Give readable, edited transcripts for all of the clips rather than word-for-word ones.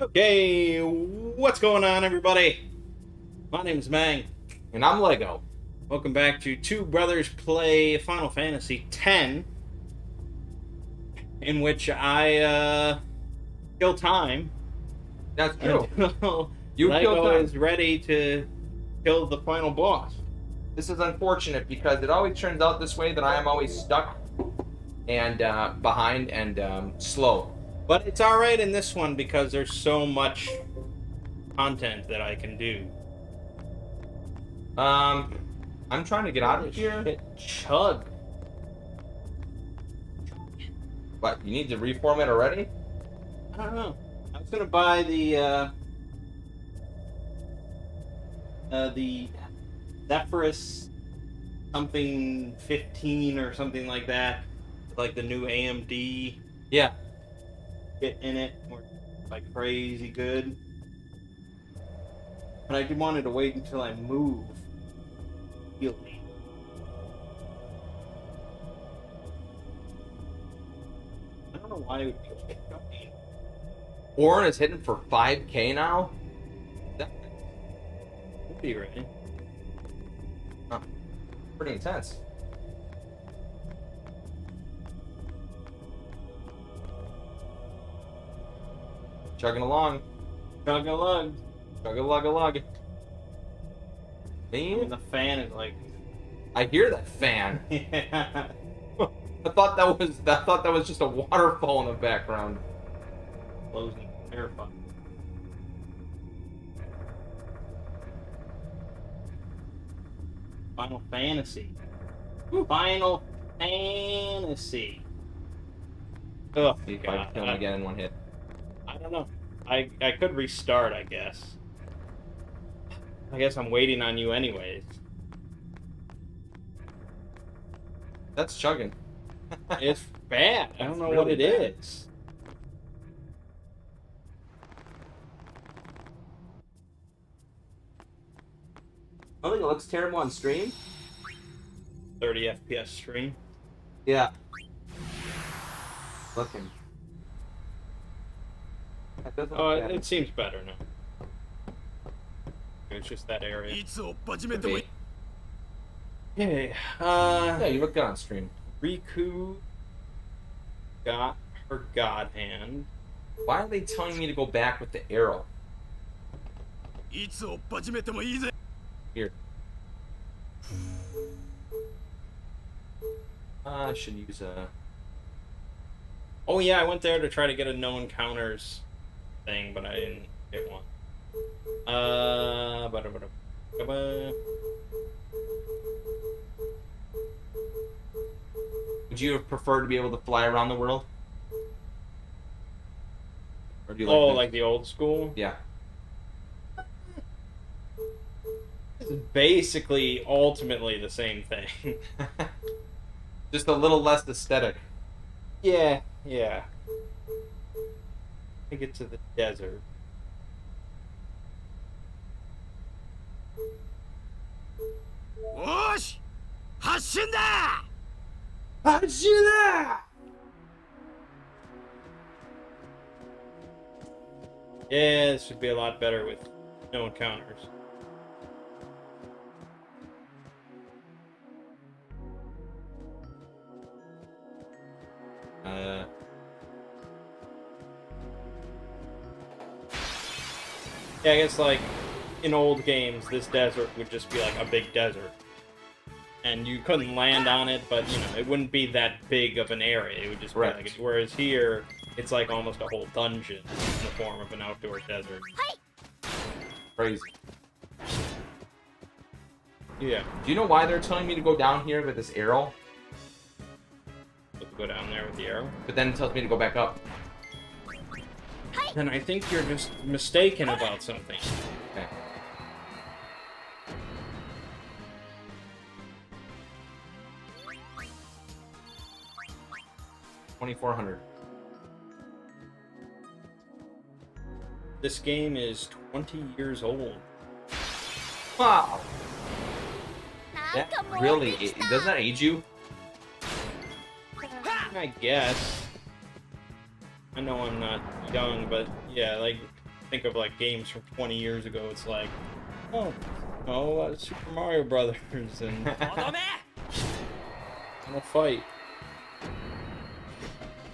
Okay, what's going on, everybody? My name's Mang. And I'm Lego. Welcome back to Two Brothers Play Final Fantasy X, in which I kill time That's true. until You kill Lego time. is ready to kill the final boss. This is unfortunate because it always turns out this way that I am always stuck and behind and slow. But it's alright in this one because there's so much content that I can do. I'm trying to get out of here. Shit, chug. What, you need to reformat already? I don't know. I was gonna buy the Zephyrus something 15 or something like that, like the new AMD Yeah. kit in it, like crazy good. But I wanted to wait until I move. Heal me. I don't know why it would be going. Orin is hitting for 5K now. Would be right. Pretty intense. Chugging along. Chug a lug. Chug a lug a lug. And Man, the fan is like, I hear that fan. yeah. I thought that was just a waterfall in the background. Closing terrifying. Final Fantasy. Final Fantasy. Oh, See if I can kill him again in one hit. I don't know. I could restart, I guess. I guess I'm waiting on you anyways. That's chugging. It's bad. I don't It's know what really it bad. is. I don't think it looks terrible on stream. 30 FPS stream. Yeah. Looking. That doesn't Oh, look bad. it seems better now. It's just that area. いつを始めてもいい Okay. Yeah, you look good on stream. Riku got her god hand. Why are they telling me to go back with the arrow? いつを始めてもいいぜ Here. I should use a. Oh yeah, I went there to try to get a no encounters thing, but I didn't get one. Would you have preferred to be able to fly around the world? Or do you Oh, this? like the old school? Yeah. It's basically, ultimately the same thing. Just a little less aesthetic. Yeah. I get to the desert.よし発進だ Yeah, this would be a lot better with no encounters. Yeah, I guess like in old games, this desert would just be like a big desert. And you couldn't land on it, but you know, it wouldn't be that big of an area. It would just be Right. like, whereas here, it's like almost a whole dungeon in the form of an outdoor desert. Crazy. Yeah, Do you know why they're telling me to go down here with this arrow? let's go down there with the arrow. But then it tells me to go back up. Then I think you're just mistaken about something. Okay. $2,400. This game is 20 years old. Wow. なん That かもう really できた doesn't that age you? I guess. I know I'm not young, but yeah, like think of like games from 20 years ago, it's like, Super Mario Brothers and とどめ Final Fight.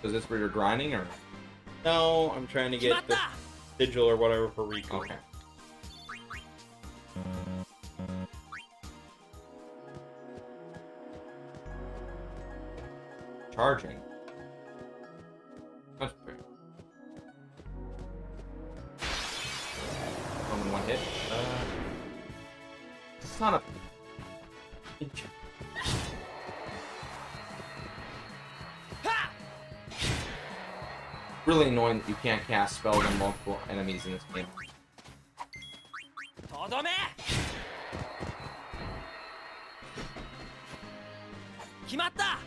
Is this where you're grinding or? No, I'm trying to 決ま get っ the た sigil or whatever for Riku. Okay. Charging. That's pretty. Only one hit. Son of. Really annoying that you can't cast spells on multiple enemies in this game. とどめ決まった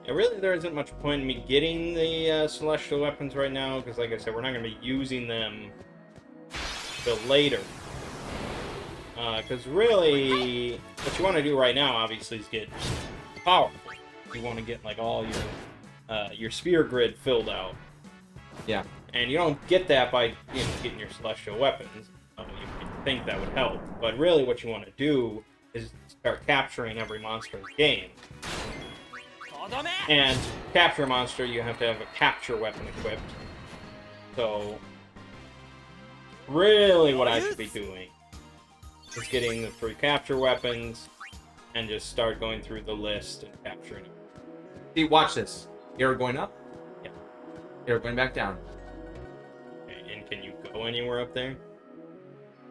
Yeah, really, there isn't much point in me getting the celestial weapons right now, because like I said, we're not going to be using them till later. Because really, what you want to do right now, obviously, is get powerful. You want to get like all your spear grid filled out, Yeah. and you don't get that by getting your celestial weapons. You can think that would help, but really, what you want to do is start capturing every monster in the game. とどめ And to capture a monster, you have to have a capture weapon equipped. So, really, what I should be doing is getting the 3 capture weapons and just start going through the list and capturing them. See, watch this. You're going up. Yeah. You're going back down. Okay, and can you go anywhere up there?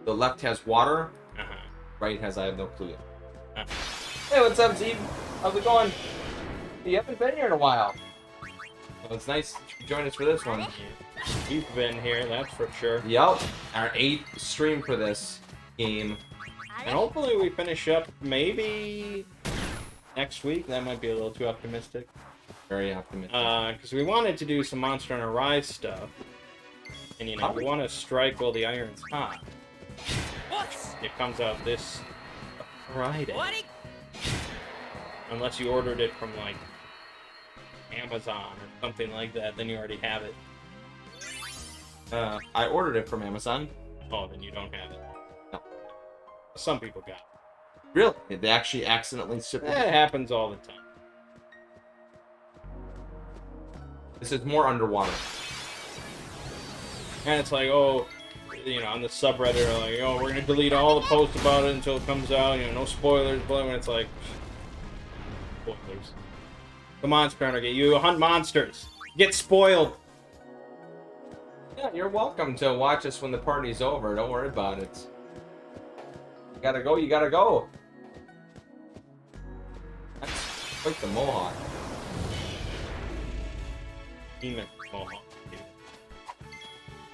The left has water. Uh-huh. Right has I have no clue. Uh-huh. Hey, what's up, Steve? How's it going? You haven't been here in a while. Well, it's nice that you joined us for this one. You've been here, that's for sure. Yup. Our 8th stream for this game. And hopefully we finish up maybe next week. That might be a little too optimistic. Very optimistic. Because we wanted to do some Monster Hunter Rise stuff. And, we want to strike while the iron's hot. おつ It comes out this Friday. 終わり Unless you ordered it from, like, Amazon or something like that, then you already have it. I ordered it from Amazon. Oh, then you don't have it. No. Some people got it. Really? They actually accidentally shipped it. That happens all the time. This is more underwater. And it's like, oh, on the subreddit, they're like, oh, we're going to delete all the posts about it until it comes out, no spoilers, but when it's like, spoilers. The Monster Hunter game, you hunt monsters. Get spoiled. Yeah, you're welcome to watch us when the party's over. Don't worry about it. You gotta go, you gotta go. That's quite the mohawk. Demon Mohawk.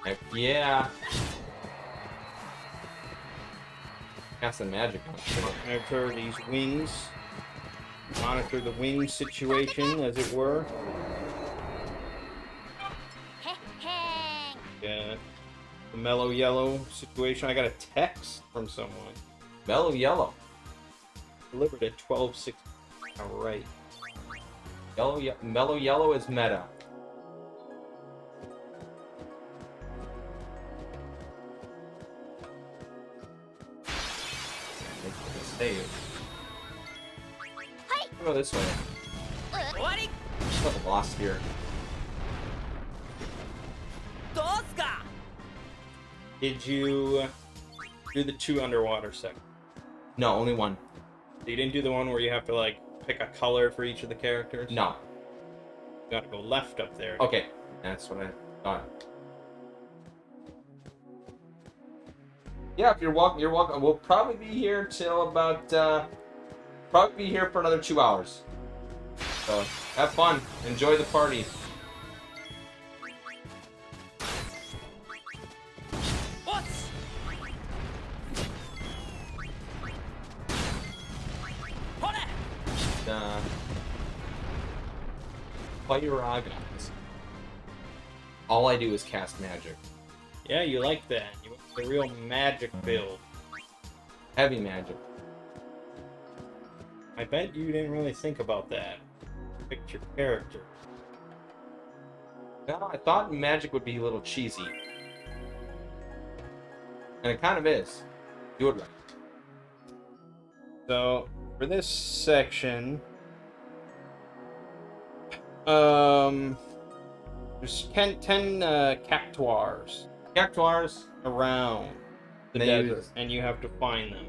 Heck yeah. Cast some magic on it. I've heard these wings. Monitor the wing situation, as it were. へっへーん Yeah. The mellow yellow situation. I got a text from someone. Mellow yellow. Delivered at 12:60. Alright. Mellow yellow is meta. Save. Go this way. 終わり Got lost here. どうすか Did you do the 2 underwater sections? No, only one. You didn't do the one where you have to, like, pick a color for each of the characters? No. You gotta go left up there. Okay, that's what I thought. Yeah, if you're welcome, you're welcome. We'll probably be here till about, probably be here for another 2 hours. So, have fun. Enjoy the party. おつ ほれ Fire Agons. All I do is cast magic. Yeah, you like that. You want the real magic build. Heavy magic. I bet you didn't really think about that. picked your character. Well, I thought magic would be a little cheesy. And it kind of is. Do it right. So, for this section, there's 10 cactuars Cactuars. around the They desert, use- and you have to find them.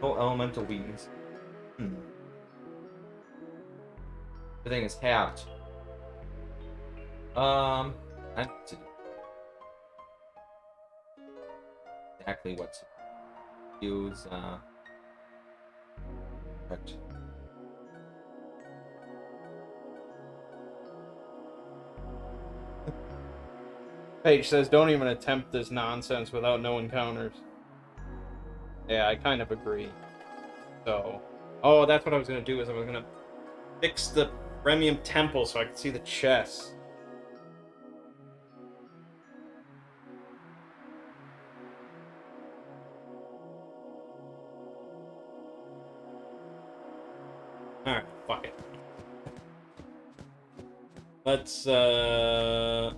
No elemental weakness. Everything is halved. I need to do exactly what to use. Correct. Paige says, don't even attempt this nonsense without no encounters. Yeah, I kind of agree. So, oh, that's what I was going to do, is I was going to fix the Remium Temple so I could see the chests. Alright, fuck it. Let's start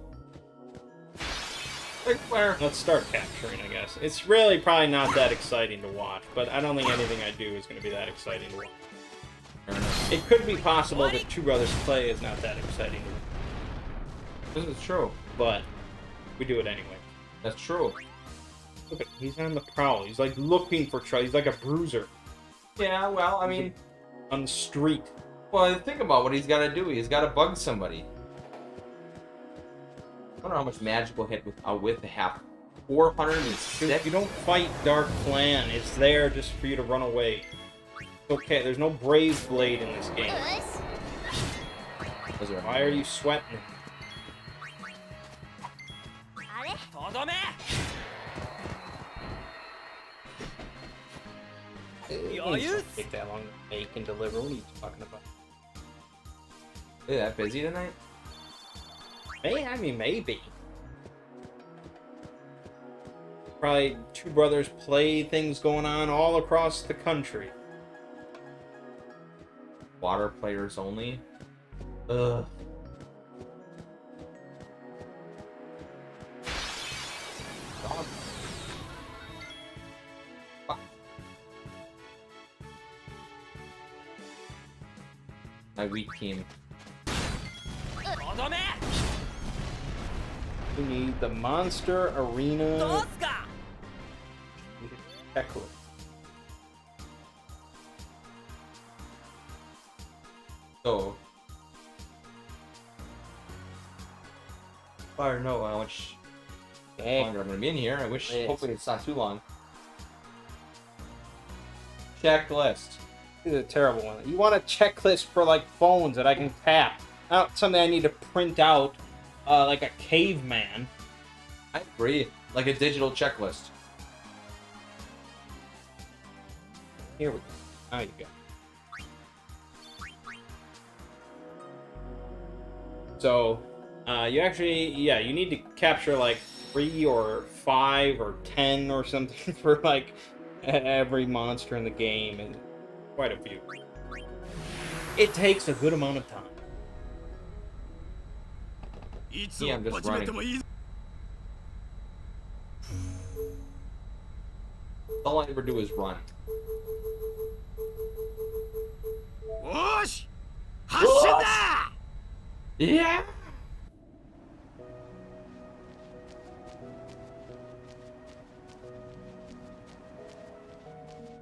capturing, I guess. It's really probably not that exciting to watch, but I don't think anything I do is going to be that exciting to watch. It could be possible that Two Brothers Play is not that exciting to watch, This is true. but we do it anyway. That's true. Look at, he's on the prowl. He's like looking for trouble. He's like a bruiser Yeah, well, I mean, on the street. well, think about what he's got to do. He's got to bug somebody. I wonder how much magic will hit with the half. 406. You don't fight Dark Clan. It's there just for you to run away. It's okay. There's no Brave Blade in this game. よし Those are- Why are you sweating? あれ とどめ It doesn't take that long to make and deliver. What are you talking about? Is that busy tonight? Maybe. Probably Two Brothers Play things going on all across the country. Water players only. Ugh. Dog. Fuck. My weak team. とどめ We need the Monster どう Arena すか checklist. So. I don't know how much longer I'm gonna be in here. I wish, Yes. hopefully it's not too long. Checklist. This is a terrible one. You want a checklist for like phones that I can tap, not something I need to print out like a caveman. I agree. Like a digital checklist. Here we go. Now you go. So, you actually, yeah, you need to capture like 3 or 5 or 10 or something for like every monster in the game, and quite a few. It takes a good amount of time. いつを Yeah, I'm just 始めてもいい All I ever do is run. よーし発進だ Yeah.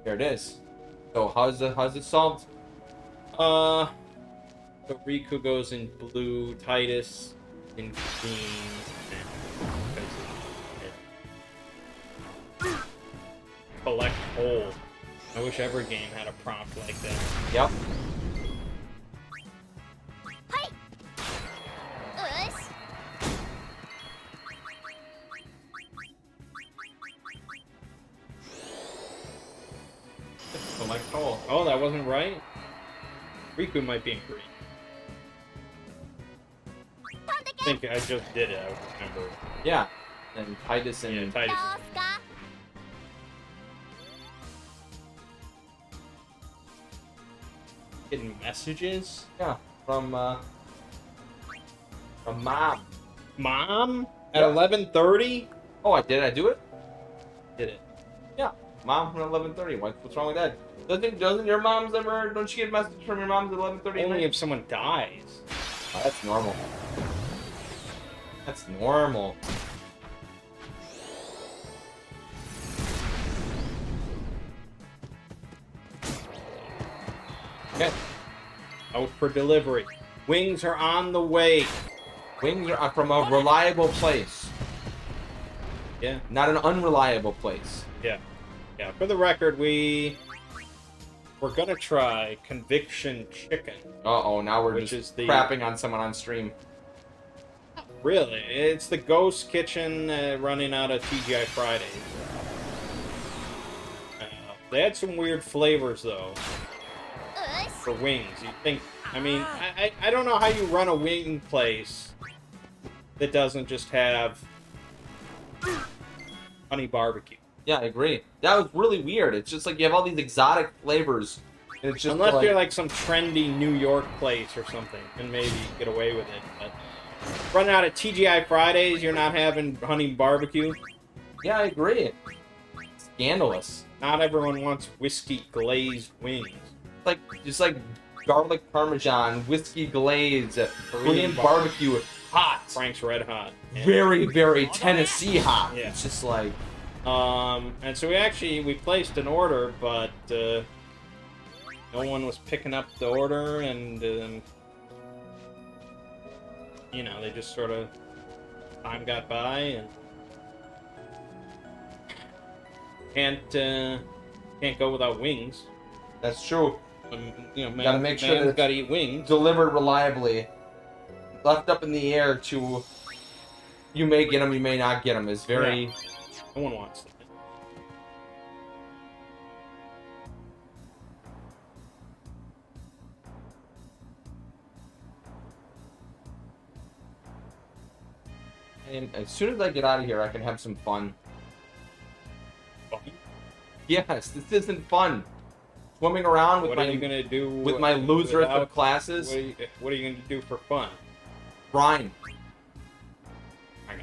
There it is. So how's it solved? So Riku goes in blue, Titus in green. Collect whole. I wish every game had a prompt like that. Yep. よし Select all. Oh, that wasn't right? Riku might be in green. I think I just did it, I remember. Yeah. And Titus and Yeah, Titus. どうすか Getting messages? Yeah, from mom. Mom? At Yeah. 11:30? Oh, did I do it? Did it. Yeah, mom from 11:30. What's wrong with that? Doesn't your mom's ever? Don't you get messages from your mom's at 11:30? Only if someone dies. Oh, that's normal. That's normal. Okay, Out for delivery. Wings are on the way. wings are from a reliable place, Yeah. not an unreliable place. Yeah. Yeah. For the record, we're gonna try Conviction Chicken. Uh-oh, now we're Which just is the- crapping on someone on stream. Really? It's the Ghost Kitchen running out of TGI Fridays. They had some weird flavors though for wings. You think? I mean, I don't know how you run a wing place that doesn't just have honey barbecue. Yeah, I agree. That was really weird. It's just like you have all these exotic flavors. And it's just Unless you're like some trendy New York place or something, and maybe you get away with it. But running out of TGI Fridays, you're not having honey barbecue. Yeah, I agree. Scandalous. Not everyone wants whiskey glazed wings. Like just like garlic parmesan, whiskey glaze, Korean bar- barbecue, hot. Frank's Red Hot. Yeah. Very, very Tennessee hot. Yeah. It's just like And so we placed an order, but no one was picking up the order, and they just sort of time got by, and can't go without wings. that's true. Man, Gotta make sure that man's it's- gotta eat wings. Delivered reliably, left up in the air to you may get them, you may not get them is very. No one wants that. And as soon as I get out of here, I can have some fun. Funny. Yes, this isn't fun. Swimming around with What my are you gonna do with my loser at the without- classes. What are you gonna do for fun? Brine. I'm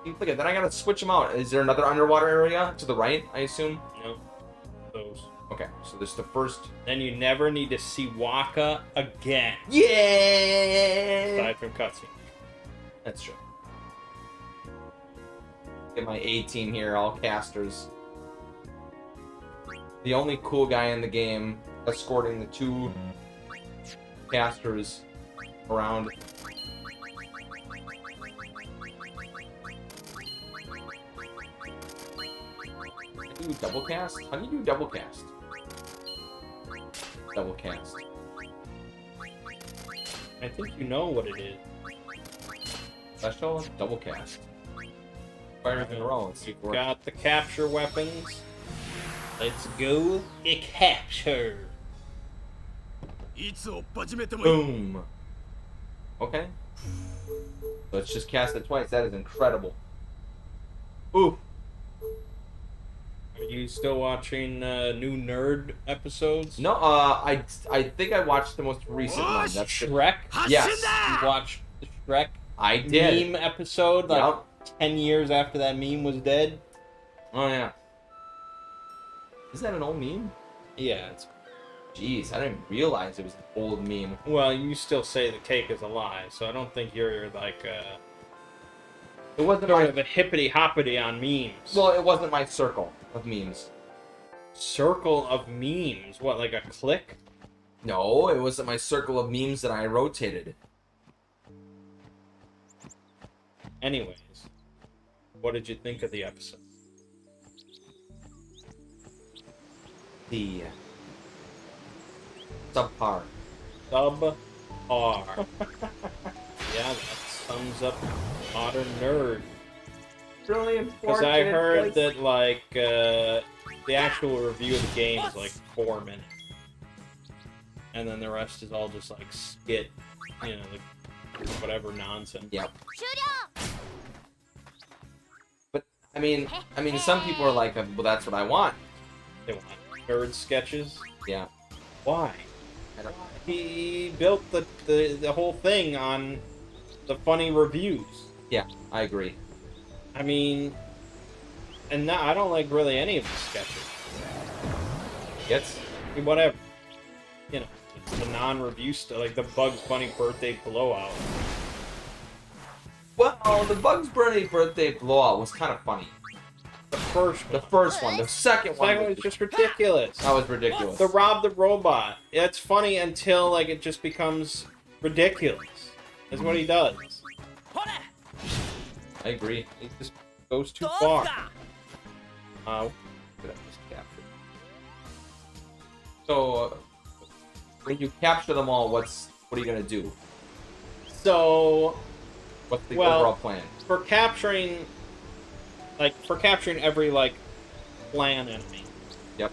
gonna- Look at that. I gotta switch them out. Is there another underwater area to the right? I assume. No, those. Okay, so this is the first. Then you never need to see Waka again, Yeah. aside from cutscene. That's true. Get my A team here, all casters. The only cool guy in the game escorting the two casters around. Can you do double cast? How do you do double cast? Double cast. I think you know what it is. Special double cast. Fire in a row. Let's see if You've we're- got the capture weapons. Let's go. A capture. いつを始めてもいい Boom. Okay. Let's just cast it twice. That is incredible. Ooh. Are you still watching new nerd episodes? No, I think I watched the most recent one. That's the, Shrek. Yes. You watched the Shrek I did. meme episode like Yep. 10 years after that meme was dead? Oh yeah. Is that an old meme? Yeah, it's Jeez, I didn't realize it was an old meme. well, you still say the cake is a lie, so I don't think you're like It wasn't sort my of a hippity hoppity on memes. well, it wasn't my circle of memes. Circle of memes. What, like a clique? No, it wasn't my circle of memes that I rotated. Anyways, what did you think of the episode? The subpar. Sub R. Yeah, that sums up modern nerd. Really Because important. I heard that like the actual review of the game is like 4 minutes, and then the rest is all just like skit, like whatever nonsense. Yep. 終了 I mean, some people are like, well, that's what I want. They want nerd sketches. Yeah. Why? I don't- He built the whole thing on the funny reviews. Yeah, I agree. I mean, and now I don't like really any of the sketches. Gets? I mean, whatever. You know, it's the non-review stuff, like the Bugs Bunny birthday blowout. Well, the Bugs Bunny birthday blowout was kind of funny. The first The one. first one, the second one, Second one was just ridiculous. that was ridiculous. The Rob the Robot. It's funny until like it just becomes ridiculous. That's what he does. ほれ I agree. He just goes too どう far. だ What did I just capture? So, when you capture them all, what are you gonna do? So What's the Well- overall plan? for capturing every like flan enemy, Yep.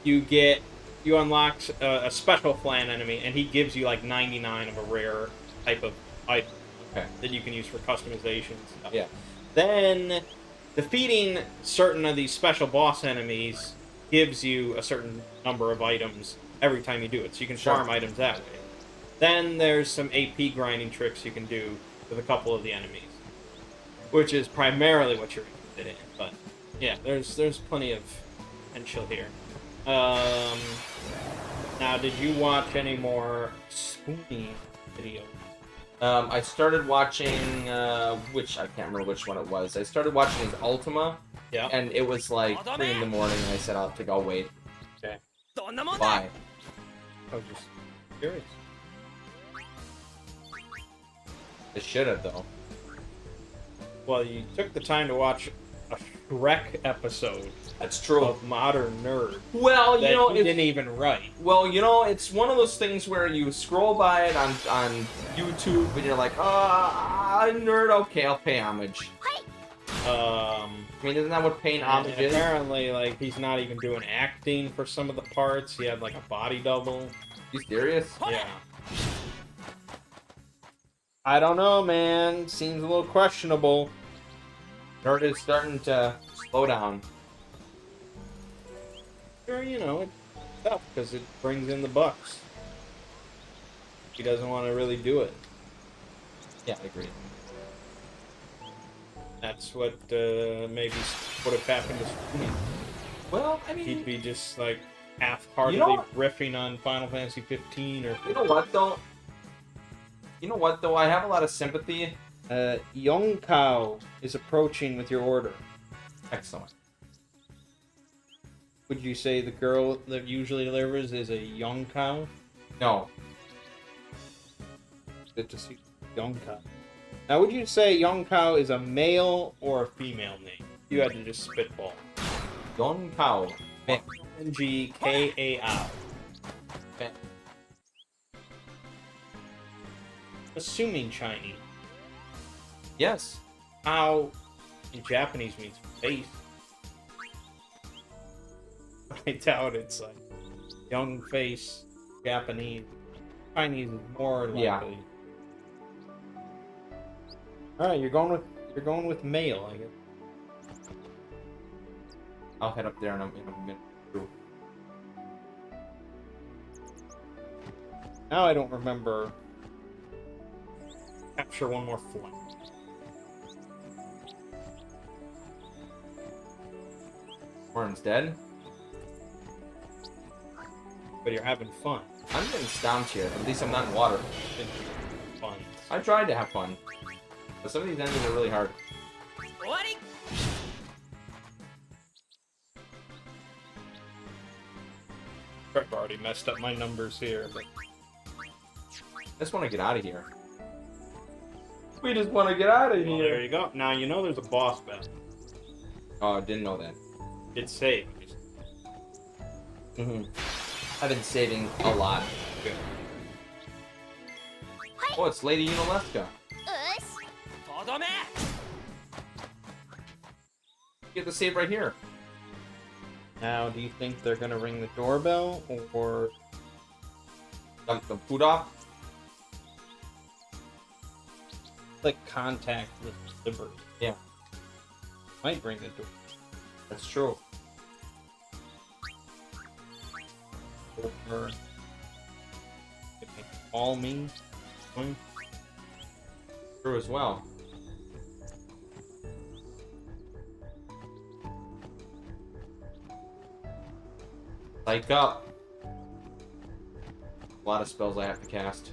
you unlock a special flan enemy, and he gives you like 99 of a rare type of item Okay. that you can use for customization and stuff. Yeah. Then defeating certain of these special boss enemies gives you a certain number of items every time you do it, so you can Sure. farm items that way. Then there's some AP grinding tricks you can do with a couple of the enemies, which is primarily what you're interested in. But yeah, there's plenty of potential here. Now, did you watch any more Spoonie videos? I started watching, which I can't remember which one it was. I started watching his Ultima, Yeah. and it was like 3 in the morning, and I said, I think I'll wait. どんなもんだ Why? I was just curious. I should have, though. Well, you took the time to watch a Shrek episode That's true. of Modern Nerd Well, that you know, he if, didn't even write. well, you know, it's one of those things where you scroll by it on YouTube, and you're like, nerd, okay, I'll pay homage. I mean, isn't that what paying And homage is? apparently, like, he's not even doing acting for some of the parts. He had like a body double. You serious? Yeah. I don't know, man. Seems a little questionable. Nerd is starting to slow down. Sure, you know, it's tough because it brings in the bucks. He doesn't want to really do it. Yeah, I agree. That's what maybe would have happened to Spoonie. Well, I He'd mean, be just like half-heartedly You know what? riffing on Final Fantasy 15 or. you know what though? You know what though? I have a lot of sympathy. Young Cow is approaching with your order. Excellent. Would you say the girl that usually delivers is a young cow? No, Good to see young cow. Now, would you say young cow is a male or a female name? You had to just spitball. Yon Kao. Ngkao. Assuming Chinese. Yes. Cow in Japanese means face. I doubt it's like young face Japanese. Chinese is more likely. Yeah. All right, you're going with male, I guess. I'll head up there in a minute. Now I don't remember. Capture one more flight. Warren's dead. But you're having fun. I'm getting stomped here. At least I'm not in water. It's fun. I tried to have fun. But some of these enemies are really hard. 終わり I've already messed up my numbers here, but I just want to get out of here. We just want to get out of well, there you go. Now you know there's a boss battle. Oh, I didn't know that. It's saved. I've been saving a lot. Good. Oh, it's Lady Unalesca. よし とどめ You have to save right here. Now, do you think they're gonna ring the doorbell or Dump the food off. click contact with delivery? Yeah. Might ring the door. That's true. Or all me. True as well. Psych up. A lot of spells I have to cast.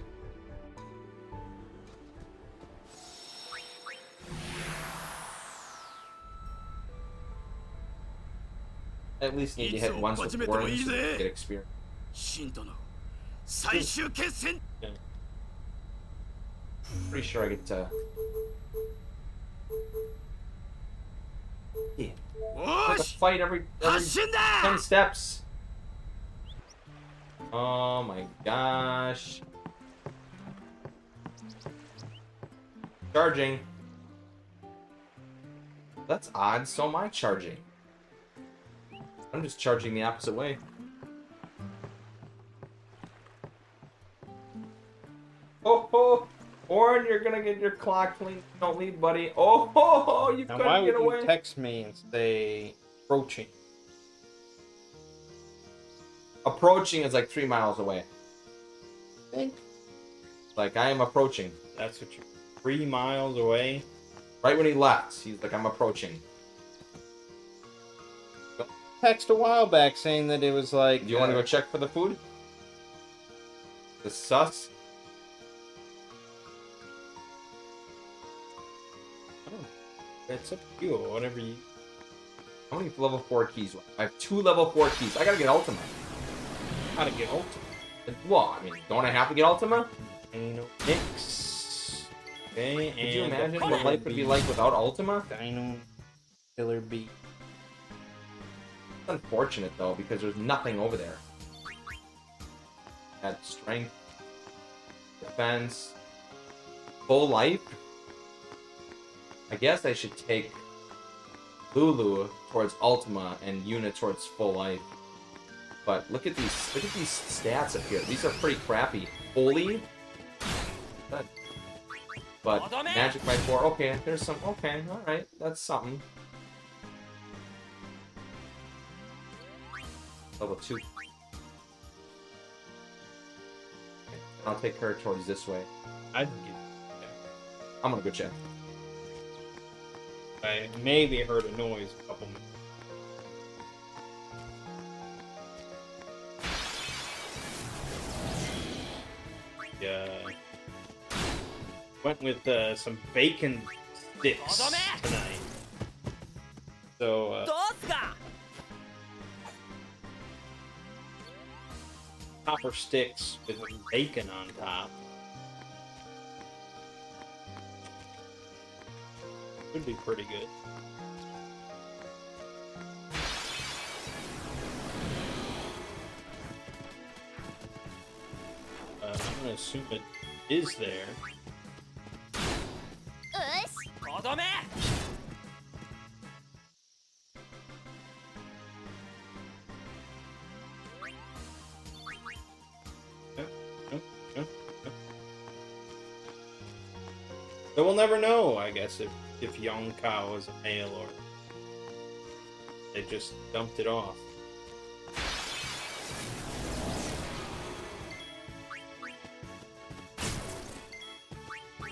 At least need to hit once with warnings to get experience. 信との最終決戦 Pretty sure I get to. Yeah. お Like a し fight every 発進だ 10 steps. Oh my gosh. Charging. That's odd. So am I charging. I'm just charging the opposite way. Oh, oh. Orin, you're gonna get your clock clean. Don't leave, buddy. Oh, ho, ho, you Now, couldn't why would get away. you text me and say approaching? Approaching is like 3 miles away. Like, I am approaching. That's what you. 3 miles away. Right when he left, he's like, I'm approaching. Text a while back saying that it was like. Do you want to go check for the food? The sus? It's up to you. Whatever you. How many level 4 keys? I have 2 level 4 keys. I gotta get Ultima. How to get ultimate. Well, I mean, don't I have to get Ultima? Dino X. Okay, Could you and imagine the what life would be like without Ultima? Dino Killer Bee. It's unfortunate, though, because there's nothing over there. Add strength, defense, full life. I guess I should take Lulu towards Ultima and Yuna towards full life. But look at these stats up here. These are pretty crappy. Holy. Good. But magic by 4. Okay, there's some. Okay, all right, that's something. Level 2. Okay, I'll take her towards this way. I'd get. I'm gonna go check. I maybe heard a noise a couple minutes. Yeah. Went with some bacon sticks tonight. So, どうすか copper sticks with bacon on top. Would be pretty good. I'm gonna assume it is there. よし とどめ So we'll never know, I guess, if young cow is a male or they just dumped it off.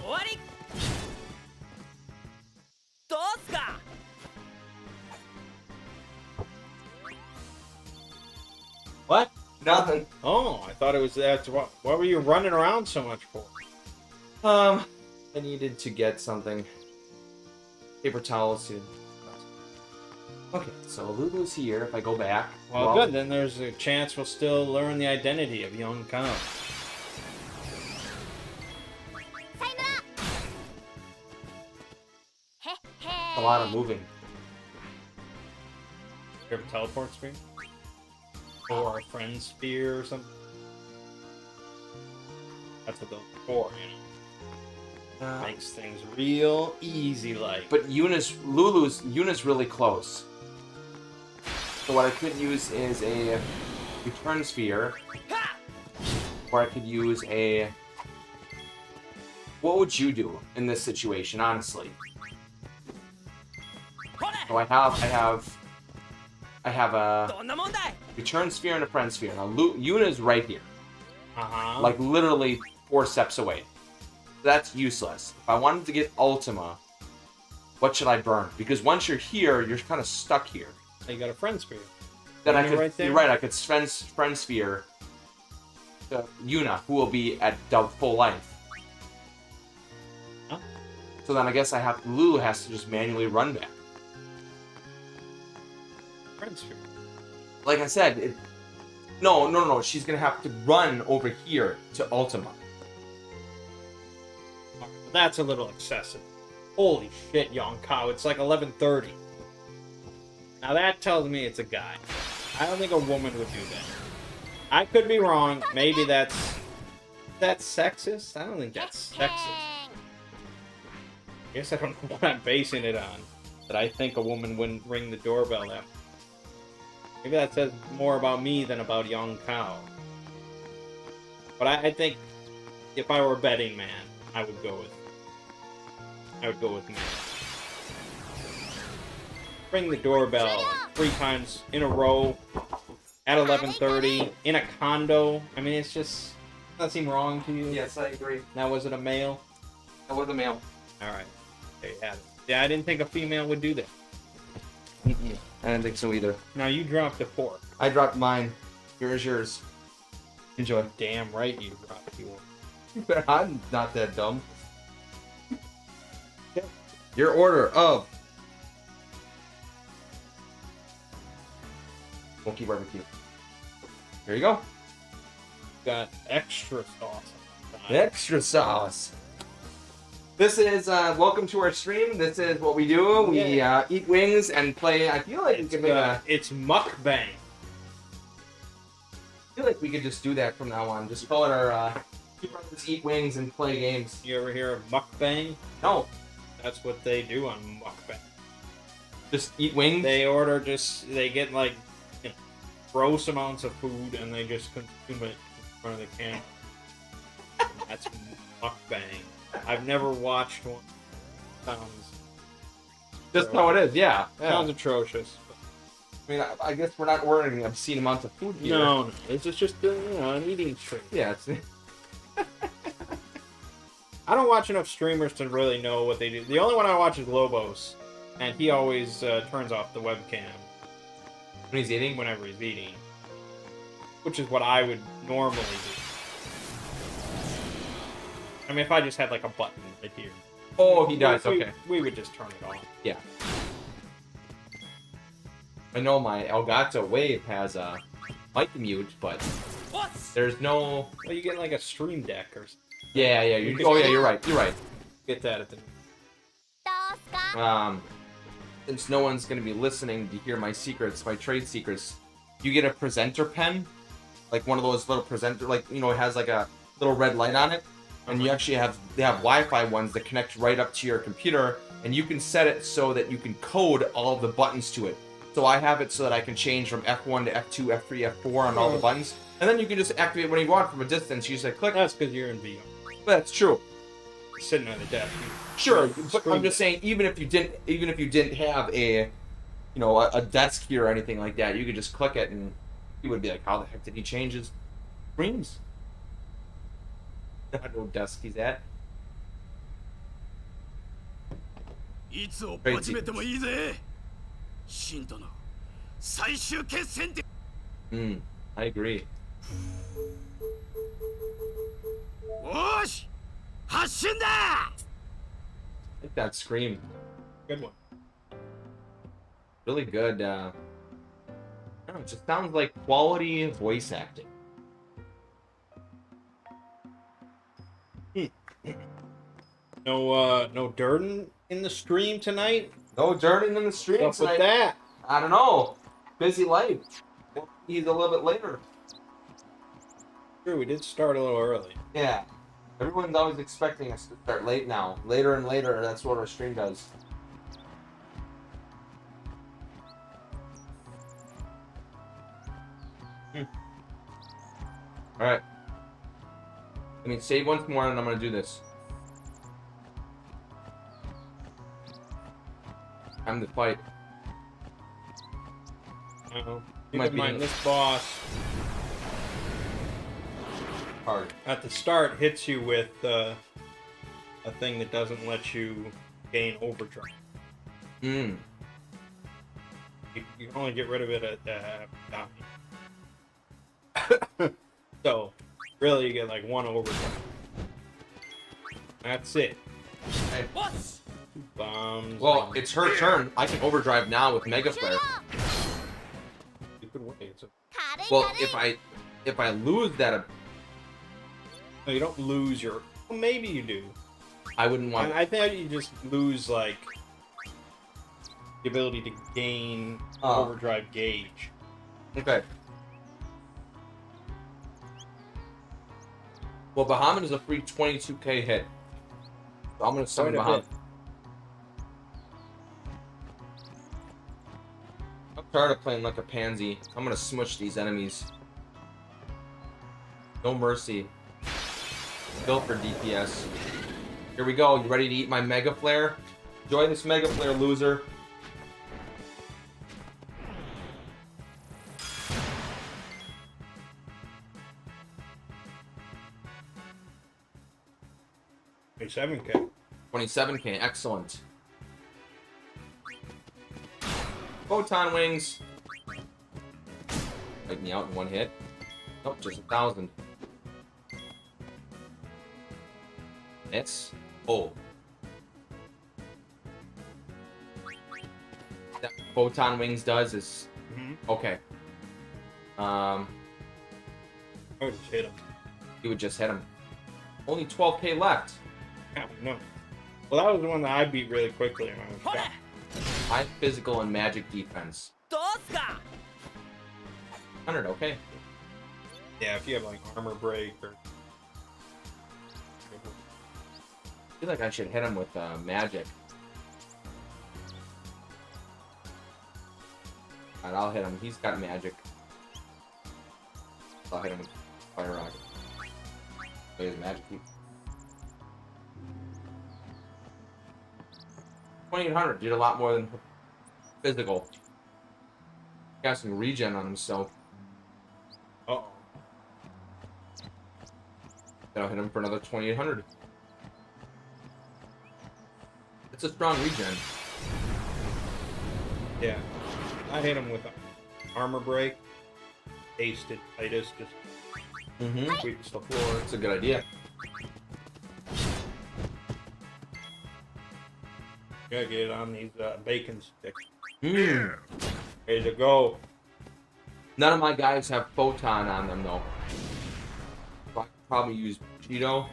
What? どうすか What? Nothing. Oh, I thought it was that. What were you running around so much for? I needed to get something. Paper towels too. Okay, so Lulu's here. If I go back. Well, good. Then there's a chance we'll still learn the identity of young cow. さよならへっへ A lot of moving. You have a teleport spear? Or a friend spear or something? That's what those are for, you know. Makes things real easy, like. But Yuna's really close. So what I could use is a return sphere, or I could use a. What would you do in this situation, honestly? So I have a どんなもんだい We turn sphere into friend sphere. Now, Yuna's right here. Uh-huh. Like, literally 4 steps away. That's useless. If I wanted to get Ultima, what should I burn? Because once you're here, you're kind of stuck here. So you got a friend sphere. Then I Yuna could, right there? you're right, I could friend sphere to Yuna, who will be at full life. Huh? So then I guess Lulu has to just manually run back. Friend sphere. Like I said, no. She's gonna have to run over here to Ultima. That's a little excessive. Holy shit, Yonkou. It's like 11:30. Now that tells me it's a guy. I don't think a woman would do that. I could be wrong. Maybe that's sexist? I don't think that's sexist. I guess I don't know what I'm basing it on. That I think a woman wouldn't ring the doorbell at. Maybe that says more about me than about Yonkou. But I think if I were a betting man, I would go with man. Ring the doorbell 3 times in a row at 11:30 in a condo. I mean, it's just doesn't seem wrong to you. Yes, I agree. Now, was it a male? That was a male. All right, there you have it. Yeah, I didn't think a female would do that. I didn't think so either. Now you dropped a fork. I dropped mine. Here's yours. Enjoy. Damn right you dropped yours. I'm not that dumb. Your order of Smoky Barbecue. Here you go. Got extra sauce. Extra sauce. This is welcome to our stream. This is what we do. We eat wings and play. I feel like we can make it's mukbang. I feel like we could just do that from now on. Just call it our just eat wings and play games. You ever hear of mukbang? No, That's what they do on mukbang. just eat wings. They get like gross amounts of food and they just consume it in front of the camera. That's mukbang. I've never watched one. Sounds Just how it is. Yeah. sounds atrocious. I mean, I guess we're not ordering obscene amounts of food here. No, this is just an eating stream. Yeah. It's, I don't watch enough streamers to really know what they do. The only one I watch is Lobos, and he always turns off the webcam when he's eating. whenever he's eating, which is what I would normally do. I mean, if I just had like a button right here. Oh, he does. Okay. We would just turn it off. Yeah. I know my Elgato Wave has a mic mute, but there's no. Well, you get like a stream deck or something. Yeah. Oh, yeah. You're right. You're right. Get that at the. どうすか Since no one's gonna be listening to hear my secrets, my trade secrets, you get a presenter pen, like one of those little presenter, like it has like a little red light on it, and you actually they have Wi-Fi ones that connect right up to your computer, and you can set it so that you can code all of the buttons to it. So I have it so that I can change from F1 to F2, F3, F4 on all the buttons, and then you can just activate when you want from a distance. You just like click. That's because you're in VR. That's true. You're sitting at a desk. Sure, but I'm just saying, even if you didn't have a desk here or anything like that, you could just click it and you would be like, how the heck did he change his screens? I don't know what desk he's at. いつをばちめてもいいぜ信との最終決戦で I agree. おし発進だ I like that scream. Good one. Really good. I don't know, it just sounds like quality voice acting. No Durden in the stream tonight. No Jordan in the stream What's up with tonight. that? I don't know. Busy life. He's a little bit later. True, we did start a little early. Yeah. Everyone's always expecting us to start late now. Later and later, that's what our stream does. Alright. I mean, save once more and I'm gonna do this. Time to fight. Uh-oh. Keep Might in be mind, in- this boss Hard. at the start hits you with a thing that doesn't let you gain overdrive. Mm. You can only get rid of it at dying. So, really, you get like one overdrive. That's it. Hey. Bombs. Well, and it's her turn. I can overdrive now with Mega Flare. stupid ways. Well, if I lose that, No, you don't lose your. Well, maybe you do. I wouldn't want. I think you just lose like the ability to gain overdrive gauge. Okay. Well, Bahamut is a free 22k hit. So I'm gonna summon Quite a Bahamut. bit. I'm tired of playing like a pansy. I'm gonna smush these enemies. No mercy. Built for DPS. Here we go. You ready to eat my Mega Flare? Enjoy this Mega Flare, loser. A 7K. 27k. Excellent. Photon Wings. Wipe me out in one hit. Nope, just 1,000. It's oh. That Photon Wings does is okay. I would just hit him. You would just hit him. Only 12k left. Yeah, no. Well, that was the one that I beat really quickly, and I was shocked. High physical and magic defense. 100, okay. Yeah, if you have like armor break or. I feel like I should hit him with magic. Alright, I'll hit him. He's got magic. I'll hit him with fire rocket. Wait, his magic. 2800 did a lot more than physical. Got some regen on himself. Uh-oh. Then I'll hit him for another 2800. It's a strong regen. Yeah. I hit him with armor break. Tasted Titus just sweeps the floor. That's a good idea. Gotta get it on these bacon sticks. Mm. Ready to go. None of my guys have photon on them though. So I could probably use Cheeto.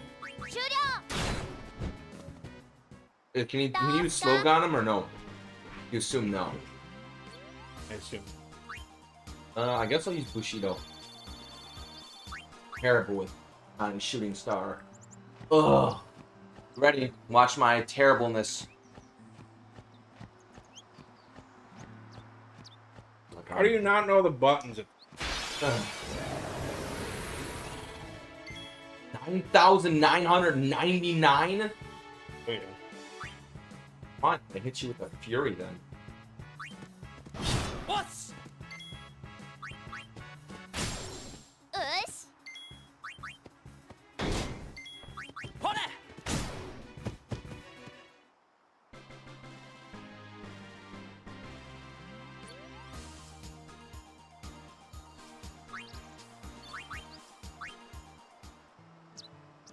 Can you use Slowgun on him or no? You assume no. I assume. I guess I'll use Bushido. Terrible with on Shooting Star. Ugh. Ready? Watch my terribleness. How do you not know the buttons? 9,999? Wait, Come on, I hit you with a fury then.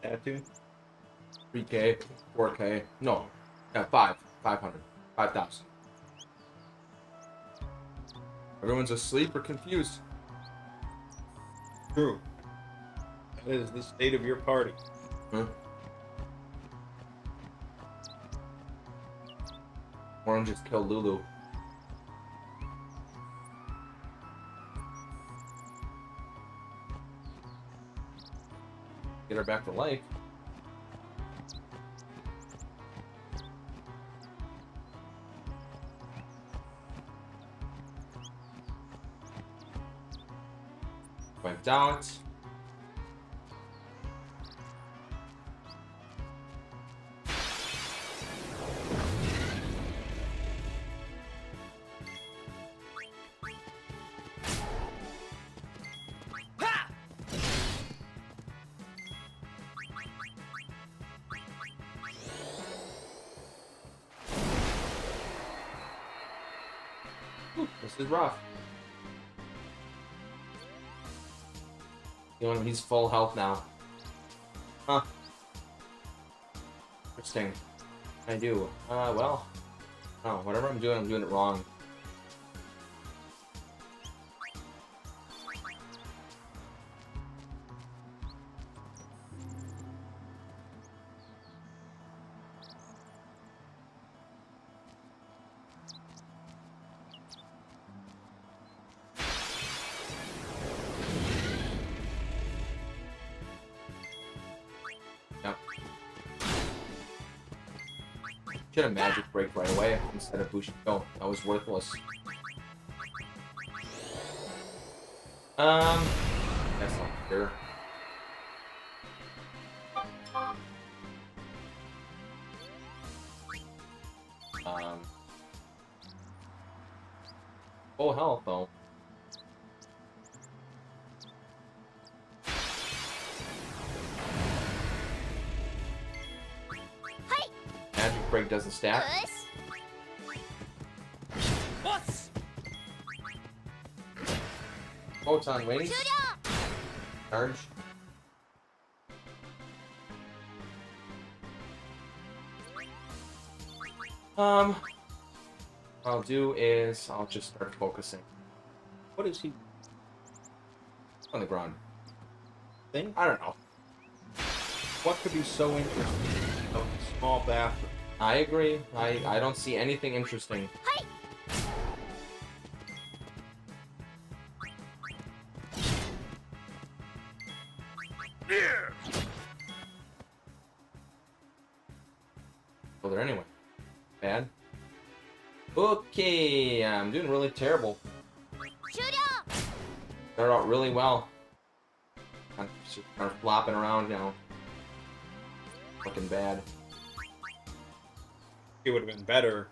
tattoo? 3k, 4k, no, yeah, 500, 5,000. Everyone's asleep or confused. True. That is the state of your party. Huh? Orange just killed Lulu. Get her back to life. Wiped out. This is rough. You know, he's full health now. Huh. Interesting. I do. Well. Oh, whatever I'm doing it wrong. Should have magic break right away instead of Bushido. That was worthless. That's not fair. Full health though. Magic break doesn't stack. Photon wings. Charge. What I'll do is I'll just start focusing. What is he On the ground. think? I don't know. What could be so interesting about a small bathroom? I agree. I don't see anything interesting. Well, there anyway. Bad. Okay, I'm doing really terrible. Started out really well. Kind of flopping around now. Looking bad. It would have been better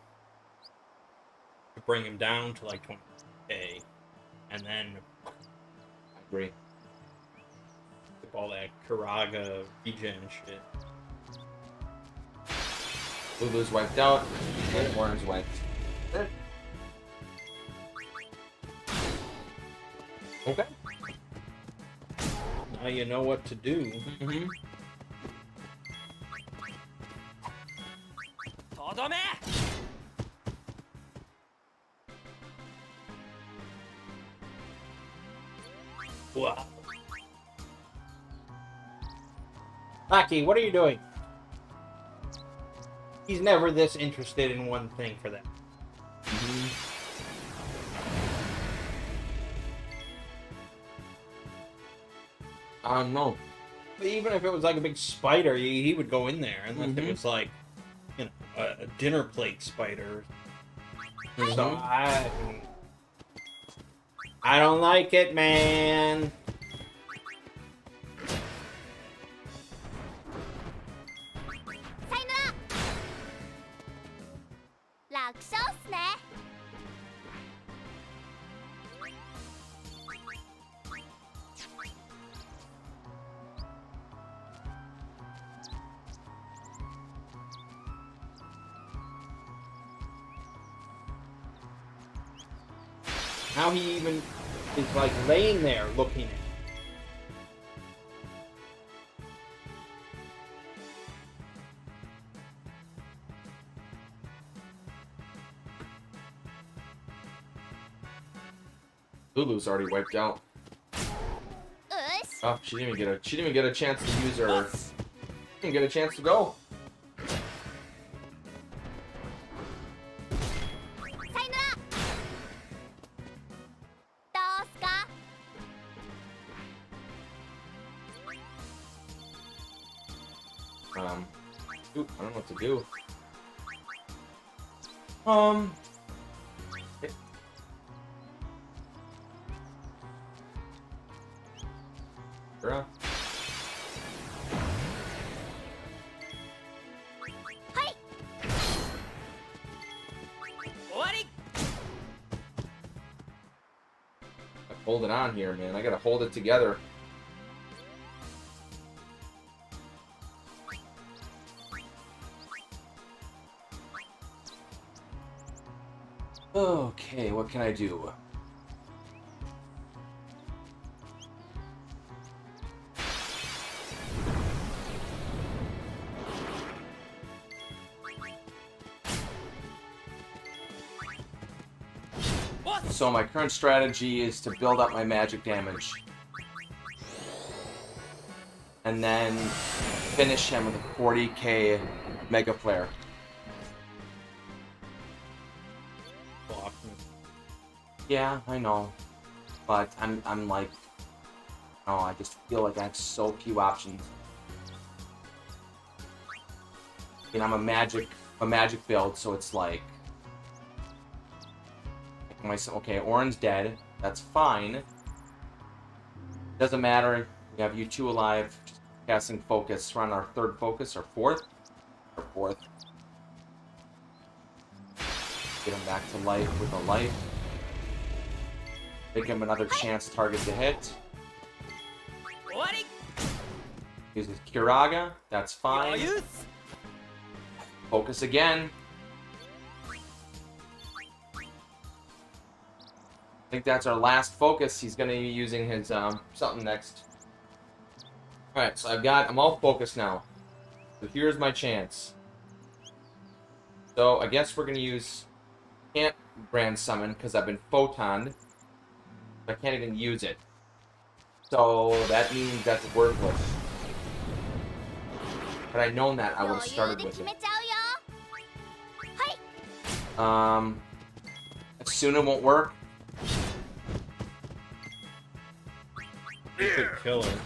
to bring him down to like 20k, and then I agree. with all that Karaga regen shit. Lulu's wiped out, and Warren's wiped. Okay. Now you know what to do. Mm-hmm. Wow. Aki, what are you doing? He's never this interested in one thing for that. No. But even if it was like a big spider, he would go in there, unless it was like, you know, a dinner plate spider. So I don't like it, man. Now he even is like laying there looking at it. Lulu's already wiped out. Oh, she didn't even get a chance to use her. She didn't get a chance to go. Shoot, I don't know what to do. Bruh. Hold it on here, man. I gotta hold it together. Okay, what can I do? So my current strategy is to build up my magic damage. And then finish him with a 40k Mega Flare. Block me. Yeah, I know. But I'm like, oh, I just feel like I have so few options. I mean, I'm a magic build, so it's like, okay, Orin's dead. That's fine. Doesn't matter. We have you two alive. Just casting focus. We're on our third focus, or fourth. Or fourth. Get him back to life with a life. Give him another chance target to hit. Uses Kiraga. That's fine. Focus again. I think that's our last focus. He's going to be using his something next. Alright, so I'm all focused now. So here's my chance. So I guess we're going to use... Can't brand summon because I've been photoned. I can't even use it. So that means that's worthless. Had I known that, I would have started with it. Asuna won't work. You could kill her.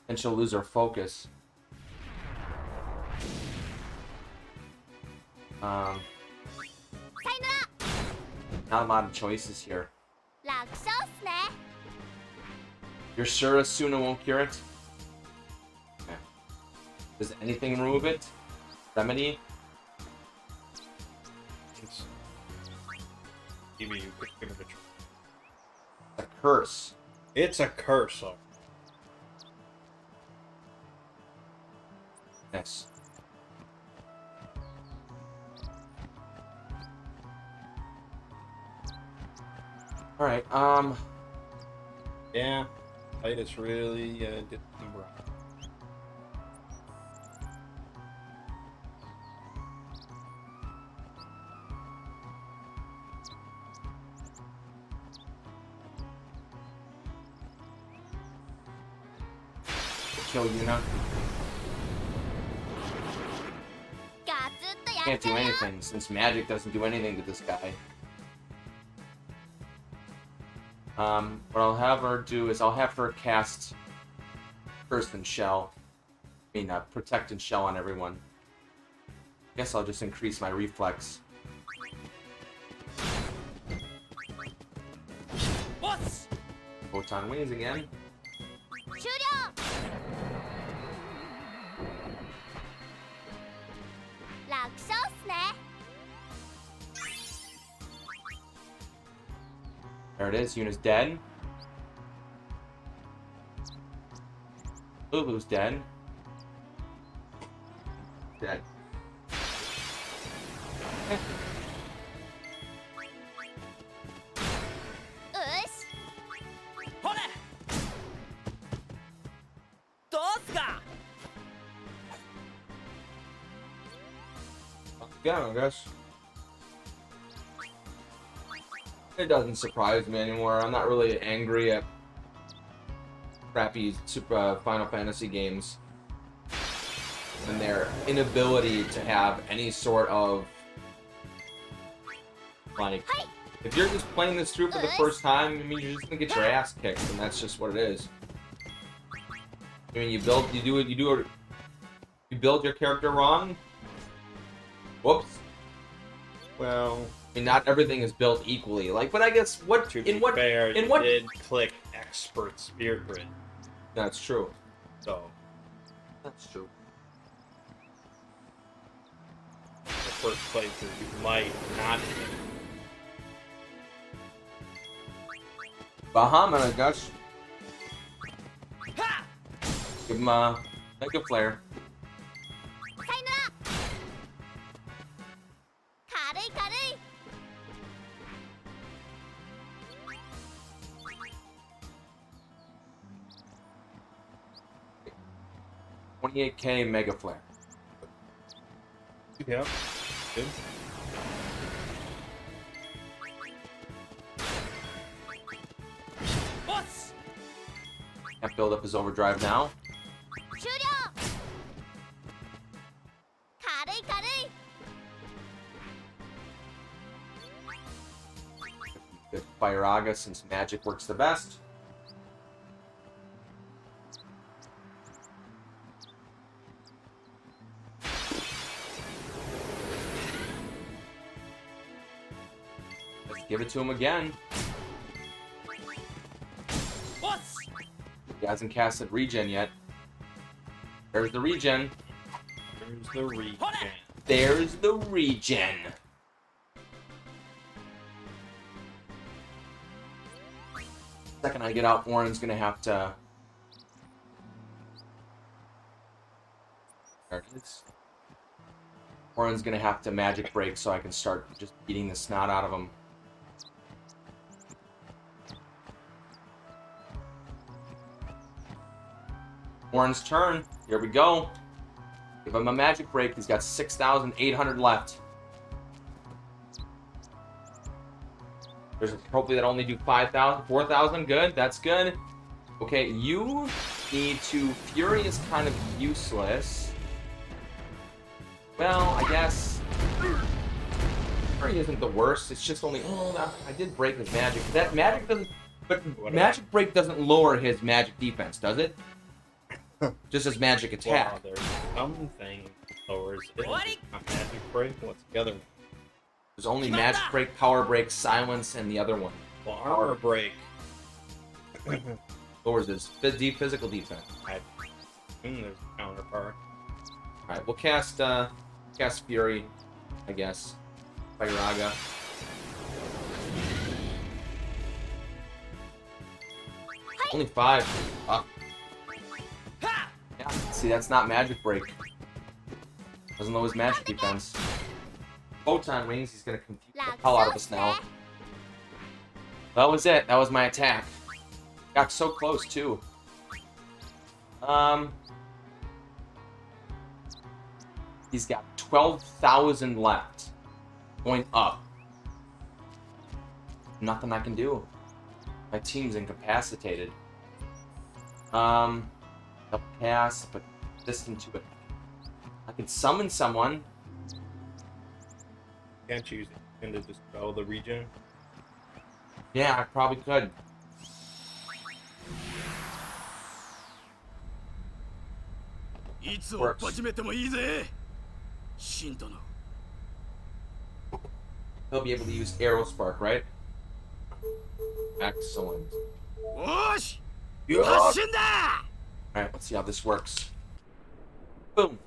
And she'll lose her focus. Not a lot of choices here. You're sure Asuna won't cure it? Okay. Does anything remove it? Remedy? Give it a try. A curse. It's a curse. Yes. Alright, Yeah. Titus really did some work. kill Yuna. Can't do anything, since magic doesn't do anything to this guy. What I'll have her do is I'll have her cast Curse and Shell. Protect and Shell on everyone. Guess I'll just increase my reflex. Photon wings again. There it is, Yuna's dead. Lulu's dead. Dead. Yeah, I guess. It doesn't surprise me anymore. I'm not really angry at crappy Final Fantasy games and their inability to have any sort of, like, if you're just playing this through for the first time, I mean, you're just gonna get your ass kicked, and that's just what it is. I mean, you build your character wrong. Whoops. Well, I mean, not everything is built equally. Like, but I guess you did click expert Spirit Grid. That's true. So that's true. The first playthrough you might not. Bahamut, I guess. Give him a Mega Flare. 28k Mega Flare. Yeah. Good. Can't build up his overdrive now. 終了軽い軽い Good Firaga since magic works the best. Let's give it to him again. He hasn't casted regen yet. There's the regen. There's the regen. There's the regen. Second I get out, Warren's gonna have to. There it is. Warren's gonna have to magic break so I can start just beating the snot out of him. Warren's turn. Here we go. Give him a magic break. He's got 6,800 left. There's hopefully that only do 5,000, 4,000. Good. That's good. Okay, you need to. Fury is kind of useless. Well, I guess Fury isn't the worst. It's just only. Oh, I did break his magic. That magic doesn't. But Whatever. magic break doesn't lower his magic defense, does it? Just his magic attack. Wow, there's something lowers it. Not magic break. What's the other one? There's only magic break, power break, silence, and the other one. Well, armor break. Lowers his physical defense. I assume there's a counterpart. All right, we'll cast Fury, I guess. Firaga. Only 5. Yeah, see, that's not magic break. Doesn't lower his magic defense. Photon rings, he's gonna confuse the hell out of us now. That was it. That was my attack. Got so close too. He's got 12,000 left. Going up. Nothing I can do. My team's incapacitated. I'll pass, but distant to it. I can summon someone. Can't use it. Can dispel the regen? Yeah, I probably could. Works. He'll be able to use Arrow Spark, right? Excellent. Alright, let's see how this works. Boom.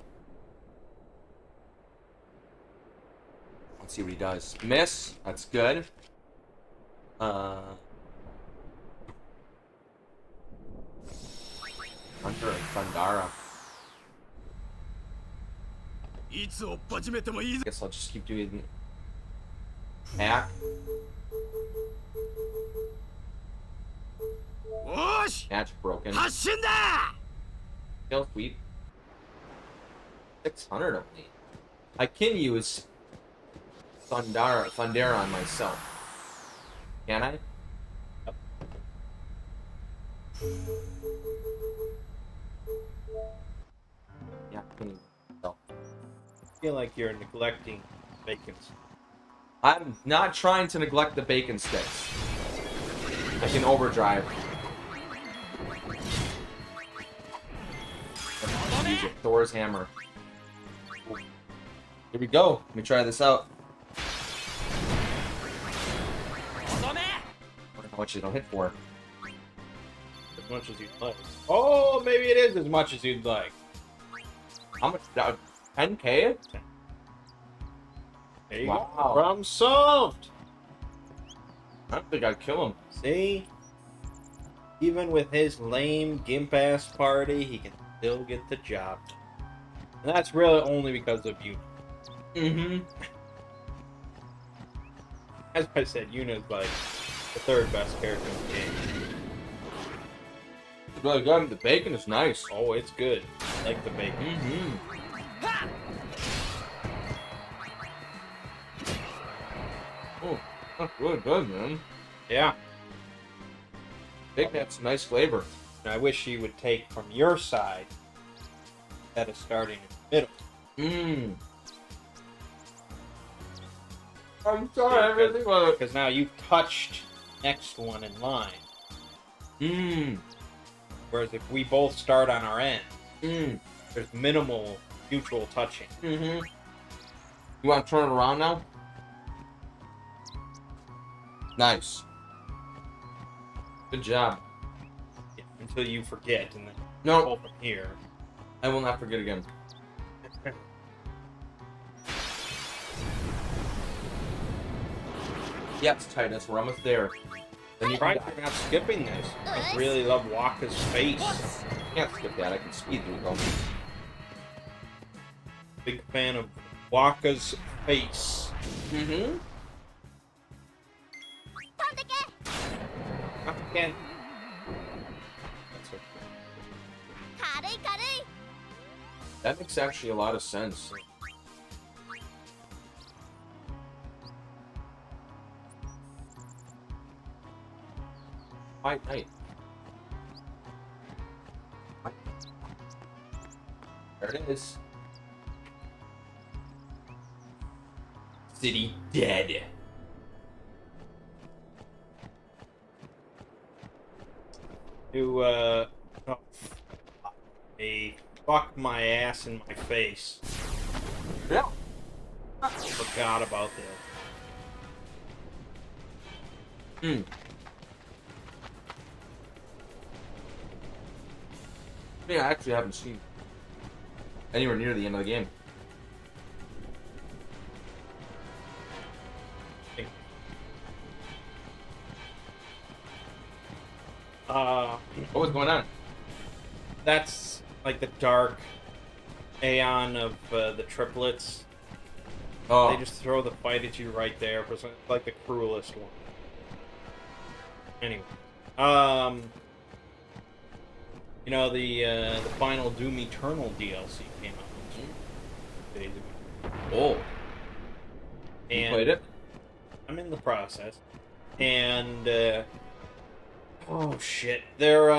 Let's see what he does. Miss. That's good. Hunter and Thundara. Guess I'll just keep doing hack. Magic broken. Kill sweep. 600 only. I can use Thundara on myself. Can I? Yep. Yeah, I can use myself. I feel like you're neglecting bacons. I'm not trying to neglect the bacon sticks. I can overdrive. Use it. Thor's hammer. Here we go. Let me try this out. I wonder how much it'll hit for. As much as you'd like. Oh, maybe it is as much as you'd like. How much? 10k? There you Wow. go. Problem solved. I don't think I'd kill him. See? Even with his lame gimp-ass party, he can still get the job done. And that's really only because of you. Mm-hmm. As I said, Yuna's like the third best character in the game. Really good. The bacon is nice. Oh, it's good. like the bacon. Mm-hmm. Oh, that's really good, man. Yeah. Bacon has some nice flavor. And I wish you would take from your side instead of starting in the middle. Mmm. I'm sorry, everything was. Because now you touched next one in line. Mmm. Whereas if we both start on our end, Mmm. there's minimal mutual touching. Mm-hmm. You want to turn it around now? Nice. Good job. Yeah, until you forget, and then No, pull from here. I will not forget again. Yes, Titus, we're almost there. Then you Right, can you're not skipping this. I really love Waka's face. can't skip that. I can speed through them. Big fan of Waka's face. Mm-hmm. 飛んでけ Again. That's okay. 軽い軽い That makes actually a lot of sense. Fight night. There it is. City dead. To, oh, fuck my ass in my face. Yeah. Forgot about that. Hmm. Yeah, I actually haven't seen anywhere near the end of the game. What was going on? That's like the dark Aeon of the triplets. Oh, They just throw the fight at you right there. For like the cruelest one. Anyway, you know the final Doom Eternal DLC came out 2 days ago, oh, you and played it? I'm in the process, and oh shit, they're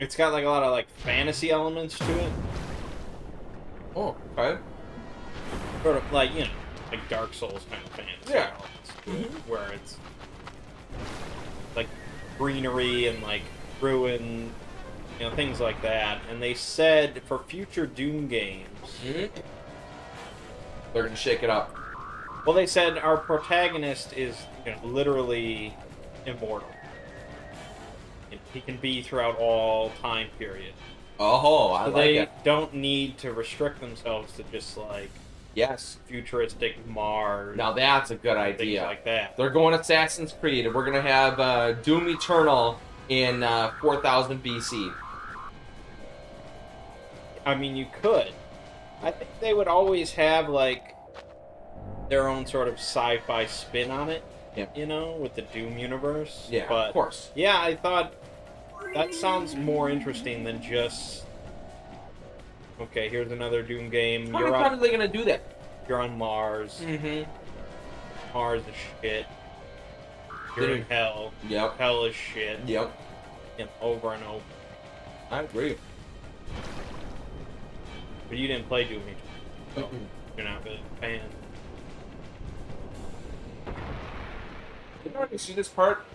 it's got like a lot of like fantasy elements to it, Oh, okay. sort of like, you know, like Dark Souls kind of fantasy Yeah. elements to it, where it's like greenery and like ruin, you know, things like that. And they said for future Doom games, Mm-hmm. They're gonna shake it up. well, they said our protagonist is, you know, literally immortal. And he can be throughout all time period. Oh, I So like they it. don't need to restrict themselves to just like Yes. futuristic Mars, Now that's a good things idea. like that. They're going Assassin's Creed, and we're gonna have Doom Eternal in 4000 BC. I mean, you could. I think they would always have like their own sort of sci-fi spin on it. Yeah. You know, with the Doom universe. Yeah, but of course. yeah, I thought that sounds more interesting than just, okay, here's another Doom game. How many times are they gonna do that? You're on Mars. Mm-hmm. Mars is shit. You're in Dude. hell. Yep. Hell is shit. Yep. You know, over and over. I agree. But you didn't play Doom Eternal, so Mm-mm. you're not really a fan. Did you already see this part?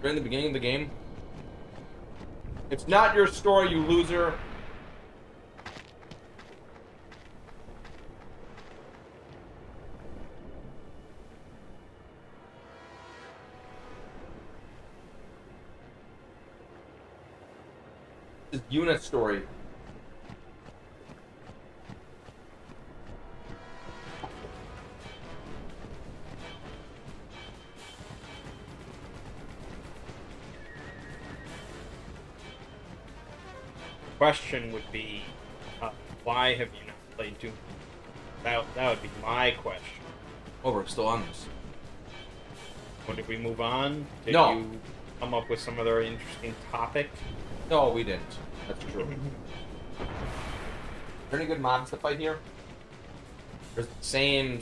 Right in the beginning of the game? It's not your story, you loser. This is Yuna's story. Question would be, why have you not played Doom? That would be my question. Oh, we're still on this. What, did we move on? Did No. You... come up with some other interesting topic. No, we didn't. That's true. Are there any good mobs to fight here? There's the same.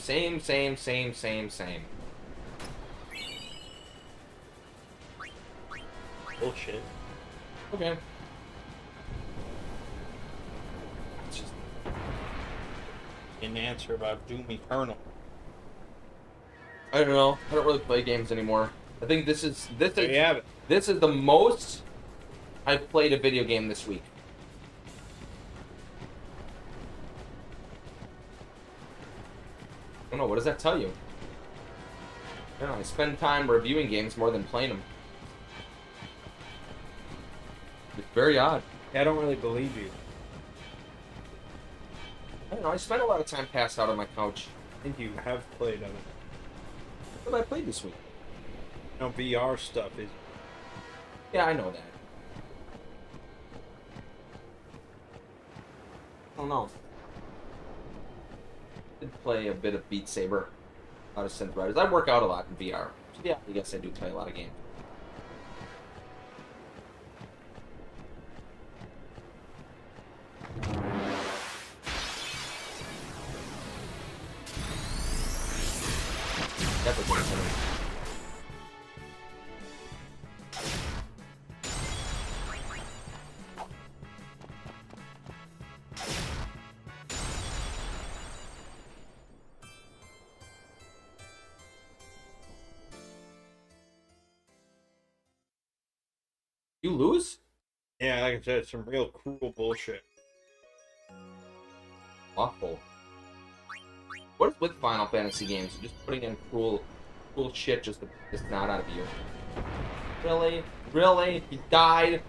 Bullshit. Okay. It's just An answer about Doom Eternal. I don't know. I don't really play games anymore. I think this is There you have it. this is the most I've played a video game this week. I don't know. What does that tell you? I don't know. I spend time reviewing games more than playing them. It's very odd. Yeah, I don't really believe you. I don't know. I spent a lot of time passed out on my couch. I think you have played on it. What did I play this week? No, VR stuff is. Yeah, I know that. I don't know. I did play a bit of Beat Saber. A lot of Synth Riders. I work out a lot in VR. So yeah, I guess I do play a lot of games. Definitely. You lose? Yeah, like I said, some real cruel bullshit. Awful. What is with Final Fantasy games? You're just putting in cool shit just to piss not out of you. Really? Really? He died?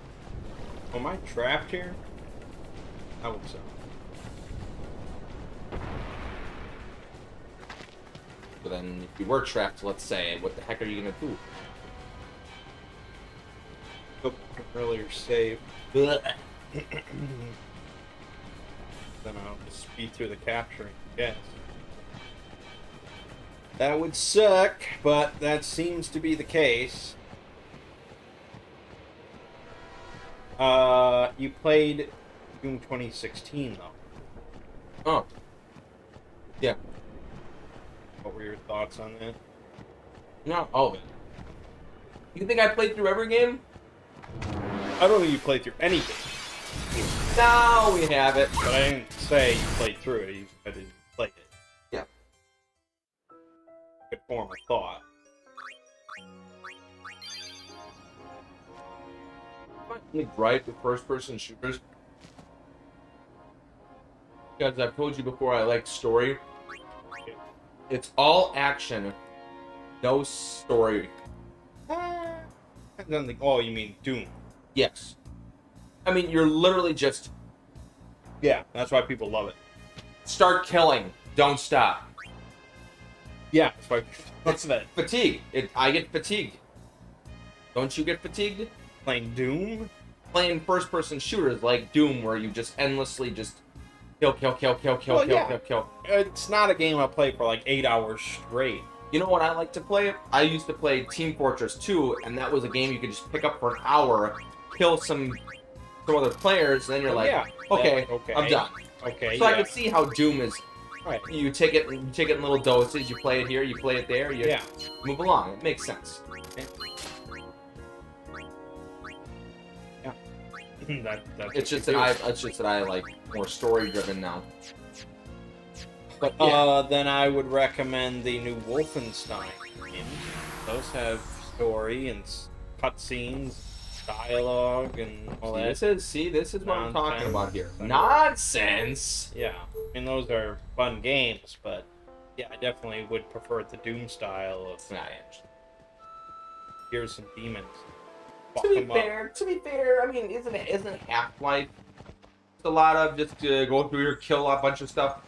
Oh, am I trapped here? I hope so. But then, if you were trapped, let's say, what the heck are you gonna do? Go back earlier save. Blech. Then I'll just speed through the capturing. Yes. That would suck, but that seems to be the case. You played Doom 2016 though. Oh. Yeah. What were your thoughts on that? Not all of it. You think I played through every game? I don't think you played through anything, No, we have it. but I didn't say you played through it. I didn't play it. Yeah. Could form a thought. Am I right with first-person shooters? Because I've told you before, I like story. It's all action, no story. I don't think. Oh, you mean Doom? Yes. I mean, you're literally just Yeah, that's why people love it. start killing, don't stop. Yeah, that's why. What's that? Fatigue. I get fatigued. Don't you get fatigued? Playing Doom? Playing first-person shooters like Doom, where you just endlessly just kill, Well, yeah. kill. It's not a game I play for like 8 hours straight. You know what I like to play? I used to play Team Fortress 2, and that was a game you could just pick up for an hour, kill some other players, and then you're like, Yeah. okay, Okay. I'm done. Okay. So I yeah. can see how Doom is. Right. You take it in little doses. You play it here, you play it there. You Yeah. move along. It makes sense. That's It's just that I like more story driven now. But then I would recommend the new Wolfenstein games. Those have story and cutscenes, dialogue, and all that. This is what I'm talking Nonsense. about here. Nonsense. Yeah, I mean those are fun games, but yeah, I definitely would prefer the Doom style of Nah, here's some demons. Fuck To be 'em up. fair, I mean, isn't Half-Life just a lot of just go through here, kill a bunch of stuff?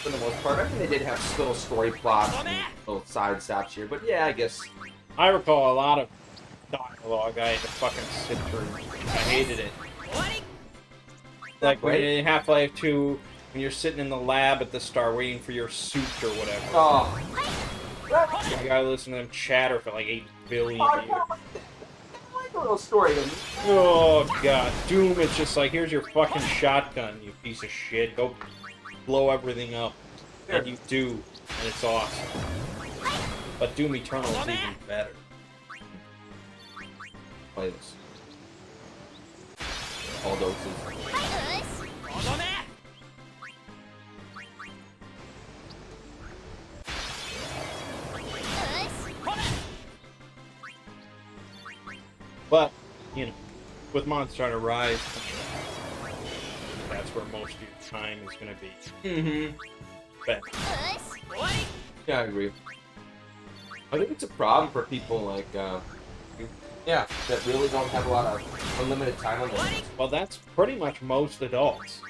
For the most part, I mean, they did have little story plots, and little side stops here, but yeah, I guess. I recall a lot of dialogue I had to fucking sit through. I hated it. Like when Right? in Half-Life 2, when you're sitting in the lab at the start waiting for your suit or whatever. Oh, You gotta listen to them chatter for like 8 billion Oh, years. I like a little story. Oh god, Doom, it's just like, here's your fucking shotgun, you piece of shit. Go blow everything up. And you do, and it's awesome. But Doom Eternal is even better. Play this. All doses. とどめ But, you know, with Monster Hunter Rise, that's where most of your time is gonna be. Mm-hmm. But Yeah, I agree. I think it's a problem for people like, yeah, that really don't have a lot of unlimited time on their hands. well, that's pretty much most adults.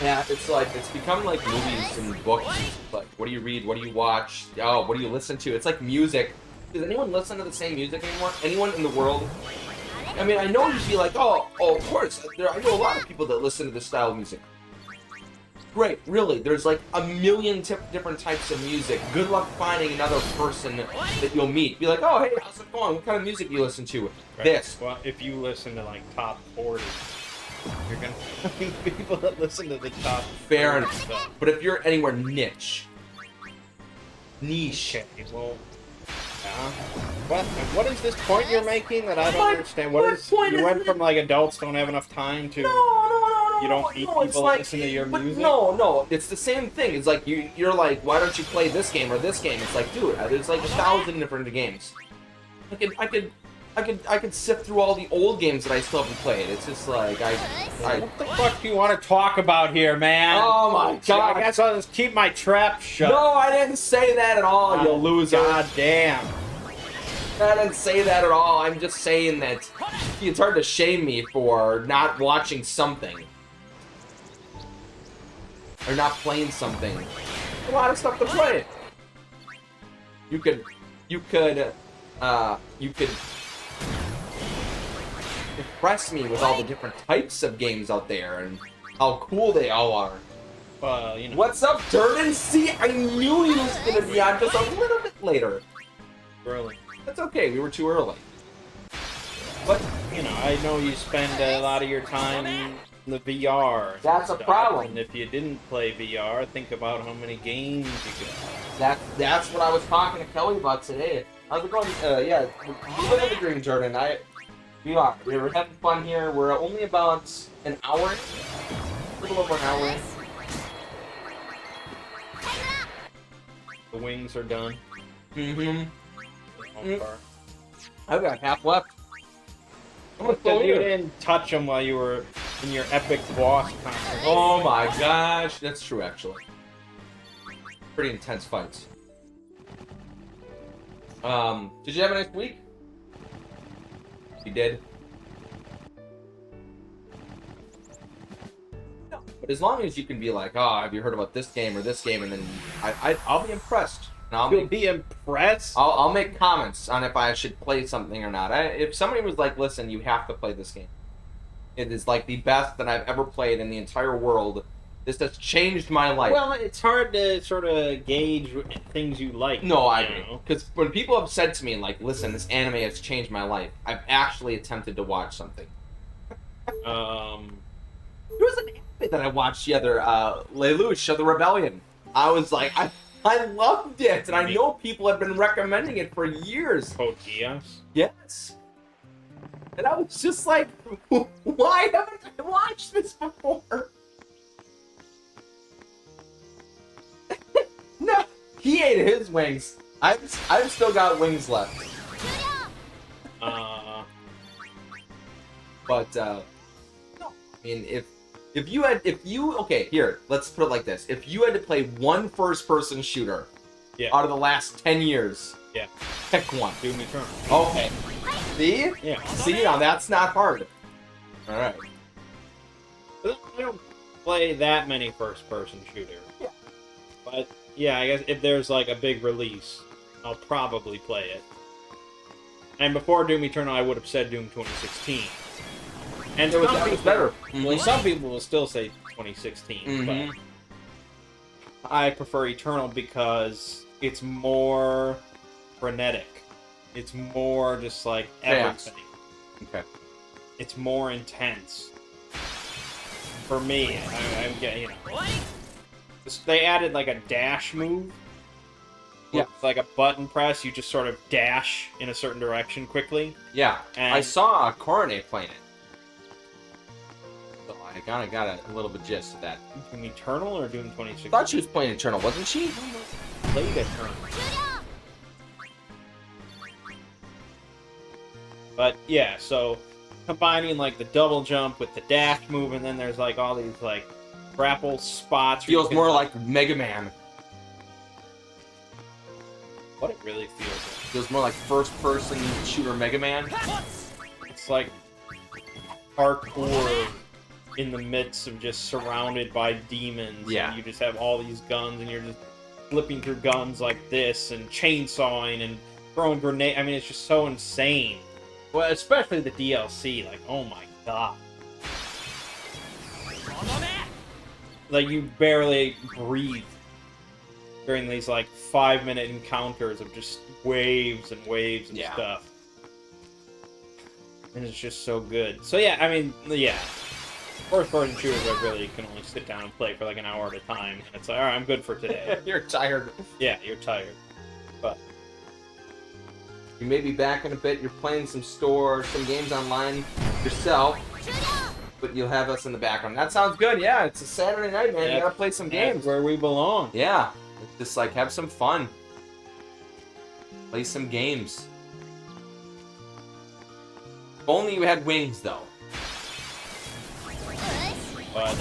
Yeah, it's like, it's become like movies and books. Like, what do you read? What do you watch? Oh, what do you listen to? It's like music. Does anyone listen to the same music anymore? Anyone in the world? I mean, I know you'd be like, oh, of course. I know a lot of people that listen to this style of music. Great, really. There's like a million different types of music. Good luck finding another person that you'll meet. Be like, oh, hey, how's it going? What kind of music do you listen to? Right? This. Well, if you listen to like top 40, you're gonna find people that listen to the top. Fair 30 enough. stuff. But if you're anywhere niche, Okay, well, what is this point you're making that I don't understand? What my is point you is went that- from like adults don't have enough time to no, you don't meet no, it's people like, that listen to your but music? No, it's the same thing. It's like you're like, why don't you play this game or this game? It's like, dude, there's like 1,000 different games. I could sift through all the old games that I still haven't played. It's just like What the fuck do you want to talk about here, man? Oh my god! I guess I'll just keep my trap shut. No, I didn't say that at all, you loser. God damn. I didn't say that at all. I'm just saying that it's hard to shame me for not watching something. Or not playing something. A lot of stuff to play. You could impress me with all the different types of games out there and how cool they all are. Well, you know. What's up, Durden? See, I knew he was gonna be on just a little bit later. Really? That's okay, we were too early. But, you know, I know you spend a lot of your time in the VR. and That's a stuff, problem. And if you didn't play VR, think about how many games you could play. That's what I was talking to Kelly about today. How's it going? Yeah, we live in the dream, Jordan. We're having fun here. We're only about an hour, a little over an hour. The wings are done. Mm-hmm. for the most part. I've got half left. I'm gonna Because go you in. didn't touch them while you were in your epic boss confrontation. Oh my gosh, that's true actually. Pretty intense fights. Did you have a nice week? You did. No, but as long as you can be like, oh, have you heard about this game or this game, and then I'll be impressed. And I'll You'll make, be impressed. I'll make comments on if I should play something or not. If somebody was like, listen, you have to play this game. It is like the best that I've ever played in the entire world. This has changed my life. Well, it's hard to sort of gauge things you like. No, I you agree. know? Because when people have said to me, like, listen, this anime has changed my life, I've actually attempted to watch something. There was an anime that I watched the other, Lelouch of the Rebellion. I was like, I loved it, and I know people have been recommending it for years. Code Geass. Yes. And I was just like, why haven't I watched this before? No, he ate his wings. I've still got wings left. But no, I mean, if you okay, here, let's put it like this: if you had to play one first-person shooter, Yeah. out of the last 10 years, Yeah. pick one. Doom Eternal. Okay. See? Yeah. See, now that's not hard. All right. But I don't play that many first-person shooters. Yeah. But yeah, I guess if there's like a big release, I'll probably play it. And before Doom Eternal, I would have said Doom 2016. And That was better. Well, some people will still say 2016, Mhm. I prefer Eternal because it's more frenetic. It's more just like Chaos. everything. Okay. It's more intense. For me, I'm getting, you know. They added like a dash move. Yeah. It's like a button press, you just sort of dash in a certain direction quickly. Yeah. And I saw Coronet playing it. So I kind of got a little bit gist of that. Doing Eternal or doing 26? I thought she was playing Eternal, wasn't she? Played Eternal. But yeah, so combining like the double jump with the dash move, and then there's like all these like grapple spots. where you Feels can, more like Mega Man. what it really feels like. Feels more like first-person shooter Mega Man. It's like hardcore in the midst of just surrounded by demons. Yeah. And you just have all these guns, and you're just flipping through guns like this, and chainsawing, and throwing grenades. I mean, it's just so insane. Well, especially the DLC. Like, oh my god. Like, you barely breathe during these, like, 5-minute encounters of just waves and waves and Yeah. stuff. And it's just so good. So, yeah, I mean, yeah. First-person shooters, I really can only sit down and play for, like, an hour at a time. And it's like, alright, I'm good for today. You're tired. Yeah, you're tired. But, You may be back in a bit. You're playing some games online yourself, but you'll have us in the background. That sounds good. Yeah, it's a Saturday night, man. Yeah. You gotta play some that's games. where we belong. Yeah, it's just like have some fun. Play some games. If only you had wings, though. But,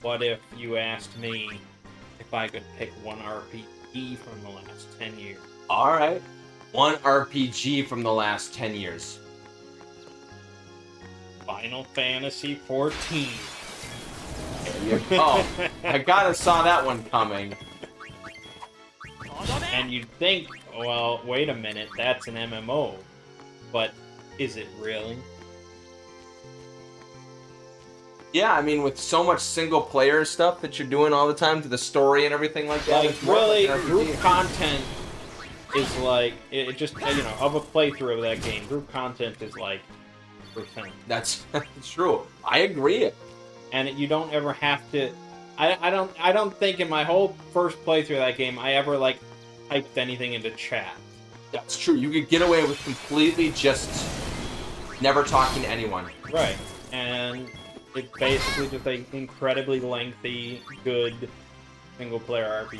what if you asked me if I could pick one RPG from the last 10 years? All right. One RPG from the last 10 years. Final Fantasy XIV. There you go. I gotta saw that one coming. And you'd think, well, wait a minute, that's an MMO. But is it really? Yeah, I mean, with so much single-player stuff that you're doing all the time to the story and everything like that. Like, it's more really, like an group RPG. content is like, it just, you know, of a playthrough of that game, group content is like percent. That's true. I agree. And you don't ever have to. I don't think in my whole first playthrough of that game I ever like typed anything into chat. That's true. You could get away with completely just never talking to anyone. Right. And it's basically just an incredibly lengthy, good single player RPG.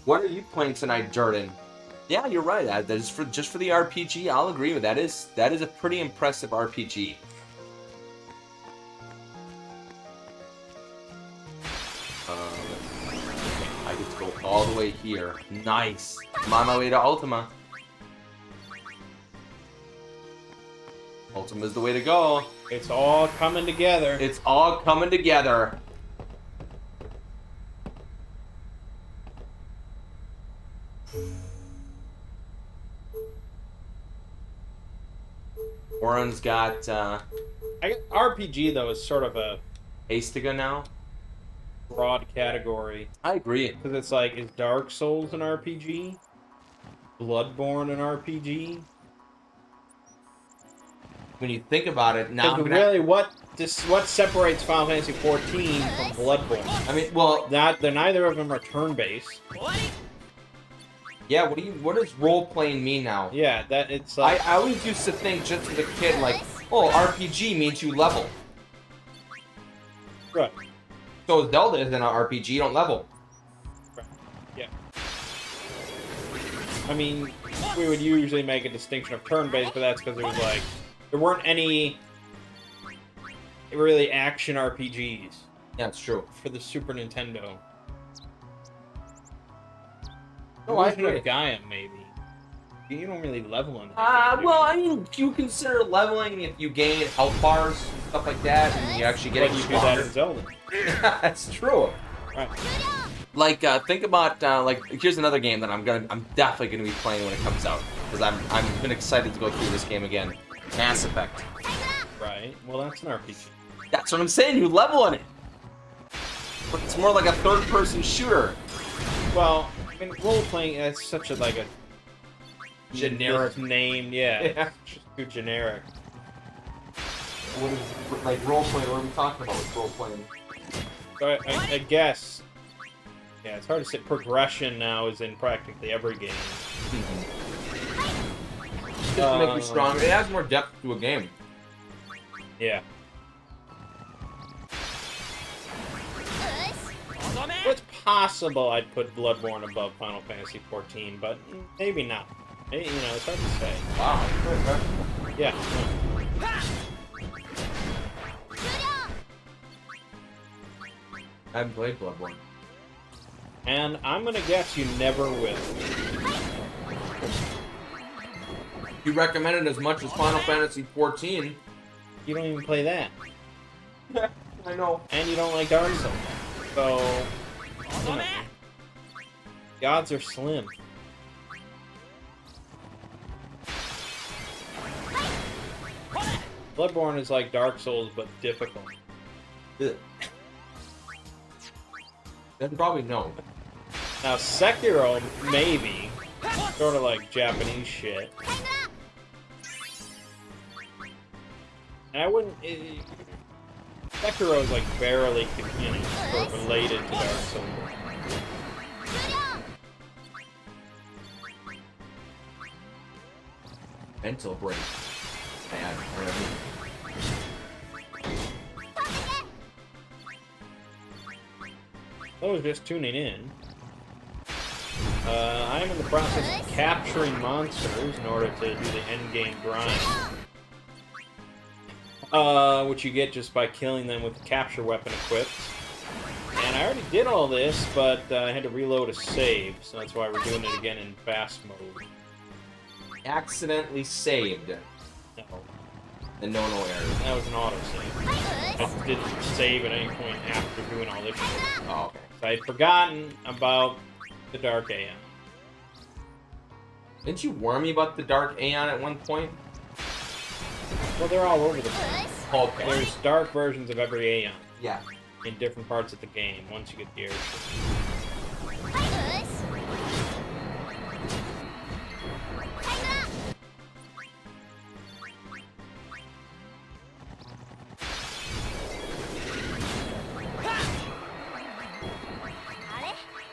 What are you playing tonight, Jordan? Yeah, you're right. That is just for the RPG. I'll agree with that. That is a pretty impressive RPG. I get to go all the way here. Nice. I'm on my way to Ultima. Ultima's the way to go. It's all coming together. It's all coming together. Oren's got RPG though is sort of a Astiga now. broad category I agree. because it's like, is Dark Souls an RPG? Bloodborne an RPG? When you think about it, now Because really, what separates Final Fantasy XIV from Bloodborne? I mean, well, They're neither of them are turn-based. yeah. What does role playing mean now? Yeah, that it's like I always used to think just as a kid, like, oh, RPG means you level. right. So Zelda isn't an RPG, you don't level. Yeah. I mean, we would usually make a distinction of turn-based, but that's because it was like there weren't any really action RPGs Yeah, it's true. for the Super Nintendo. No, I Version of agree. Gaia, maybe. You don't really level in that. game, do Well, you? I mean, do you consider leveling if you gain health bars, stuff like that, and you actually get But you do that in Zelda. That's true. Right. Like, think about like, here's another game that I'm definitely gonna be playing when it comes out because I'm been excited to go through this game again. Mass Effect. Right. Well, that's an RPG. That's what I'm saying. You level in it. But it's more like a third-person shooter. Well, I mean, role-playing is such a, like, a... Generic. name, yeah. Yeah. It's just too generic. What is, like, role-playing? What are we talking about with role-playing? So I guess... Yeah, it's hard to say. Progression now is in practically every game. Just to make you stronger. It adds more depth to a game. Yeah. よし It's possible I'd put Bloodborne above Final Fantasy XIV, but maybe not. You know, it's hard to say. Wow. Yeah. 終了 I haven't played Bloodborne. And I'm gonna guess you never will. You recommend it as much as Final Fantasy XIV. You don't even play that. Yeah, I know. And you don't like Dark Souls. So... you know, the odds are slim. Bloodborne is like Dark Souls, but difficult. Ugh. Then probably no. Now, Sekiro, maybe. Sort of like Japanese shit. And I wouldn't... Sekiro is like barely, you know, sort of related to Dark Souls. 終了 Mental break. Bad. Those just tuning in. I am in the process of capturing monsters in order to do the endgame grind. Which you get just by killing them with the capture weapon equipped. And I already did all this, but I had to reload a save, so that's why we're doing it again in fast mode. Accidentally saved. No, And no errors. that was an autosave. I didn't save at any point after doing all this shit. Oh, okay. So I had forgotten about the Dark Aeon. Didn't you warn me about the Dark Aeon at one point? Well, they're all over the place. Okay. There's dark versions of every Aeon Yeah. in different parts of the game once you get the airship.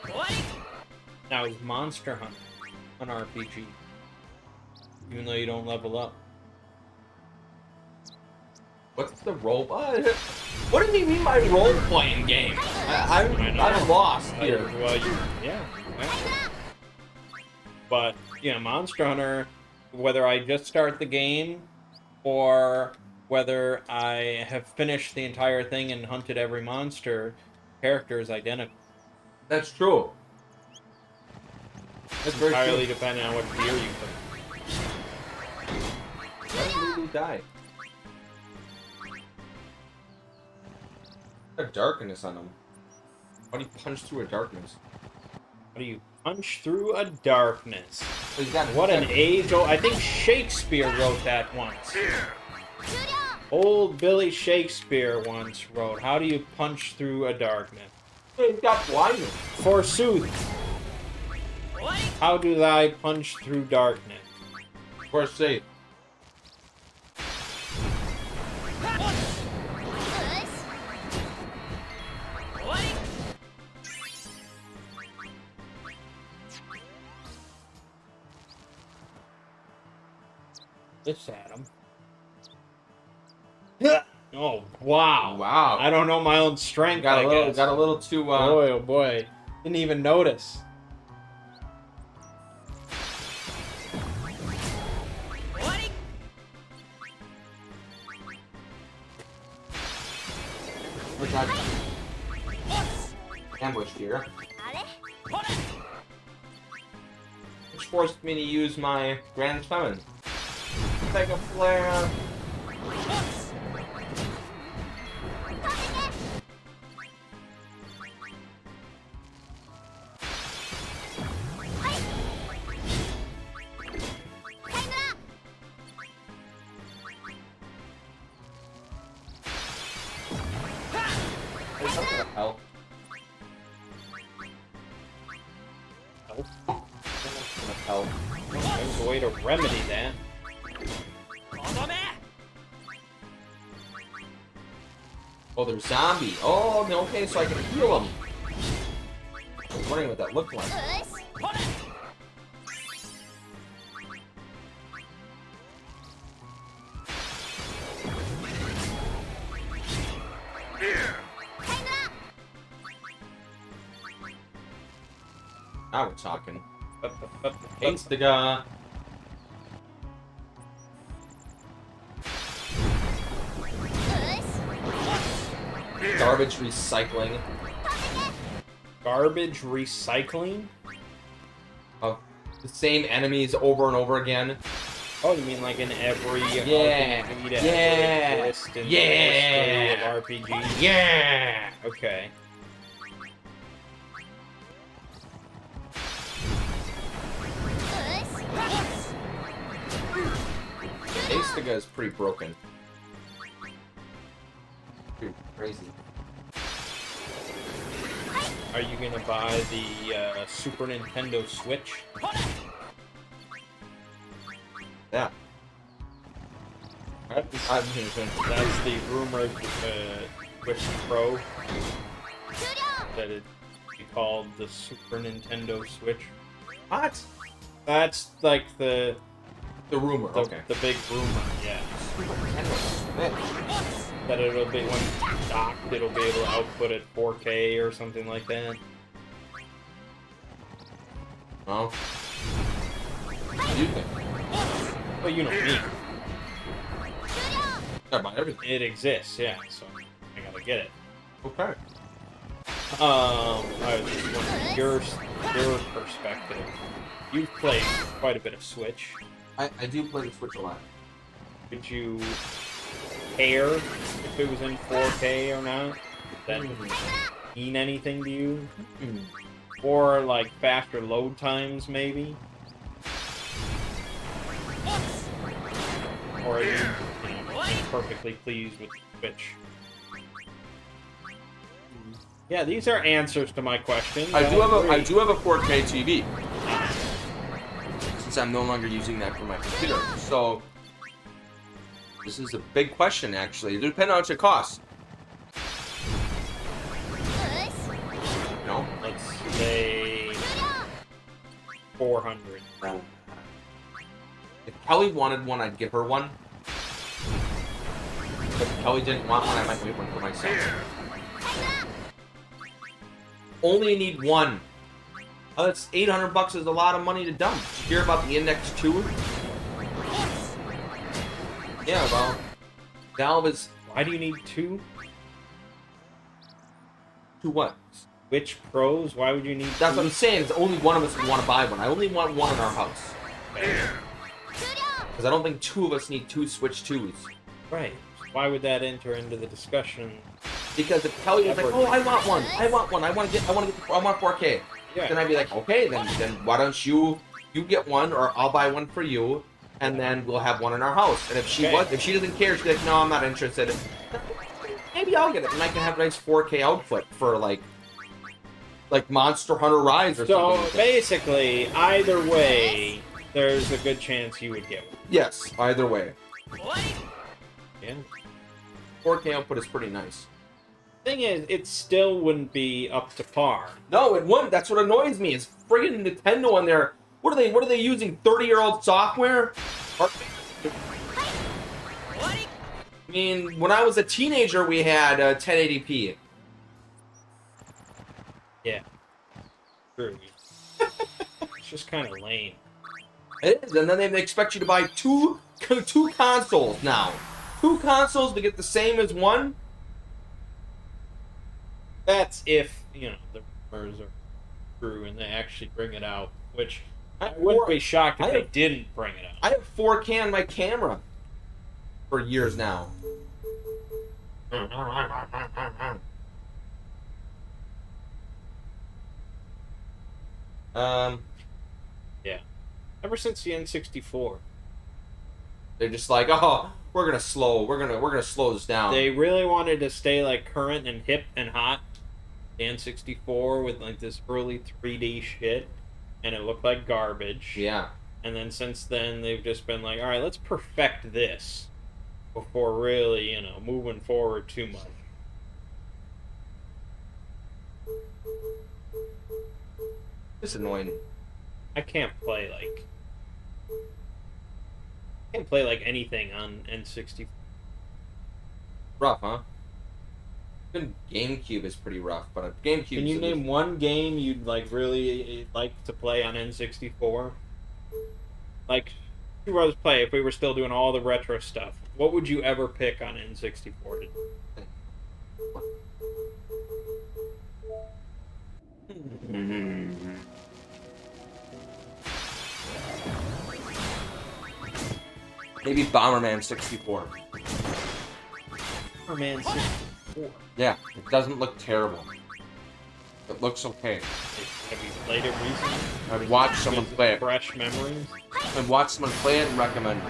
よし Now, is Monster Hunter an RPG? Even though you don't level up. What's the role? What do you mean by role-playing game? I know. I'm lost here. Well, yeah. But, you know, Monster Hunter, whether I just start the game or whether I have finished the entire thing and hunted every monster, character is identical. That's true. That's very Entirely true. depending on what gear you put. Why did Lulu die? A darkness on him. Why do you punch through a darkness? How do you punch through a darkness? He's got What an age-old... I think Shakespeare wrote that once. Old Billy Shakespeare once wrote, how do you punch through a darkness? He's got blindness. Forsooth, how do I punch through darkness? For safe. This Adam. Oh, wow. Wow. I don't know my own strength, Got I a little, guess. got a little too. Boy, oh boy. Didn't even notice. We're not ambushed here, あれ which forced me to use my Grand Summon. Take a flare. Help. Hell. There's a way to remedy that. とどめ Oh, they're zombie. Oh, no, okay, so I can heal them. I was wondering what that looked like. よし ほれ タイム Now we're talking. Let's Hates the guy. アップよし Garbage recycling. garbage recycling. Of the same enemies over and over again. Oh, you mean like in every Yeah. RPG to Yeah. ever exist in the history Yeah. of RPGs? Yeah! Okay. よし Astiga is pretty broken. Pretty crazy. Are you gonna buy the Super Nintendo Switch? ほれ Yeah. That's the rumored Switch Pro 終了 that it be called the Super Nintendo Switch. What? That's like the rumor. the big rumor, yeah. That it'll be when docked, it'll be able to output at 4K or something like that. Well, what do you think? Well, you know me. Yeah, buy everything. It exists, yeah. So I gotta get it. Okay. I was just wondering your perspective. You've played quite a bit of Switch. I do play the Switch a lot. Would you care if it was in 4K or not? That mean anything to you? Or like faster load times, maybe? Or are you perfectly pleased with Switch? Yeah, these are answers to my questions. I do have agree. a 4K TV. Since I'm no longer using that for my computer. So this is a big question actually. It depends on how much it costs. よし You know? Let's say 400. If Kelly wanted one, I'd give her one. But if Kelly didn't want one, I might wait one for myself. Only need one. Oh, that's $800 is a lot of money to dump. Did you hear about the Index 2? Yeah, well, Valve is Why do you need two? to what? Switch Pros? Why would you need That's two? what I'm saying. Is only one of us would want to buy one. I only want one in our house 終了 because I don't think two of us need two Switch 2s. Right. Why would that enter into the discussion? Because if Kelly was like, "Oh, I want one. I want 4K," Yeah. then I'd be like, "Okay, then why don't you get one, or I'll buy one for you, and then we'll have one in our house." And if she Okay. if she doesn't care, she'd be like, "No, I'm not interested." Maybe I'll get it, and I can have a nice 4K output for like Monster Hunter Rise or So something. basically, either way, there's a good chance you would get one. Yes, either way, 終わり Yeah. 4K output is pretty nice. Thing is, it still wouldn't be up to par. No, it wouldn't. That's what annoys me. Is friggin' Nintendo on there. What are they using? 30-year-old software? Or, 終わり I mean, when I was a teenager, we had 1080p. Yeah. True. It's just kind of lame. It is, and then they expect you to buy two consoles now. Two consoles to get the same as one? That's if, you know, the rumors are true and they actually bring it out, which I wouldn't be shocked if I they have- didn't bring it out. I have 4K on my camera for years now. Ever since the N64. They're just like, oh, we're gonna slow this down. They really wanted to stay like current and hip and hot. The N64 with like this early 3D shit. and it looked like garbage. Yeah. And then since then, they've just been like, all right, let's perfect this before really, moving forward too much. It's annoying. I can't play like anything on N64. Rough, huh? Even GameCube is pretty rough, but a GameCube. Can you name one game you'd really like to play on N64? Like, Two Brothers Play, if we were still doing all the retro stuff, what would you ever pick on N64 to do? Maybe Bomberman 64. Bomberman 64. Yeah, it doesn't look terrible. It looks okay. Have you played it recently? I've watched someone Is it play it. Fresh memories? I've watched someone play it and recommend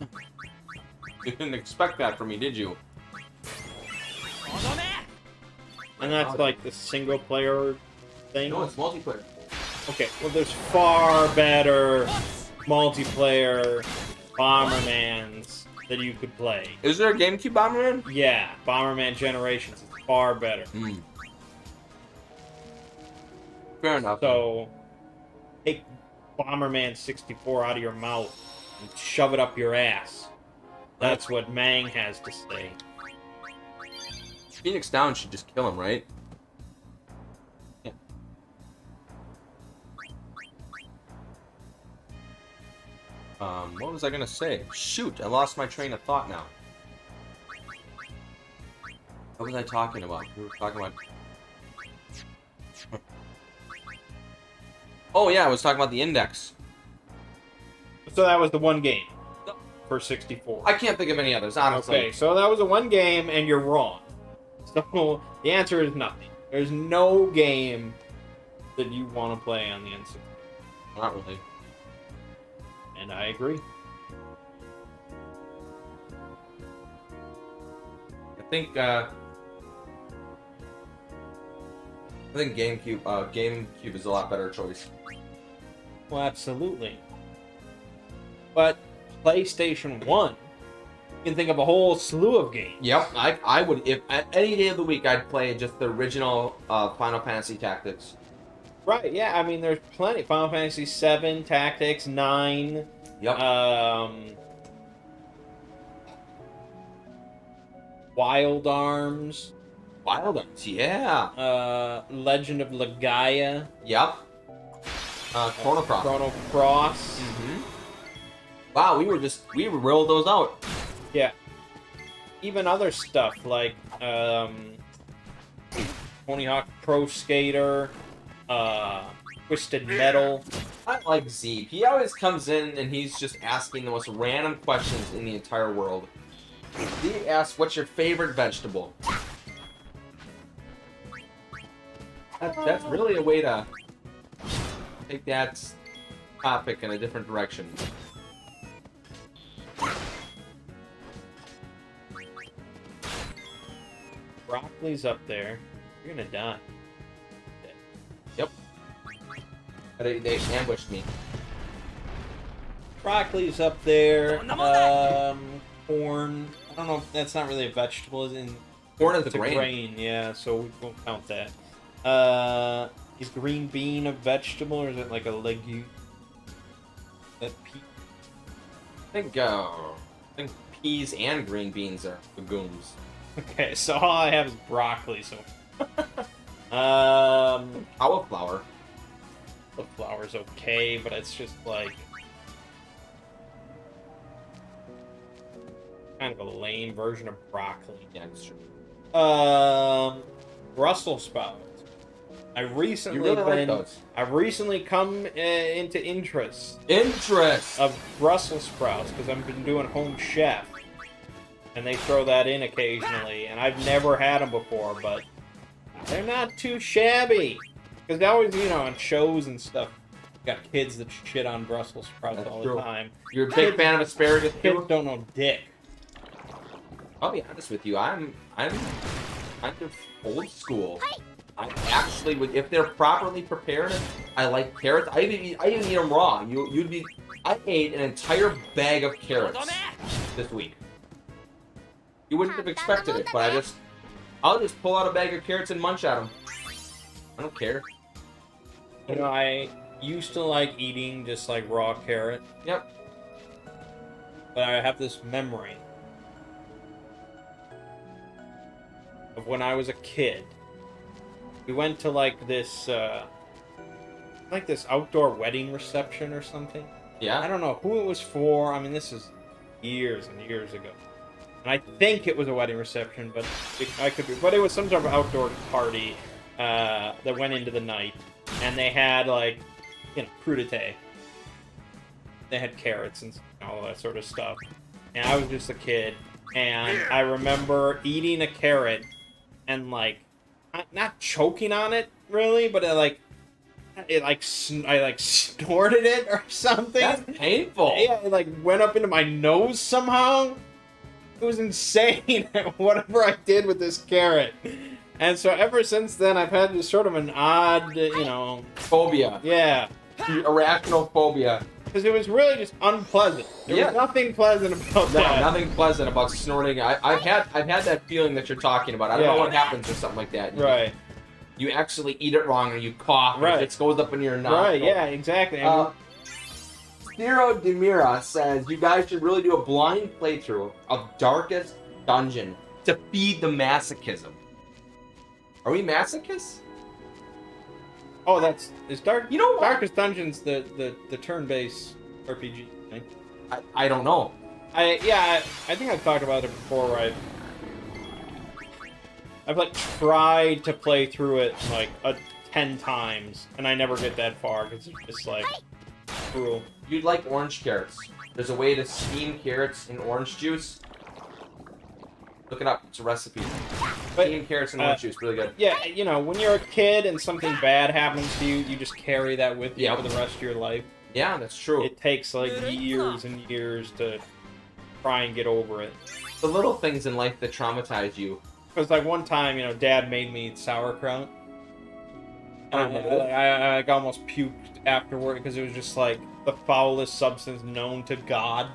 it. You didn't expect that from me, did you? And that's like the single player thing? No, it's multiplayer. Okay, well there's far better multiplayer Bombermans that you could play. Is there a GameCube Bomberman? Yeah, Bomberman Generations is far better. Fair enough. So, take Bomberman 64 out of your mouth and shove it up your ass. That's what Mang has to say. Phoenix Down should just kill him, right? Yeah. What was I gonna say? Shoot, I lost my train of thought now. What was I talking about? We were talking about... Oh yeah, I was talking about the Index. So that was the one game for 64. I can't think of any others, honestly. Okay, so that was the one game, and you're wrong. So the answer is nothing. There's no game that you want to play on the N64. Not really. And I agree. I think GameCube is a lot better choice. Well, absolutely. But PlayStation 1, you can think of a whole slew of games. Yep, I would, if any day of the week, I'd play just the original Final Fantasy Tactics. Right, yeah, I mean, there's plenty. Final Fantasy 7, Tactics, 9. Yep. Wild Arms. Wild Arms, yeah. Legend of Legaia. Yep. Chrono Cross. Chrono Cross. Mm-hmm. Wow, we rolled those out. Yeah. Even other stuff like Tony Hawk Pro Skater, Twisted Metal. I like Zeep. He always comes in and he's just asking the most random questions in the entire world. He asks, "What's your favorite vegetable?" That's really a way to take that topic in a different direction. Broccoli's up there. You're gonna die. Yep. They ambushed me. Broccoli's up there. Corn. I don't know if that's not really a vegetable. It's in Corn is it's the a grain. grain, yeah, so we won't count that. Is green bean a vegetable or is it like a legume? That I think peas and green beans are legumes. Okay, so all I have is broccoli. So, Cauliflower. the flour's okay, but it's just like kind of a lame version of broccoli. Yeah, that's true. Brussels sprouts. I've recently You really like those. I've recently come into interest Interest. of Brussels sprouts because I've been doing Home Chef, and they throw that in occasionally, and I've never had them before, but they're not too shabby. Because they always, on shows and stuff, got kids that shit on Brussels sprouts That's all true. the time. You're a big fan of asparagus Kids too? don't know dick. I'll be honest with you. I'm kind of old school. I actually would, if they're properly prepared. I like carrots. I even eat them raw. I ate an entire bag of carrots this week. You wouldn't have expected it, but I'll just pull out a bag of carrots and munch at them. I don't care. You know, I used to like eating just like raw carrot, Yep. but I have this memory of when I was a kid. We went to like this outdoor wedding reception or something. I Yeah. don't know who it was for. I mean, this is years and years ago. And I think it was a wedding reception, but I could be. But it was some sort of outdoor party that went into the night. And they had, like, you know, crudité. They had carrots and all that sort of stuff. And I was just a kid. And I remember eating a carrot and, like, not choking on it, really, but I snorted it or something. That's painful. Yeah, it like went up into my nose somehow. It was insane whatever I did with this carrot. And so ever since then, I've had this sort of an odd, you know, Phobia. yeah. Irrational phobia. Because it was really just unpleasant. There Yeah. was nothing pleasant about No, that. nothing pleasant about snorting. I've had that feeling that you're talking about. I don't know Yeah. what happens or something like that. Right, You actually eat it wrong, or you cough, Right. and it goes up in your nostril. right, yeah, exactly. I mean, Zero Demira says you guys should really do a blind playthrough of Darkest Dungeon to feed the masochism. Are we masochists? oh, is Dark. You know what? Darkest Dungeon's the turn-based RPG thing. I don't know. I think I've talked about it before. Where I've like tried to play through it like 10 times, and I never get that far because it's just like cruel. You'd like orange carrots. There's a way to steam carrots in orange juice. Look it up. It's a recipe. But Steamed carrots and orange juice, really good. yeah, you know, when you're a kid and something bad happens to you, you just carry that with you Yep. for the rest of your life. Yeah, that's true. It takes like years and years to try and get over it. The little things in life that traumatize you. Because like one time, you know, Dad made me eat sauerkraut. I And remember that. I like almost puked afterward because it was just like the foulest substance known to God.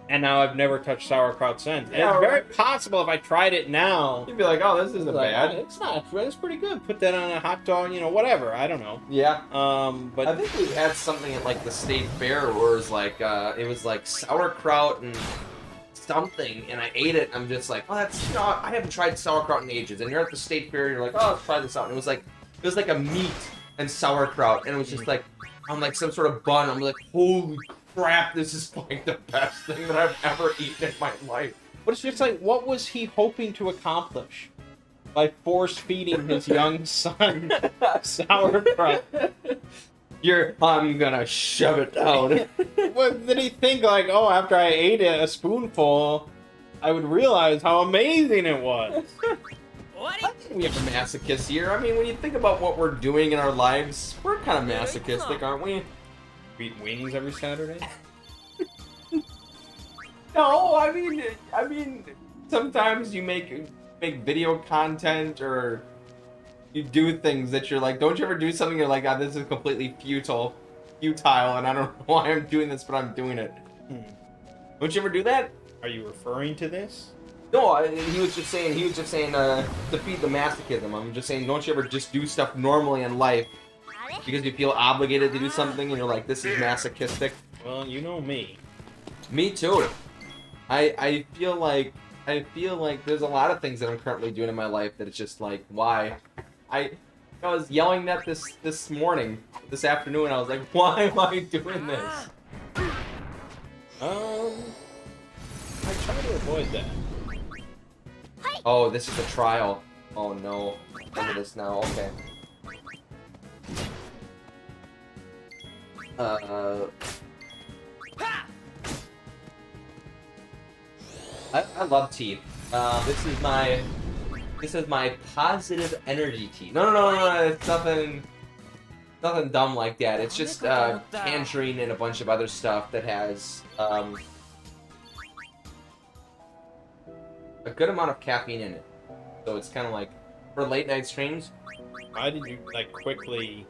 And now I've never touched sauerkraut since. And Yeah, it's very right. possible if I tried it now. You'd be like, oh, this isn't Like, bad. it's not. It's pretty good. Put that on a hot dog, you know, whatever. I don't know. Yeah. But I think we had something at like the state fair where it was like sauerkraut and something, and I ate it. I'm just like, oh, that's, you know, I haven't tried sauerkraut in ages. And you're at the state fair, and you're like, oh, let's try this out. And it was like a meat and sauerkraut, and it was just like on like some sort of bun. I'm like, holy crap, this is like the best thing that I've ever eaten in my life. But it's just like, what was he hoping to accomplish by force feeding his young son sauerkraut? I'm gonna shove it down. What did he think? Like, oh, after I ate it, a spoonful, I would realize how amazing it was. I think we have a masochist here. I mean, when you think about what we're doing in our lives, we're kind of masochistic, aren't we? We eat wings every Saturday. No, I mean, sometimes you make video content or you do things that you're like, don't you ever do something you're like, ah, this is completely futile, and I don't know why I'm doing this, but I'm doing it. Don't you ever do that? Are you referring to this? No, he was just saying to feed the masochism. I'm just saying, don't you ever just do stuff normally in life because you feel obligated to do something and you're like, this is masochistic? Well, you know me. Me too. I feel like there's a lot of things that I'm currently doing in my life that it's just like, why? I was yelling at this afternoon. I was like, why am I doing this? I try to avoid that. Oh, this is a trial. Oh no. Remember this now. Okay. I love tea. This is my positive energy tea. No, it's nothing dumb like that. It's just tangerine and a bunch of other stuff that has a good amount of caffeine in it. So it's kind of like for late night streams. Why did you like quickly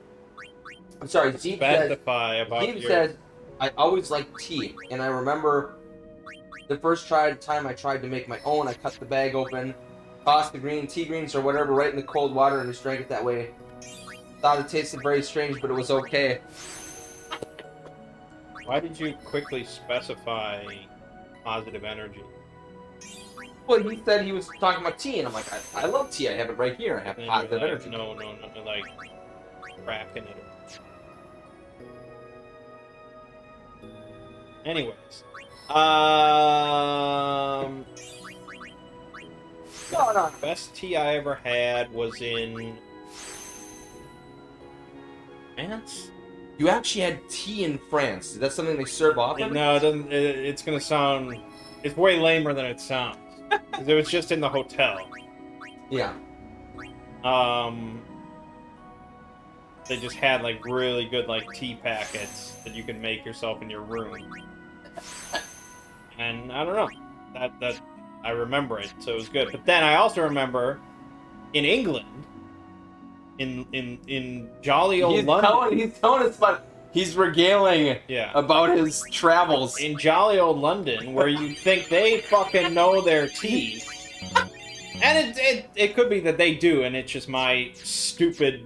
I'm sorry, Zeke says, specify about Zeke your? says, I always liked tea, and I remember the first time I tried to make my own, I cut the bag open, tossed the tea greens or whatever right in the cold water and just drank it that way. Thought it tasted very strange, but it was okay. Why did you quickly specify positive energy? Well, he said he was talking about tea, and I'm like, I love tea. I have it right here. I have And positive you're like, energy. no, like cracking it. Anyways, No. best tea I ever had was in France. You actually had tea in France. Is that something they serve often? No, it doesn't. It's gonna sound. It's way lamer than it sounds. 'Cause it was just in the hotel. Yeah. They just had like really good like tea packets that you can make yourself in your room. And I don't know. That I remember it, so it was good. But then I also remember in England, in jolly old London. He's telling us about. He's regaling Yeah. about his travels. In jolly old London, where you think they fucking know their tea. And it could be that they do, and it's just my stupid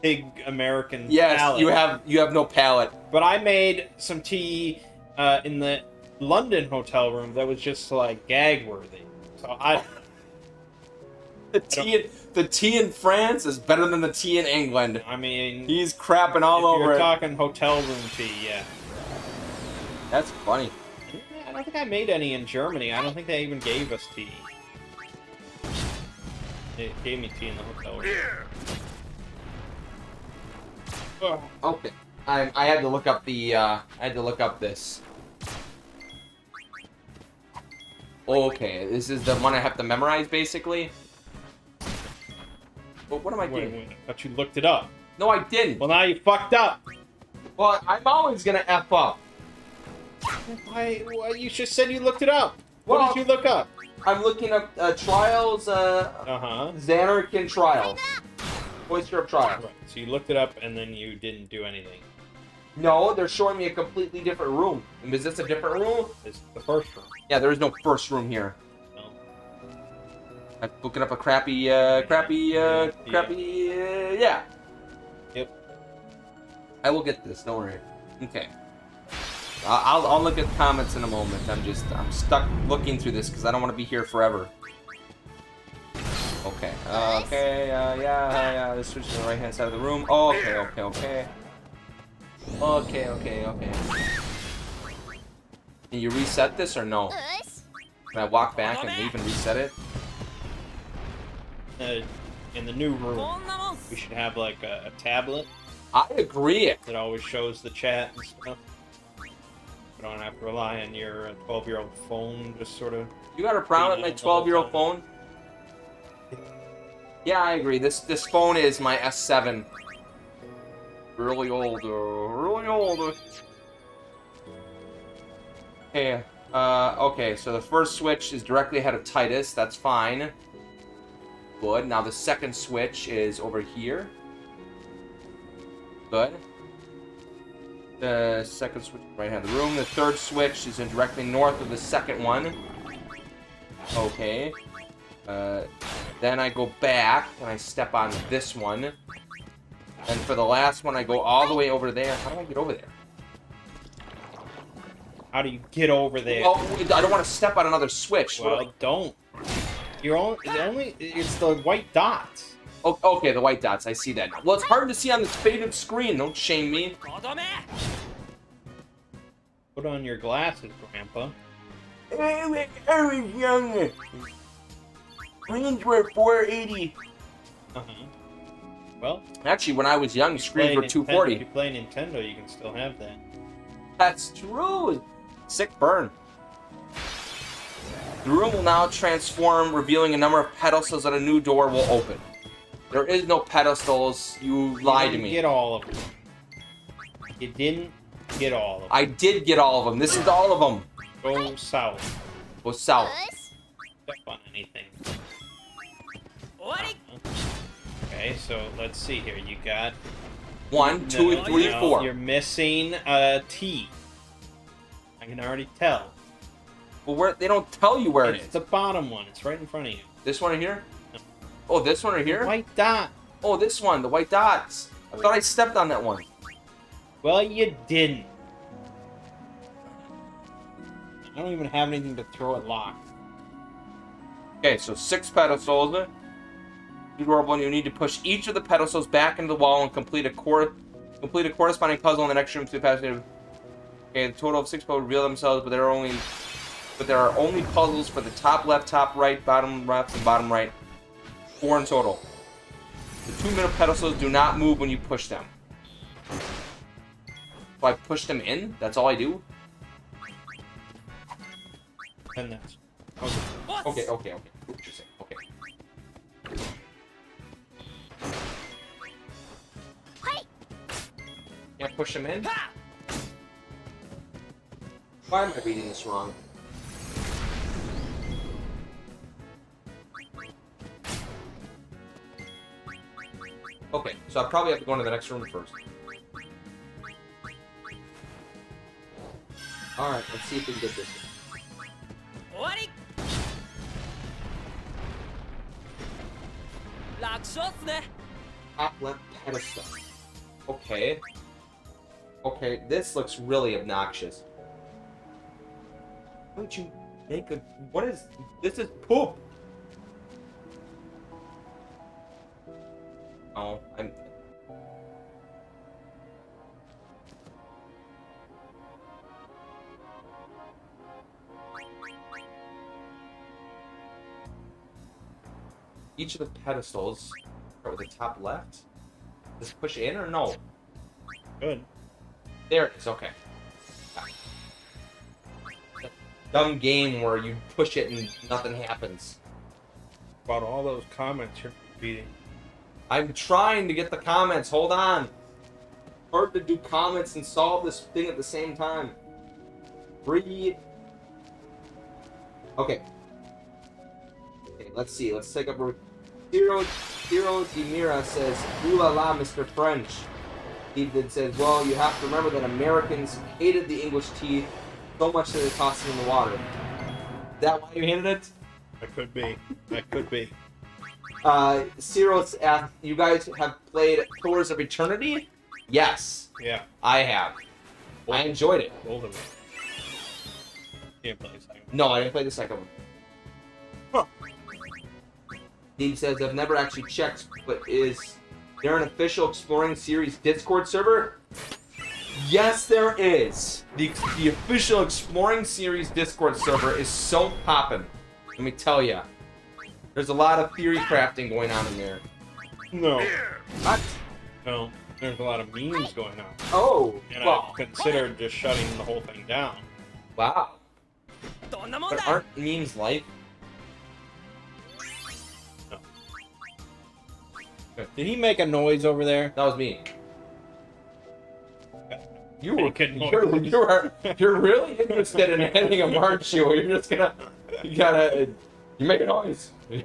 big American Yes, palate. you have no palate. But I made some tea in the London hotel room that was just like gag worthy. So The tea in France is better than the tea in England. I mean, He's crapping all if over you're it. talking hotel room tea, yeah. That's funny. I don't think I made any in Germany. I don't think they even gave us tea. They gave me tea in the hotel room. Ugh. Okay. I had to look up the I had to look up this. Okay, this is the one I have to memorize basically. But what am I doing? Wait, I thought you looked it up. No, I didn't. Well, now you fucked up. Well, I'm always gonna F up. Why you just said you looked it up. Well- What did you look up? I'm looking up trials, Uh-huh. Xanarkin trials. Voice syrup trials. Right. So you looked it up and then you didn't do anything. No, they're showing me a completely different room. Is this a different room? It's the first room. Yeah, there is no first room here. No. I'm looking up a crappy, yeah. Yep. I will get this. Don't worry. Okay. I'll look at the comments in a moment. I'm stuck looking through this because I don't want to be here forever. Okay. Yeah. This switch to the right hand side of the room. Oh, okay. Okay. Can you reset this or no? よし Can I walk back and leave and reset it? In the new room, we should have like a tablet I agree. that always shows the chat and stuff. You don't have to rely on your 12-year-old phone, just sort of. You got a problem with my 12-year-old phone? Yeah, I agree. This phone is my S7. Really old. Okay. Okay, so the first switch is directly ahead of Titus. That's fine. Good. Now the second switch is over here. Good. The second switch is right hand of the room. The third switch is in directly north of the second one. Okay. Then I go back and I step on this one. And for the last one, I go all the way over there. How do I get over there? How do you get over there? Oh, I don't want to step on another switch. Well, don't. It's the white dots. Oh, okay, the white dots. I see that now. Well, it's hard to see on this faded screen. Don't shame me. Put on your glasses, Grandpa. I was young. Screens were 480. Uh-huh. Well, Actually, when I was young, screens were If 240. you play Nintendo, you can still have that. That's true. Sick burn. The room will now transform, revealing a number of pedestals that a new door will open. There is no pedestals. You lied to You didn't me. get all of them. You didn't get all of them. I did get all of them. This is all of them. Go south. Go south. よし Step on anything. 終わり Uh-huh. Okay, so let's see here. You got 1, 2, no, 3, no, 4. You're missing a T. I can already tell. Well, where they don't tell you where it It's is. the bottom one. It's right in front of you. This one right here? Oh, this one right here? White dot. Oh, this one, the white dots. I thought I stepped on that one. Well, you didn't. I don't even have anything to throw at lock. Okay, so 6 pedestals. Adorable, and you need to push each of the pedestals back into the wall and complete a corresponding puzzle in the next room to the passage. Okay, the total of 6 puzzles reveal themselves, but there are only puzzles for the top left, top right, bottom left, and bottom right. 4 in total. The 2 middle pedestals do not move when you push them. So I push them in? That's all I do? And that's Okay. Interesting. Okay. Can't push them in? Why am I reading this wrong? Okay, so I probably have to go into the next room first. Alright, let's see if we can get this. 終わり楽勝っすね Top left pedestal. Okay. Okay, this looks really obnoxious. Why don't you make a... What is... This is poop! Oh, I'm... Each of the pedestals start with the top left. Does it push in or no? good. There it is, okay. Dumb game where you push it and nothing happens. About all those comments you're reading. I'm trying to get the comments, hold on. Hard to do comments and solve this thing at the same time. Breathe. Okay. Okay, let's see, let's take up a... Hero Demira says, ooh la la, Mr. French. He then says, well, you have to remember that Americans hated the English tea so much that they tossed it in the water. Is that why you hated it? That could be. That could be. Cyros asked, you guys have played Pillars of Eternity? Yes, Yeah. I have. I enjoyed it. Older man. Can't play a second. No, I didn't play the second one. Huh. Steve says, I've never actually checked, but is there an official Exploring Series Discord server? Yes, there is. The official Exploring Series Discord server is so poppin'. Let me tell ya. There's a lot of theory crafting going on in there. No. What? No. There's a lot of memes going on. Oh, And well, I considered just shutting the whole thing down. wow. どんなもん But だ aren't memes life? Did he make a noise over there? That was me. You Make a noise. you're really interested in hitting him, aren't you? You're just gonna, you make a noise. You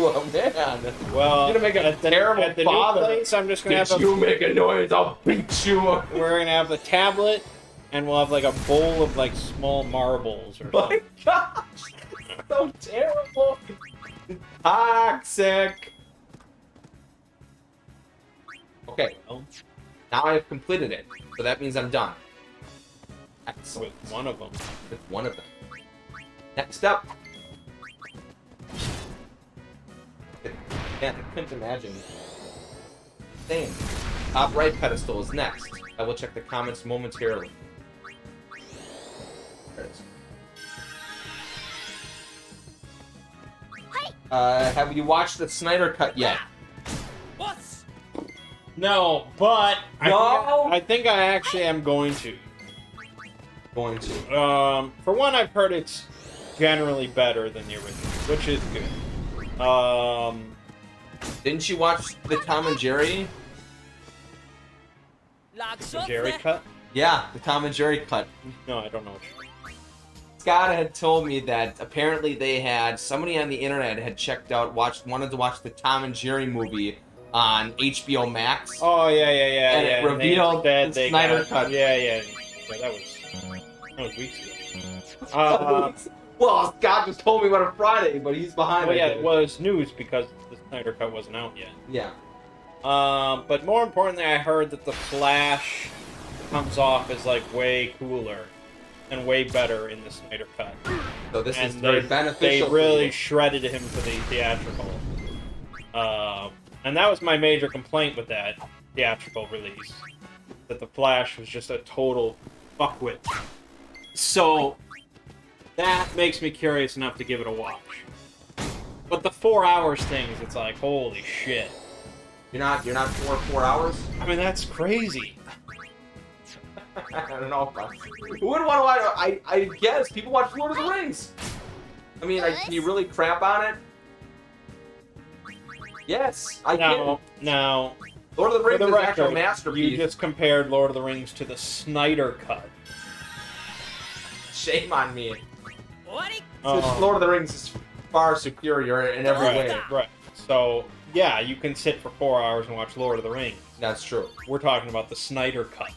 a man. Well, You're gonna make a at the, terrible at the father. new place, I'm just gonna Did have you make a noise? I'll beat you. we're gonna have the tablet, and we'll have like a bowl of like small marbles or My something. gosh, so terrible. Toxic. Okay, Well, now I have completed it, so that means I'm done. with Excellent. one of them. With one of them. Next up. Man, I couldn't imagine. Same. Top right pedestal is next. I will check the comments momentarily. There it is. Have you watched the Snyder Cut yet? ボス No, but No? I think I actually am going to. Going to. For one, I've heard it's generally better than the original, which is good. Didn't you watch the Tom and Jerry? 楽勝っす Jerry ね cut? Yeah, the Tom and Jerry cut. No, I don't know. Scott had told me that apparently they had somebody on the internet had wanted to watch the Tom and Jerry movie on HBO Max. Oh yeah. And it revealed the Snyder Cut. Yeah. That was weeks ago. Well, Scott just told me about it Friday, but he's behind. Well, I yeah, guess. it was news because the Snyder Cut wasn't out yet. Yeah. But more importantly, I heard that the Flash comes off as like way cooler and way better in the Snyder Cut. So this is And very they beneficial. really for shredded him for the theatrical. And that was my major complaint with that theatrical release. That the Flash was just a total fuckwit. So that makes me curious enough to give it a watch. But the 4 hours things, it's like, holy shit. You're not 4 hours. I mean, that's crazy. I don't know. Who wouldn't want to watch? I guess people watch Lord of the Rings. I mean, can you really crap on it? Yes, I can. Now, Lord of the for Rings the is an actual record, masterpiece. you just compared Lord of the Rings to the Snyder Cut. Shame on me. 終わり Lord of the Rings is far superior in every way. Right. So, yeah, you can sit for 4 hours and watch Lord of the Rings. That's true. We're talking about the Snyder Cut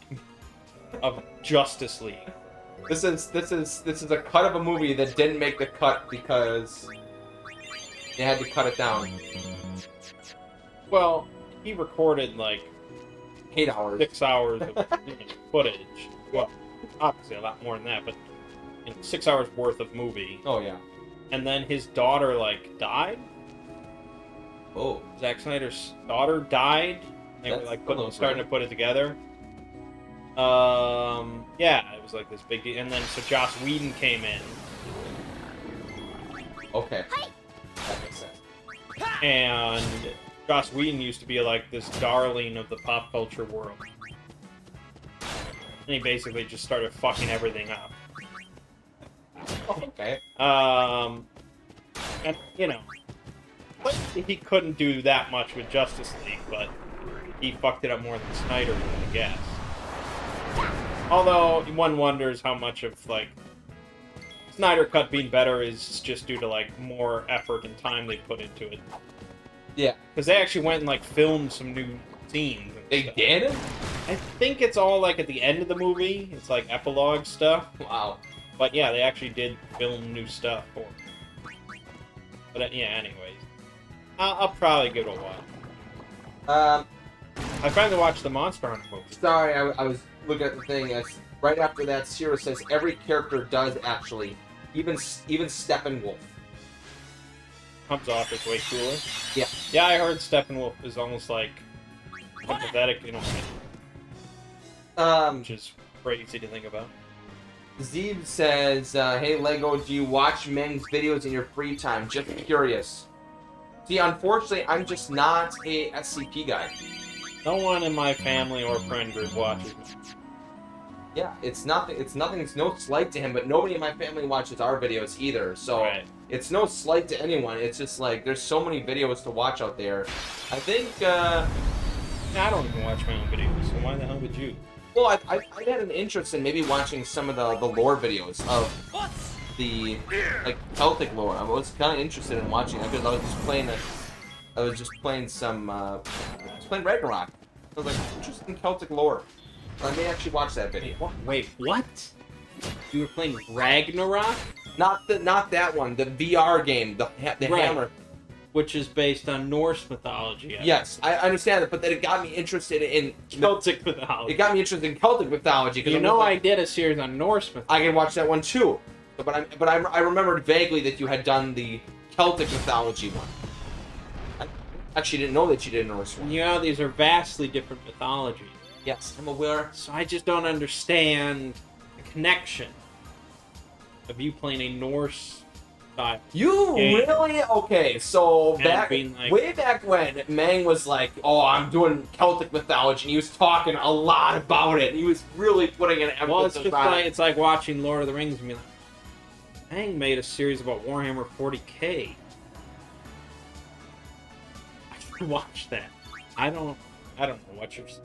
of Justice League. This is a cut of a movie that didn't make the cut because they had to cut it down. Well, he recorded like 8 hours. 6 hours of footage. Well, obviously a lot more than that, but 6 hours worth of movie. Oh yeah. And then his daughter like died. Oh. Zack Snyder's daughter died. They were That's like a little starting to put it together. Yeah, it was like this big deal. And then so Joss Whedon came in, Okay. That makes sense. and Joss Whedon used to be like this darling of the pop culture world. And he basically just started fucking everything up. Okay. And you know, but he couldn't do that much with Justice League, but he fucked it up more than Snyder did, I guess. Although one wonders how much of like Snyder Cut being better is just due to like more effort and time they put into it. Yeah. Because they actually went and like filmed some new scenes. And They stuff. did? I think it's all like at the end of the movie. It's like epilogue stuff. Wow. But yeah, they actually did film new stuff for it. But yeah, anyways. I'll probably give it a watch. I finally watched the Monster Hunter movie. Sorry, I was looking at the thing. Right after that, Sierra says every character does actually, even Steppenwolf. Comes off as way cooler. Yeah. Yeah, I heard Steppenwolf is almost like empathetic in a way, which is crazy to think about. Zeeb says, hey Lego, do you watch Meng's videos in your free time? Just curious. See, unfortunately, I'm just not a SCP guy. No one in my family or friend group watches me. Yeah, it's nothing. It's no slight to him, but nobody in my family watches our videos either. So Right. it's no slight to anyone. It's just like there's so many videos to watch out there. I think. I don't even watch my own videos, so why the hell would you? Well, I had an interest in maybe watching some of the lore videos of the like Celtic lore. I was kind of interested in watching it because I was just playing some. I was playing Ragnarok. I was like, interested in Celtic lore. I may actually watch that video. Wait, what? You were playing Ragnarok? Not that one. The VR game. The Right. hammer. Which is based on Norse mythology. Yes, I understand it, but then it got me interested in Celtic mythology. It got me interested in Celtic mythology. You know, I did a series on Norse mythology. I can watch that one too. But I remembered vaguely that you had done the Celtic mythology one. I actually didn't know that you did a Norse one. You know, these are vastly different mythologies. Yes, I'm aware. So I just don't understand the connection of you playing a Norse style. You game. really? Okay, so And being like- way back when, Mang was like, "Oh, I'm doing Celtic mythology," and he was talking a lot about it. He was really putting an emphasis Well, it's just on like it. it's like watching Lord of the Rings and being like, Hang made a series about Warhammer 40k. I should watch that. I don't know what you're saying.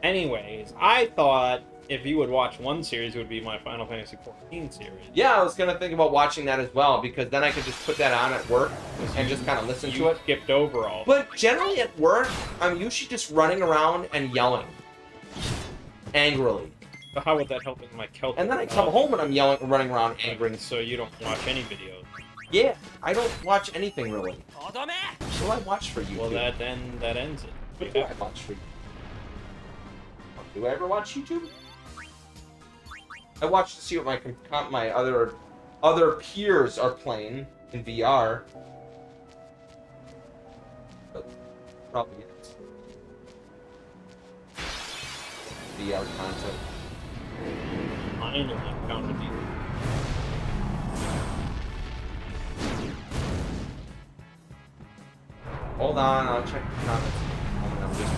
Anyways, I thought if you would watch one series, it would be my Final Fantasy 14 series. Yeah, I was gonna think about watching that as well because then I could just put that on at work and just kind of listen to You it. skipped over all. But generally at work, I'm usually just running around and yelling angrily, So how would that help with my Celtic? and then I come home and I'm yelling, running around angry. So you don't watch any videos. Yeah, I don't watch anything really. とどめ What do I watch for you? Well, that ends it. What do I watch for you? Do I ever watch YouTube? I watch to see what my other peers are playing in VR. But probably it. VR content. Finally found a deal. Hold on, I'll check the comments. I'm just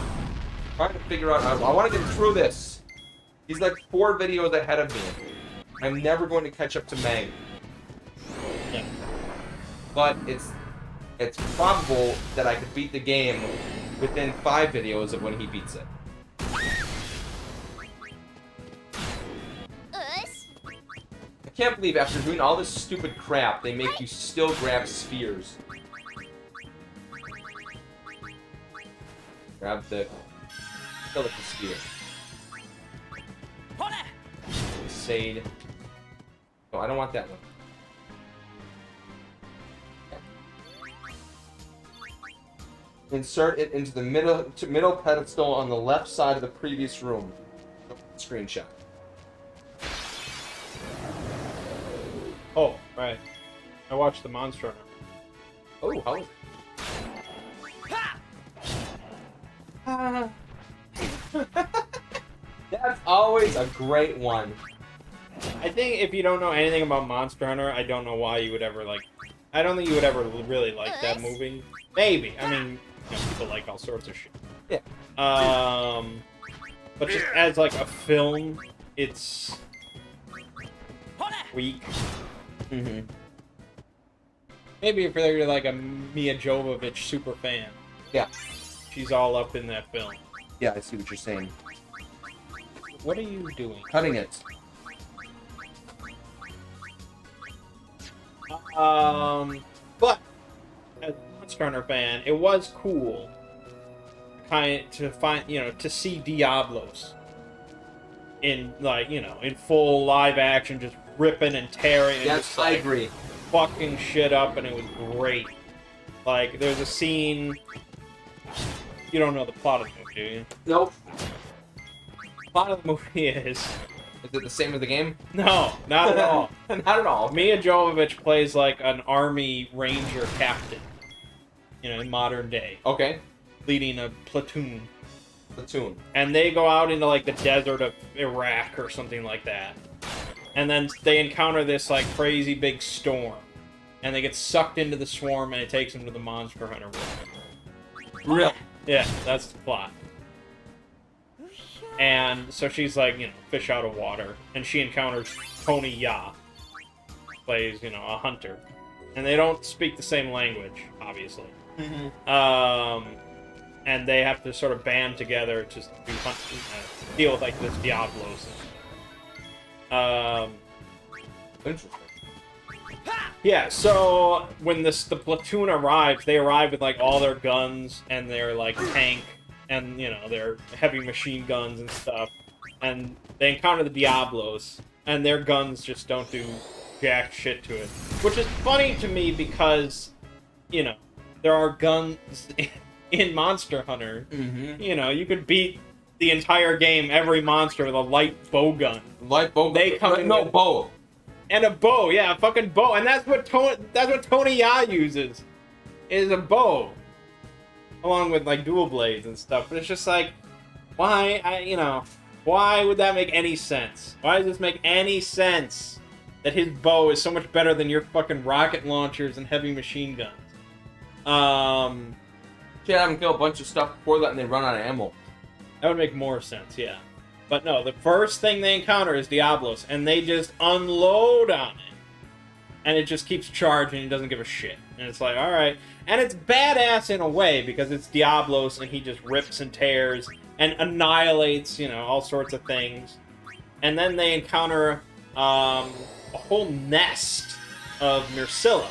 trying to figure out. I want to get through this. He's like 4 videos ahead of me. I'm never going to catch up to Meg. Yeah. But it's probable that I could beat the game within 5 videos of when he beats it. うっし I can't believe after doing all this stupid crap, they make you still grab spheres. Grab the Silica sphere. ほれ Sade. Oh, I don't want that one. Insert it into the middle pedestal on the left side of the previous room. Screenshot. Oh, right. I watched the Monster Hunter. Oh, how is it? は That's always a great one. I think if you don't know anything about Monster Hunter, I don't know why you would ever like. I don't think you would ever really like that movie. Maybe. I mean, you know, people like all sorts of shit. Yeah. But just as like a film, it's ほれ weak. Mm-hmm. Maybe if you're like a Mia Jovovich super fan. Yeah. She's all up in that film. Yeah, I see what you're saying. What are you doing? Cutting it. But as a Monster Hunter fan, it was cool, to see Diablos in in full live action, just ripping and tearing. And Yes, just, I like, agree. fucking shit up, and it was great. Like, there's a scene. You don't know the plot of the movie, do you? Nope. The plot of the movie is Is it the same as the game? no, not at all. Not at all. Mia Jovovich plays like an army ranger captain, in modern day, Okay. leading a platoon. Platoon. And they go out into like the desert of Iraq or something like that. And then they encounter this like crazy big storm. And they get sucked into the swarm and it takes them to the Monster Hunter world. Really? Yeah, that's the plot. And so she's like, fish out of water. And she encounters Tony Ya. Plays, a hunter. And they don't speak the same language, obviously. Mm-hmm. And they have to sort of band together to deal with like this Diablos. Interesting. Yeah. So when the platoon arrives, they arrive with like all their guns and their like tank and their heavy machine guns and stuff, and they encounter the Diablos, and their guns just don't do jack shit to it, which is funny to me because there are guns in Monster Hunter. Mm-hmm. You could beat the entire game, every monster, with a light bow gun. Light bow. They come in no with- bow. And a bow, yeah, a fucking bow. And that's what Tony Ya uses, is a bow. Along with, like, dual blades and stuff. But it's just like, why, why would that make any sense? Why does this make any sense that his bow is so much better than your fucking rocket launchers and heavy machine guns? Can't have them kill a bunch of stuff before that and they run out of ammo. That would make more sense, yeah. But no, the first thing they encounter is Diablos, and they just unload on it. And it just keeps charging and doesn't give a shit. And it's like, alright. And it's badass in a way, because it's Diablos, and he just rips and tears and annihilates, all sorts of things. and then they encounter a whole nest of Myrcilla,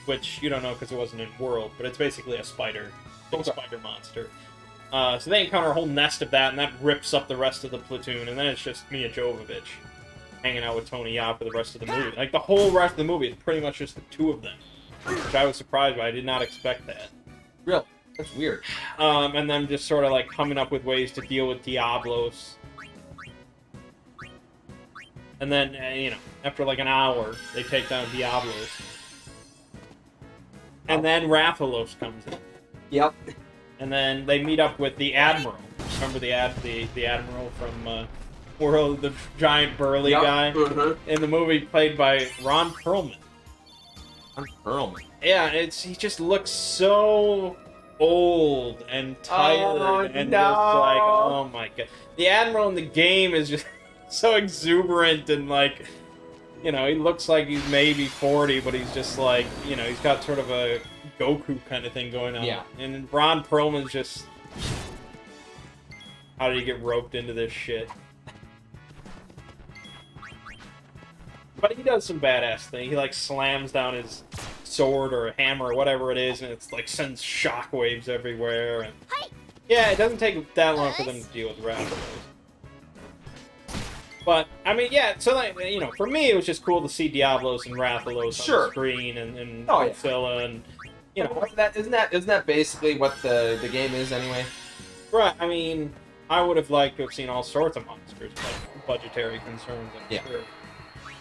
which you don't know because it wasn't in World, but it's basically a spider, big spider monster. So they encounter a whole nest of that, and that rips up the rest of the platoon, and then it's just Mia Jovovich hanging out with Tony Jaa for the rest of the movie. Like, the whole rest of the movie is pretty much just the two of them, which I was surprised by. I did not expect that. Really? That's weird. And then just sort of, like, coming up with ways to deal with Diablos. And then, you know, after, like, an hour, they take down Diablos. And then Rathalos comes in. Yep. And then they meet up with the Admiral. Remember the Admiral from World, the giant burly guy? In the movie, played by Ron Perlman. Ron Perlman? Yeah, he just looks so old and tired and just like, oh my god. The Admiral in the game is just so exuberant and like, you know, he looks like he's maybe 40, but he's just like, you know, he's got sort of a Goku kind of thing going on. Yeah. And Ron Perlman's just... How did he get roped into this shit? But he does some badass thing. He, like, slams down his sword or a hammer or whatever it is, and it's, like, sends shockwaves everywhere. And... Yeah, it doesn't take that long for them to deal with Rathalos. But, I mean, yeah, so, like, you know, for me, it was just cool to see Diablos and Rathalos on the screen and Myrcilla and... You know, isn't that basically what the game is anyway? Right. I mean, I would have liked to have seen all sorts of monsters, but budgetary concerns. I'm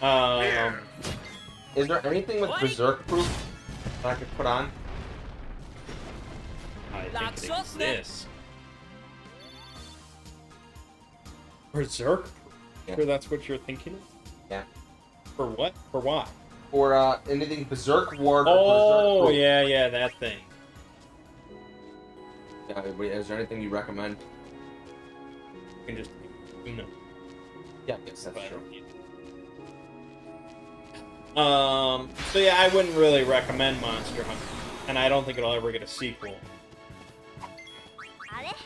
sure. Is there anything with Berserk proof that I could put on? I think it exists. Berserk proof? Yeah. Sure, that's what you're thinking of? Yeah. For what? For why? Or anything Berserk Ward or Oh, Berserk proof. yeah, that thing. Is there anything you recommend? You can just, you know. Yeah, I guess that's true. So yeah, I wouldn't really recommend Monster Hunter, and I don't think it'll ever get a sequel.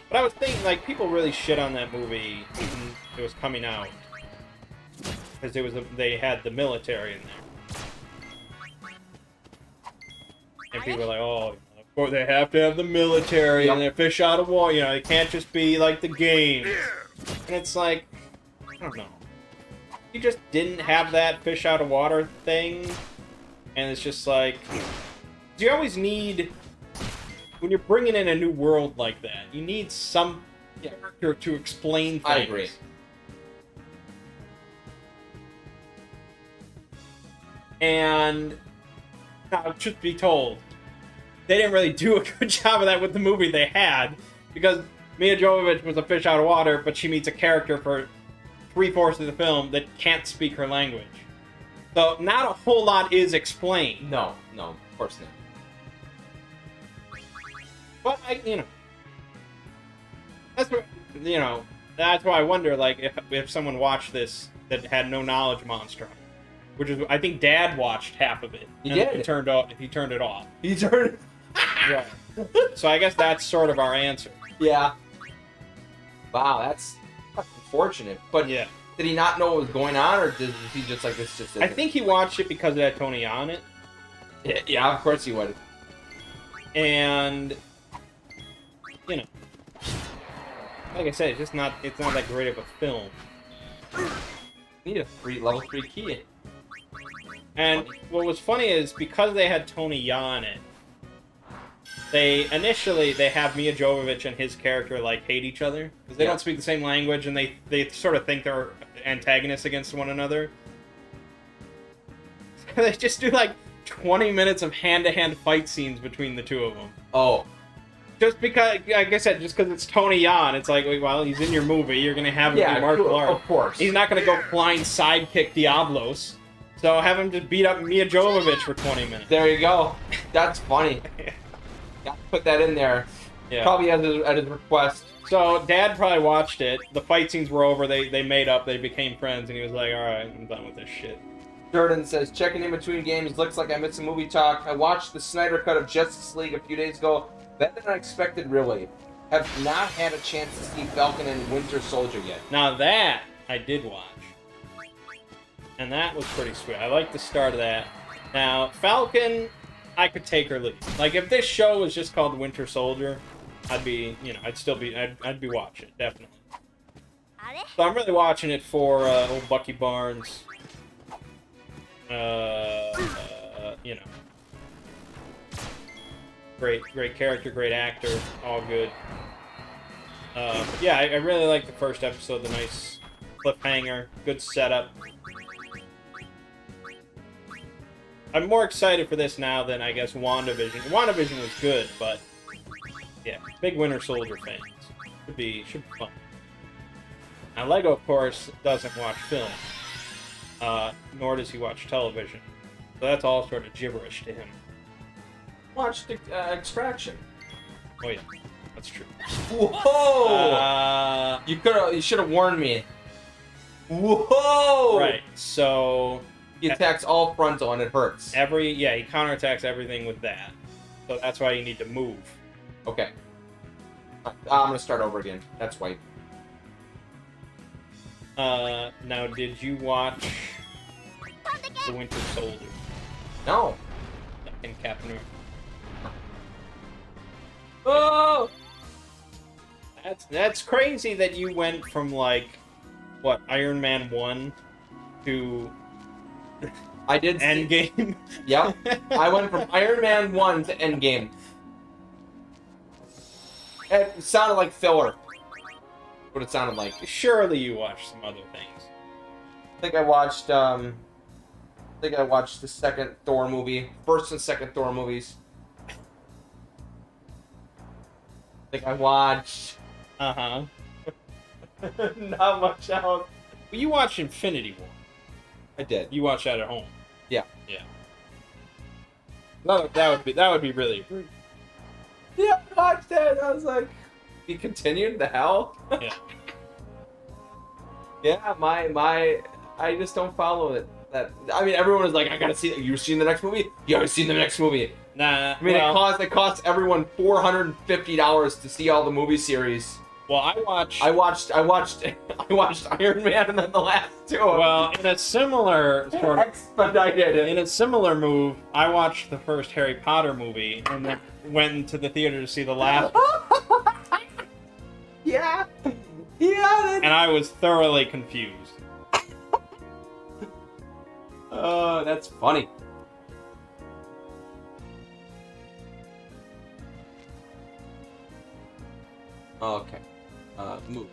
But I was thinking, like, people really shit on that movie when it was coming out, because they had the military in there. And people are like, oh, of course they have to have the military and they fish out of water. You know, it can't just be like the game. And it's like, I don't know. You just didn't have that fish out of water thing. And it's just like, do you always need, when you're bringing in a new world like that, you need some character to explain things. I agree. And now, truth be told, they didn't really do a good job of that with the movie they had, because Mia Jovovich was a fish out of water, but she meets a character for 3/4 of the film that can't speak her language. So not a whole lot is explained. No, of course not. But that's why I wonder, like, if someone watched this that had no knowledge of Monster Hunter. Which is, I think Dad watched half of it. He did. He turned it off. He turned it. Right. So I guess that's sort of our answer. Yeah. Wow, that's unfortunate. But Yeah. did he not know what was going on, or did he just like this? Just I think he watched it because it had Tony on it, Yeah, of course he would. and you know, like I said, it's not that great of a film. Need a level 3 key. And what was funny is, because they had Tony Jaa in it, they have Mia Jovovich and his character like hate each other because they don't speak the same language, and they sort of think they're antagonists against one another. They just do like 20 minutes of hand-to-hand fight scenes between the two of them. Oh. Just because, like I said, just because it's Tony Jaa, and it's like, well, he's in your movie, you're gonna have him do martial arts. Of course. He's not gonna go flying sidekick Diablos. So have him just beat up Mia Jovovich for 20 minutes. There you go. That's funny. Got to put that in there. Yeah. Probably at his request. So Dad probably watched it. The fight scenes were over. They made up. They became friends, and he was like, "All right, I'm done with this shit." Jordan says, checking in between games. Looks like I missed some movie talk. I watched the Snyder Cut of Justice League a few days ago. Better than I expected, really. Have not had a chance to see Falcon and Winter Soldier yet. Now that I did watch. And that was pretty sweet. I like the start of that. Now, Falcon, I could take or leave. Like, if this show was just called Winter Soldier, I'd be, you know, I'd be watching it, definitely. あれ So I'm really watching it for old Bucky Barnes. You know. Great character, great actor, all good. But yeah, I really like the first episode, the nice cliffhanger, good setup. I'm more excited for this now than, I guess, WandaVision. WandaVision was good, but yeah, big Winter Soldier fans. Should be fun. Now, Lego, of course, doesn't watch film, nor does he watch television. So that's all sort of gibberish to him. Watched Extraction. Oh yeah, that's true. Whoa! You should have warned me. Whoa! Right. So He attacks all frontal and it hurts. he counterattacks everything with that. So that's why you need to move. Okay. I'm gonna start over again. That's white. Now, did you watch The Winter Soldier No. in Captain America? Oh! That's crazy that you went from, like, what, Iron Man 1 to I did. Endgame? Yep. I went from Iron Man 1 to Endgame. It sounded like filler. What it sounded like. Surely you watched some other things. I think I watched the second Thor movie. First and second Thor movies. I think I watched Uh-huh. not much else. Well, you watched Infinity War. I did. You watched that at home. Yeah. Yeah. That would be really rude. Yeah, I watched it. I was like, he continued? The hell? Yeah. Yeah, I just don't follow it. I mean, everyone was like, I gotta see it. You've seen the next movie? You haven't seen the next movie. Nah. I mean, well, it cost everyone $450 to see all the movie series. well, I watched I watched Iron Man and then the last two. well, in a similar sort of expedited it. in a similar move, I watched the first Harry Potter movie and then went to the theater to see the last Yeah. Yeah. and I was thoroughly confused. Oh, that's funny. Okay. Move.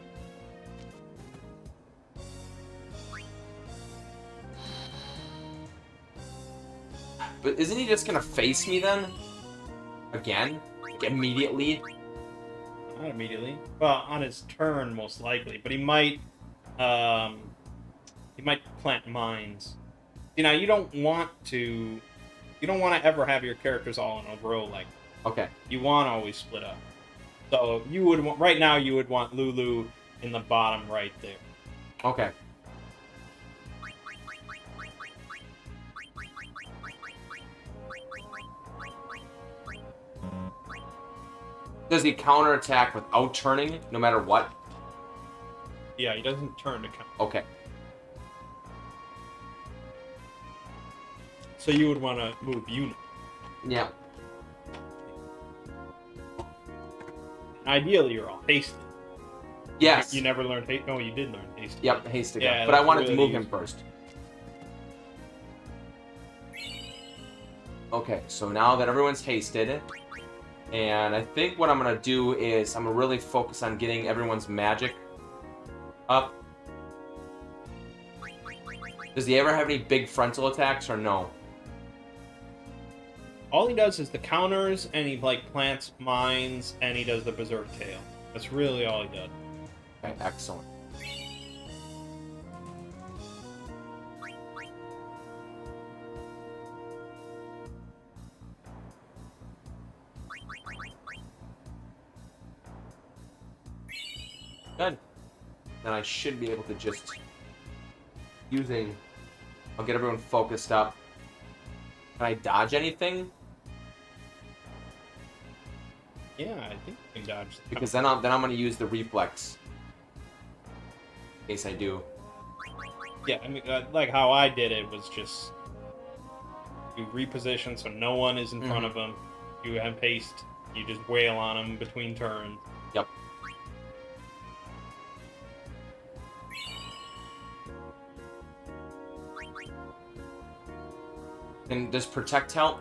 But isn't he just gonna face me then? Again? Like, immediately? Not immediately. Well, on his turn, most likely, but he might plant mines. You know, you don't want to ever have your characters all in a row like that. Okay. You want to always split up. So you would right now you would want Lulu in the bottom right there. Okay. Does he counterattack without turning, no matter what? Yeah, he doesn't turn to count. Okay. So you would want to move Yuna. Yeah. Ideally, you're all hasted. Yes. You never learned haste. No, you did learn hasted. Yep, hasted. Yeah, but I that's wanted to really move him useful. first. Okay, so now that everyone's hasted, and I think what I'm gonna do is I'm gonna really focus on getting everyone's magic up. Does he ever have any big frontal attacks or no? All he does is the counters, and he like plants mines, and he does the berserk tail. That's really all he does. Okay, excellent. Good. Then I should be able to just I'll get everyone focused up. Can I dodge anything? Yeah, I think you can dodge. The Because then I'm going to use the reflex. In case I do. Yeah, I mean, like how I did it was just you reposition so no one is in front of them. You have haste. You just wail on them between turns. Yep. And does protect help?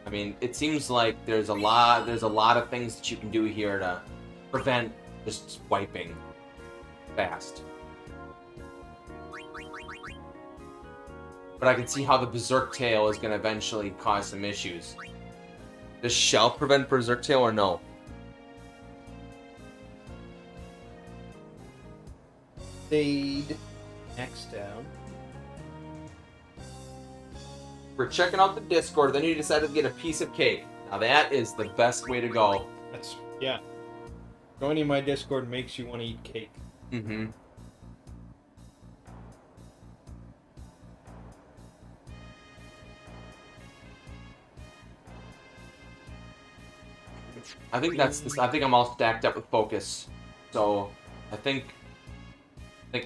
I mean, it seems like there's a lot of things that you can do here to prevent just wiping fast. But I can see how the Berserk Tail is going to eventually cause some issues. Does Shell prevent Berserk Tail or no? Fade. Next down. We're checking out the Discord, then you decided to get a piece of cake. Now that is the best way to go. That's, yeah. Joining my Discord makes you want to eat cake. Mm-hmm. I think that's this. I think I'm all stacked up with focus, so I think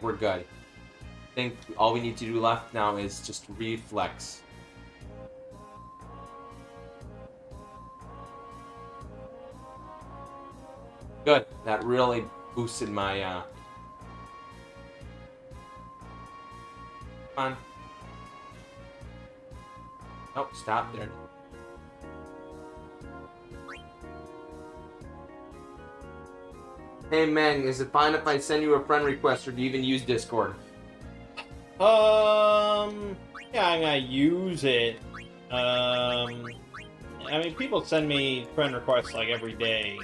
we're good. I think all we need to do left now is just reflex. Good. That really boosted my. Come on. Nope. Stop there. Hey Meng, is it fine if I send you a friend request, or do you even use Discord? Yeah, I'm gonna use it. I mean, people send me friend requests like every day,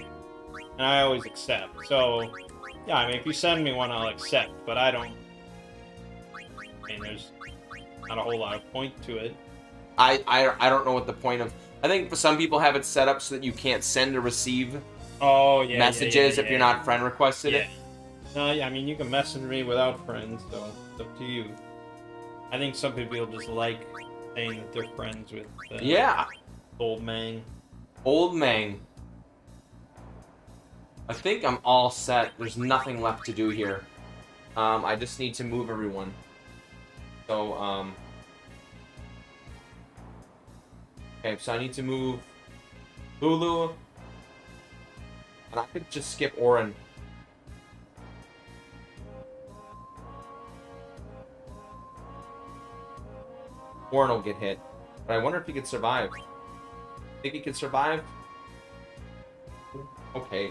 and I always accept. So, yeah, I mean, if you send me one, I'll accept. But I don't. I mean, there's not a whole lot of point to it. I don't know what the point of. I think for some people have it set up so that you can't send or receive. Oh yeah, messages if you're not friend requested it. No, yeah, I mean you can message me without friends, so it's up to you. I think some people just like saying that they're friends with Old Mang. Old Mang. I think I'm all set. There's nothing left to do here. I just need to move everyone. So okay, so I need to move Lulu. And I could just skip Orin. Orin will get hit. But I wonder if he could survive. Think he could survive? Okay.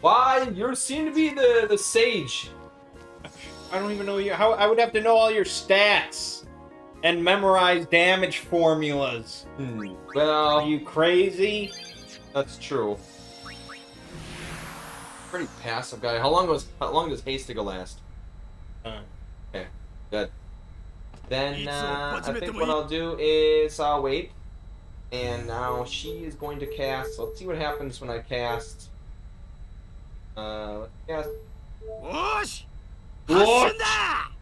Why? You seem to be the sage. I don't even know how I would have to know all your stats and memorize damage formulas. Well, Are you crazy? that's true. Pretty passive guy. How long does Hastiga last? Okay, good. Then I think what I'll do is I'll wait. And now she is going to cast. Let's see what happens when I cast. Let's cast. Whoosh! What? Hashinda!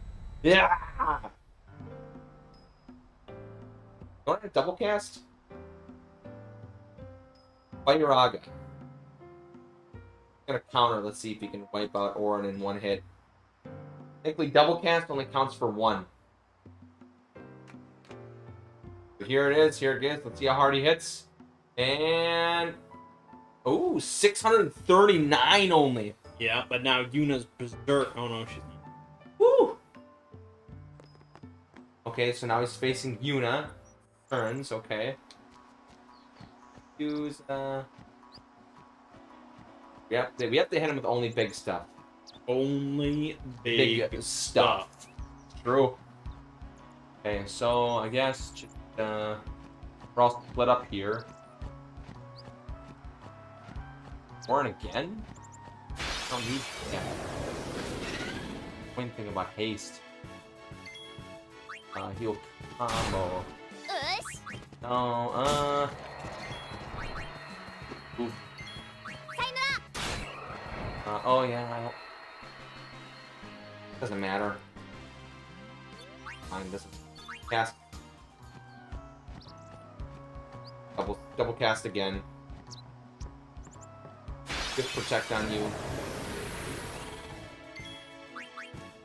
Yeah. Don't I double cast? Firaga. Gonna counter. Let's see if he can wipe out Orin in one hit. Technically, double cast only counts for one. But here it is. Here it is. Let's see how hard he hits. And oh, 639 only. Yeah, but now Yuna's berserk. Oh no, she's not. Woo! Okay, so now he's facing Yuna. Turns. Okay. Use Yep, we have to hit him with only big stuff. Only big stuff. True. Okay, so I guess just, we're all split up here. Orin again? Don't need one thing about haste. He'll combo. Ush. No, oof. Time up. Oh yeah, I don't... Doesn't matter. Fine, doesn't cast. Double cast again. Gift protect on you.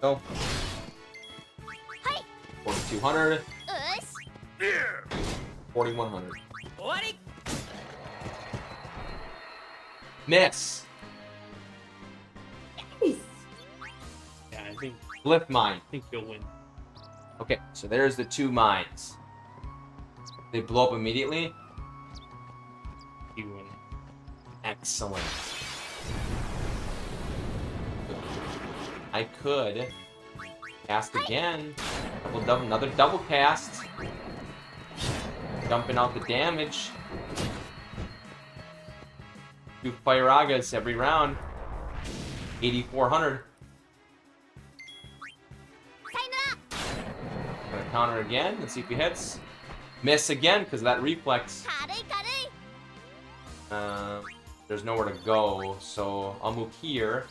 Go. 4,200. よし 4,100. 終わり Miss. Yeah, I think Flip mine. you'll win. Okay, so there's the 2 mines. They blow up immediately. You win. Excellent. I could cast again. Another double cast. Dumping out the damage. 2 Firagas every round. 8,400. さよなら Gonna counter again. Let's see if he hits. Miss again because of that reflex. 軽い軽い There's nowhere to go, so I'll move here.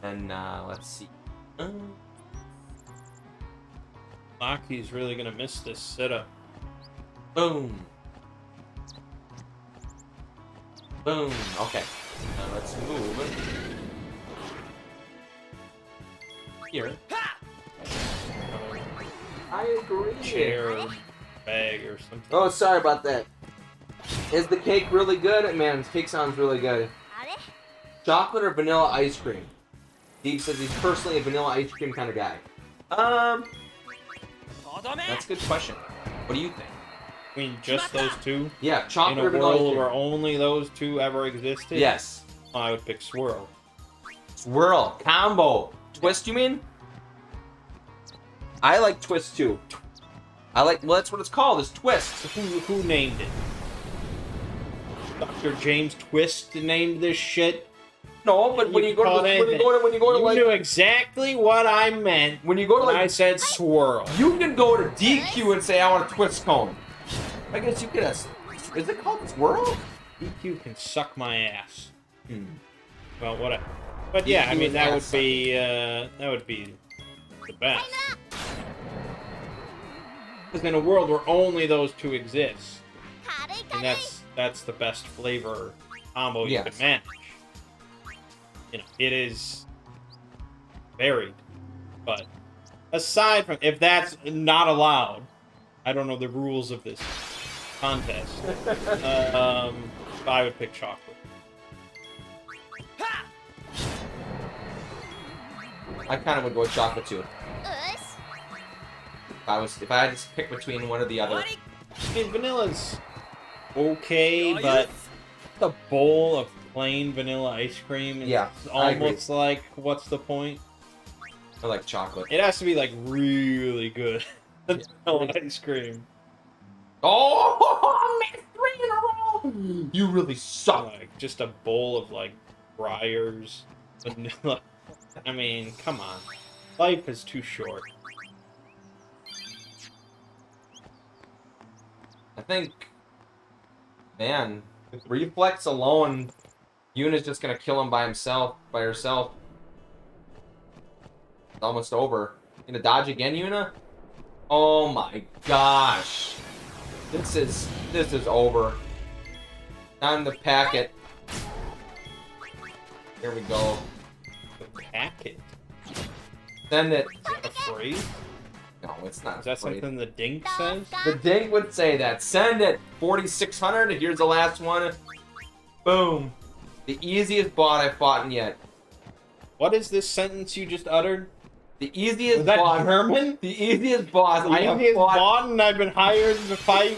And let's see. Maki's really gonna miss this setup. Boom. Boom. Okay. Now let's move here. I agree. Chair, or bag, or something. Oh, sorry about that. Is the cake really good? Man, this cake sounds really good. あれ Chocolate or vanilla ice cream? Steve says he's personally a vanilla ice cream kind of guy. とどめ That's a good question. What do you think? I mean, just those two? Yeah, In chocolate a or vanilla ice world cream? where only those two ever existed? Yes. I would pick Swirl. Swirl. Combo. Twist, you mean? I like Twist, too. Well, that's what it's called, is Twist. Who named it? Dr. James Twist named this shit? No, but when you go to You like knew exactly what I meant when you go to when like I said swirl. you can go to DQ and say I want a twist cone. I guess you could ask. Is it called Swirl? DQ can suck my ass. Hmm. Well, whatever. But yeah, I DQ mean is that would ass be the best. Because in a world where only those two exist, 軽い and 軽い that's the best flavor combo you Yes. can manage. You know, it is varied, but aside from if that's not allowed, I don't know the rules of this contest. I would pick chocolate. I kind of would go with chocolate too. よし If I had to pick between one or the 終 other. わり I mean, vanilla's okay, but the bowl of plain vanilla ice cream is Yeah, I agree. almost like, what's the point? I like chocolate. It has to be like really good vanilla ice cream. Oh, man, 3 in a row! You really suck. Like just a bowl of like Breyers vanilla. I mean, come on. Life is too short. I think, man, with reflex alone, Yuna's just gonna kill him by herself. It's almost over. Gonna dodge again, Yuna? Oh my gosh. This is over. Time to pack it. Here we go. The packet. Send it. A phrase? No, it's not. Is that afraid. something the Dink says? The Dink would say that. Send it. 4,600. Here's the last one. Boom. The easiest bot I've fought in yet. What is this sentence you just uttered? The easiest Was that boss. German? The easiest boss I The have easiest fought. bot and I've been hired to fight.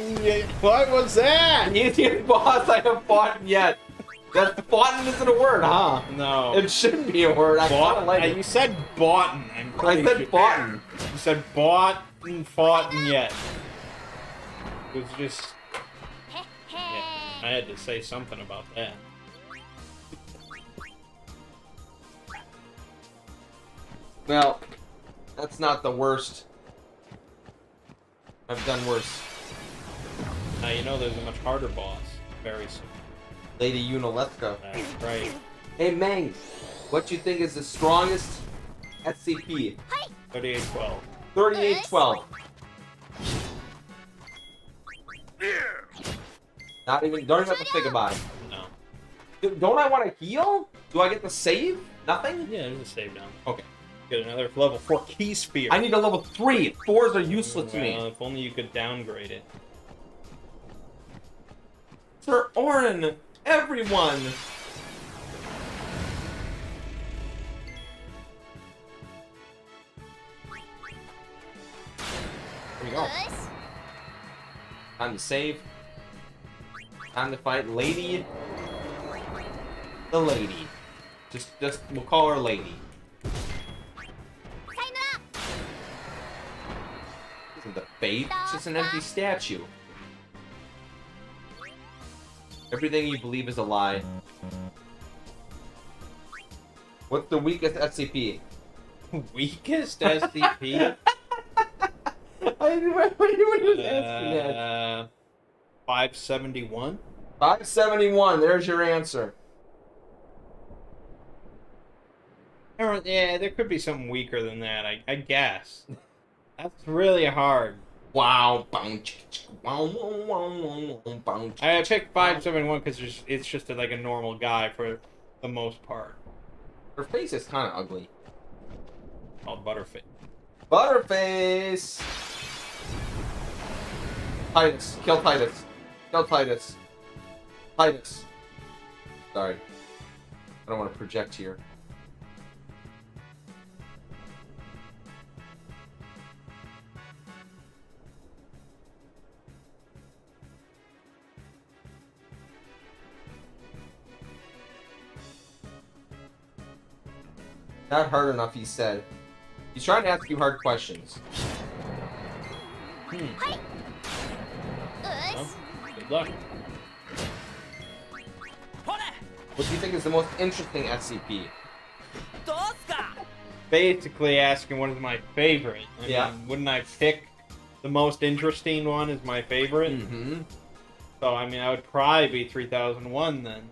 What was that? The easiest boss I have fought yet. That fought isn't a word, huh? No. It shouldn't be a word. I kind of like You it. said boughten. I'm I pretty said sure. fought. You said bought and fought and yet. It was just. へっ Yeah, へ I had to say something about that. Well, that's not the worst. I've done worse. Now you know there's a much harder boss very soon. Lady Yuna, let's go. That's right. Hey, Mang, what you think is the strongest SCP? 3812. 3812. Not even. Don't even have to say goodbye. No. Don't I want to heal? Do I get to save? Nothing? Yeah, there's a save down. Okay. Get another level 4 key sphere. I need a level 3. 4s are useless to Well, me. if only you could downgrade it. Sir Orin, everyone. There we go. よし Time to save. Time to fight Lady. The lady. Just we'll call her Lady. さよなら Isn't the fate? It's just an empty statue. Everything you believe is a lie. What's the weakest SCP? Weakest SCP? I remember you were just asking that. 571? 571, there's your answer. Yeah, there could be something weaker than that, I guess. That's really hard. Wow. I picked 571 because it's just like a normal guy for the most part. Her face is kind of ugly. Called Butterface. Butterface! Titus. Kill Titus. Kill Titus. Titus. Sorry. I don't want to project here. Not hard enough, he said. He's trying to ask you hard questions. よ Well, し good luck. ほれ What do you think is the most interesting SCP? どうすか Basically asking what is my favorite. I Yeah. mean, wouldn't I pick the most interesting one as my favorite? Mm-hmm. So, I mean, I would probably be 3001 then.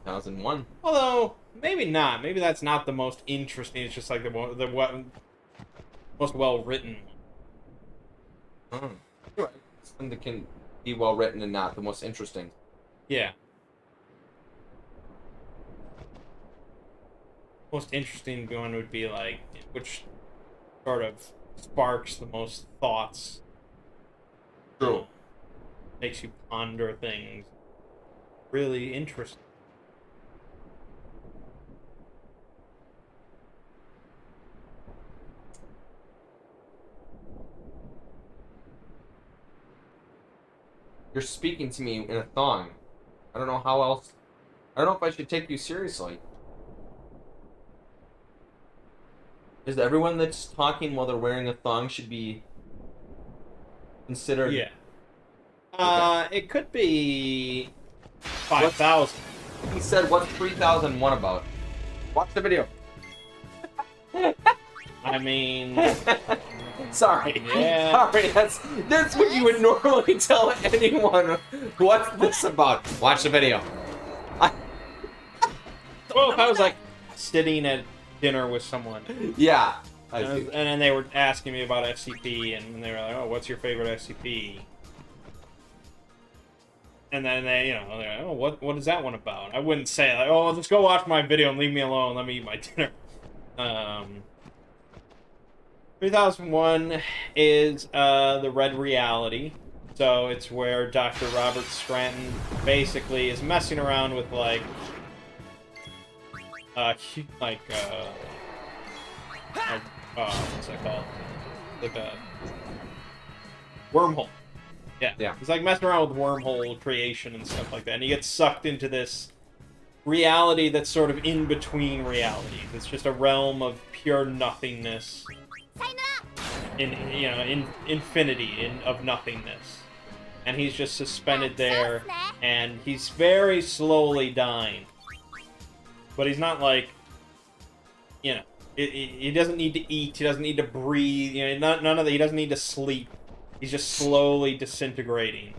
2001. Although, maybe not. Maybe that's not the most interesting. It's just like the most well-written one. Oh. You're right. Something that can be well written and not the most interesting. Yeah. Most interesting one would be like, which sort of sparks the most thoughts. True. Makes you ponder things. Really interesting. You're speaking to me in a thong. I don't know how else. I don't know if I should take you seriously. Is everyone that's talking while they're wearing a thong should be considered? Yeah. It could be 5,000. He said, "What's 3001 about?" Watch the video. I mean, Sorry. Yeah. Sorry. That's what you would normally tell anyone. What's this about? Watch the video. well, if I was like sitting at dinner with someone, Yeah. and then they were asking me about SCP, and they were like, "Oh, what's your favorite SCP?" And then they, they're like, "Oh, what is that one about?" I wouldn't say like, "Oh, let's go watch my video and leave me alone. Let me eat my dinner." 3001 is the Red Reality. So it's where Dr. Robert Scranton basically is messing around with what's that called? Like a wormhole. Yeah. He's like messing around with wormhole creation and stuff like that. And he gets sucked into this reality that's sort of in between realities. It's just a realm of pure nothingness. さよなら In infinity of nothingness. And he's just suspended there, and he's very slowly dying. But he's not like, he doesn't need to eat, he doesn't need to breathe, none of that. He doesn't need to sleep. He's just slowly disintegrating.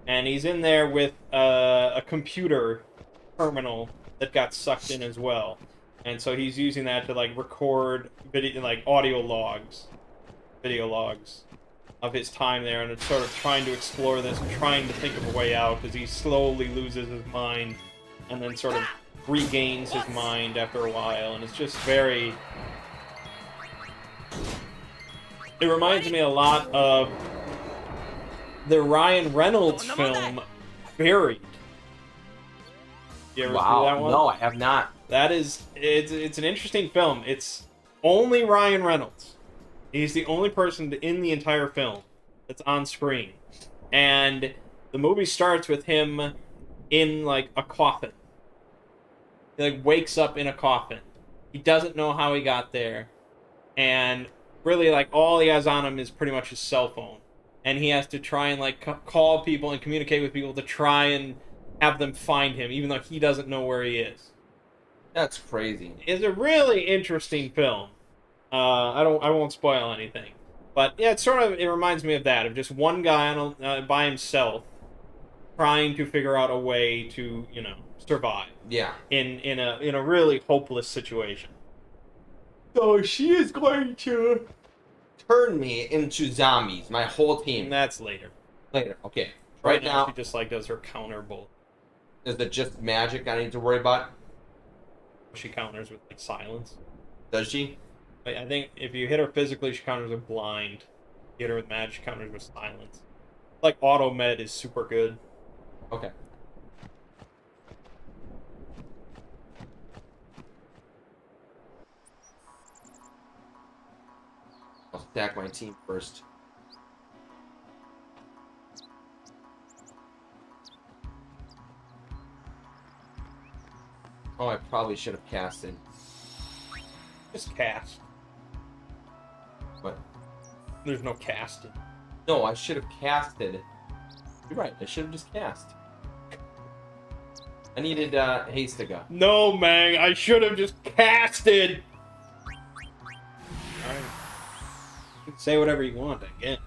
And he's in there with a computer terminal that got sucked in as well. And so he's using that to like record video, like audio logs, video logs. of his time there, and it's sort of trying to explore this and trying to think of a way out because he slowly loses his mind and then sort of regains his mind after a while, and it's just very... It reminds me a lot of the Ryan Reynolds film, Buried. You ever see that one? No, I have not. That is, it's an interesting film. It's only Ryan Reynolds. He's the only person in the entire film that's on screen. And the movie starts with him in, like, a coffin. He, like, wakes up in a coffin. He doesn't know how he got there. And really, like, all he has on him is pretty much his cell phone. And he has to try and, like, call people and communicate with people to try and have them find him, even though he doesn't know where he is. That's crazy. It's a really interesting film. I won't spoil anything, but yeah, it reminds me of that, of just one guy by himself trying to figure out a way to, you know, survive. Yeah. In a really hopeless situation. So she is going to turn me into zombies, my whole team. And that's later. Later, okay. Right now she just like does her counter bullet. Is it just magic I need to worry about? She counters with like silence. Does she? I think if you hit her physically, she counters with blind. You hit her with magic, she counters with silence. Like auto med is super good. Okay. I'll stack my team first. Oh, I probably should have casted. Just cast. What? There's no casting. No, I should have casted. You're right, I should have just cast. I needed Hastiga. No, Mang, I should have just casted! Alright. You can say whatever you want, I guess.